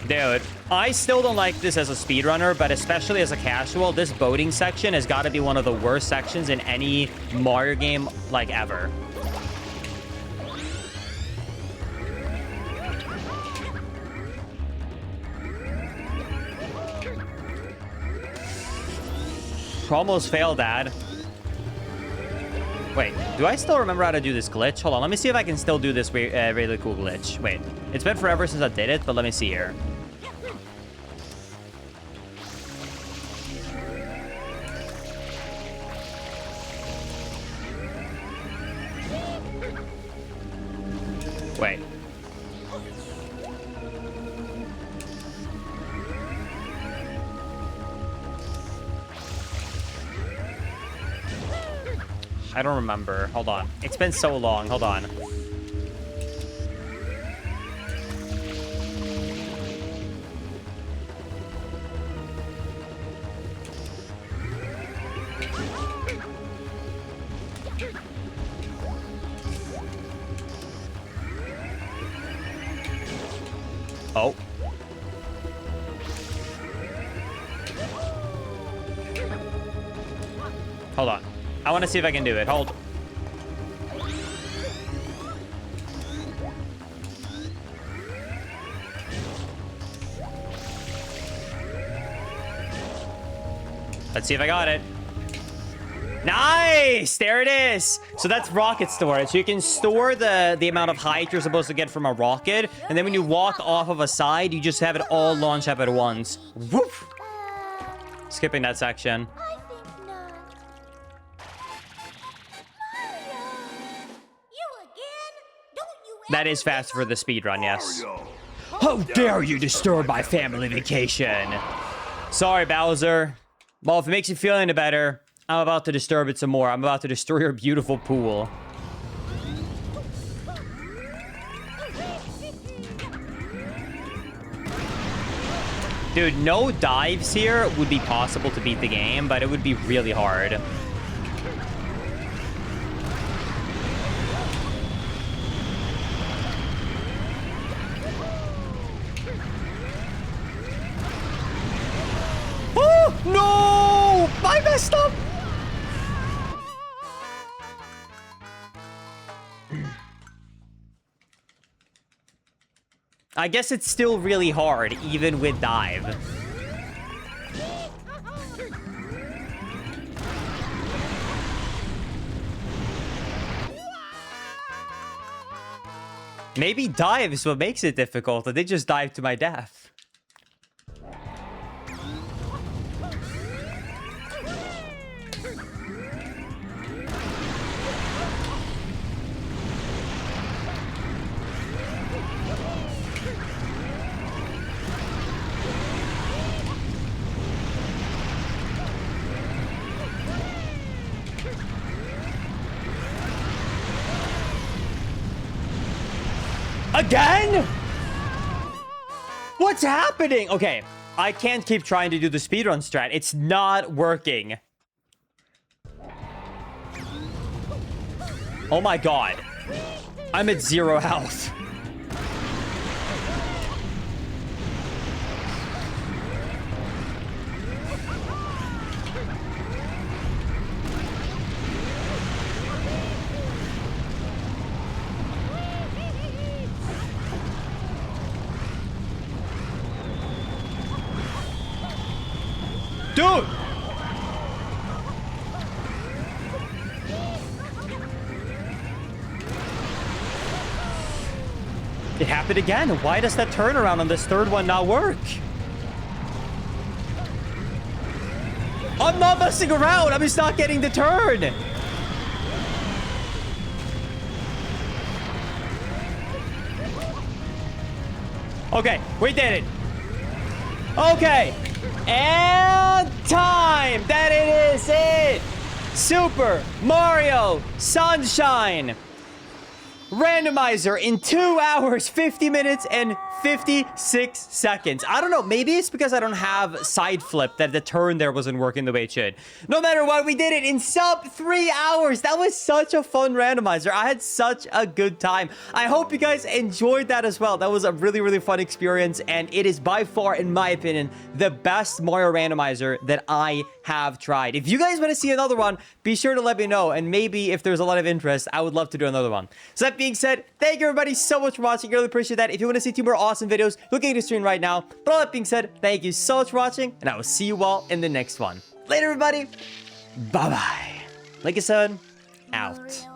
Dude, I still don't like this as a speedrunner, but especially as a casual, this boating section has got to be one of the worst sections in any Mario game, like, ever. Almost failed, Dad. Wait, do I still remember how to do this glitch? Hold on, let me see if I can still do this really cool glitch. Wait, it's been forever since I did it, but let me see here. Wait. I don't remember. Hold on. It's been so long. Hold on. Oh. Hold on. I want to see if I can do it. Hold. Let's see if I got it. Nice! There it is. So that's rocket storage. So you can store the amount of height you're supposed to get from a rocket. And then when you walk off of a side, you just have it all launch up at once. Woof! Skipping that section. I think not. Mario! You again? Don't you That is fast for the speed run, yes. How dare you disturb my family vacation? Sorry, Bowser. Well, if it makes you feel any better, I'm about to disturb it some more. I'm about to destroy your beautiful pool. Dude, no dives here would be possible to beat the game, but it would be really hard. Oh, no! I messed up! I guess it's still really hard, even with dive. Maybe dive is what makes it difficult, and they just dive to my death. Again? What's happening? Okay, I can't keep trying to do the speedrun strat. It's not working. Oh my god. I'm at 0 health. Dude! It happened again. Why does that turnaround on this third one not work? I'm not messing around. I'm just not getting the turn. Okay, we did it. Okay. And time. That it is it. Super Mario Sunshine Randomizer in 2 hours, 50 minutes, and 56 seconds. I don't know. Maybe it's because I don't have side flip that the turn there wasn't working the way it should. No matter what, we did it in sub 3 hours. That was such a fun randomizer. I had such a good time. I hope you guys enjoyed that as well. That was a really, really fun experience. And it is by far, in my opinion, the best Mario randomizer that I have tried. If you guys want to see another one, be sure to let me know. And maybe if there's a lot of interest, I would love to do another one. So that being said, thank you everybody so much for watching. I really appreciate that. If you want to see 2 more awesome videos, look at the screen right now. But all that being said, thank you so much for watching, and I will see you all in the next one. Later, everybody. Bye-bye. Like I said, out.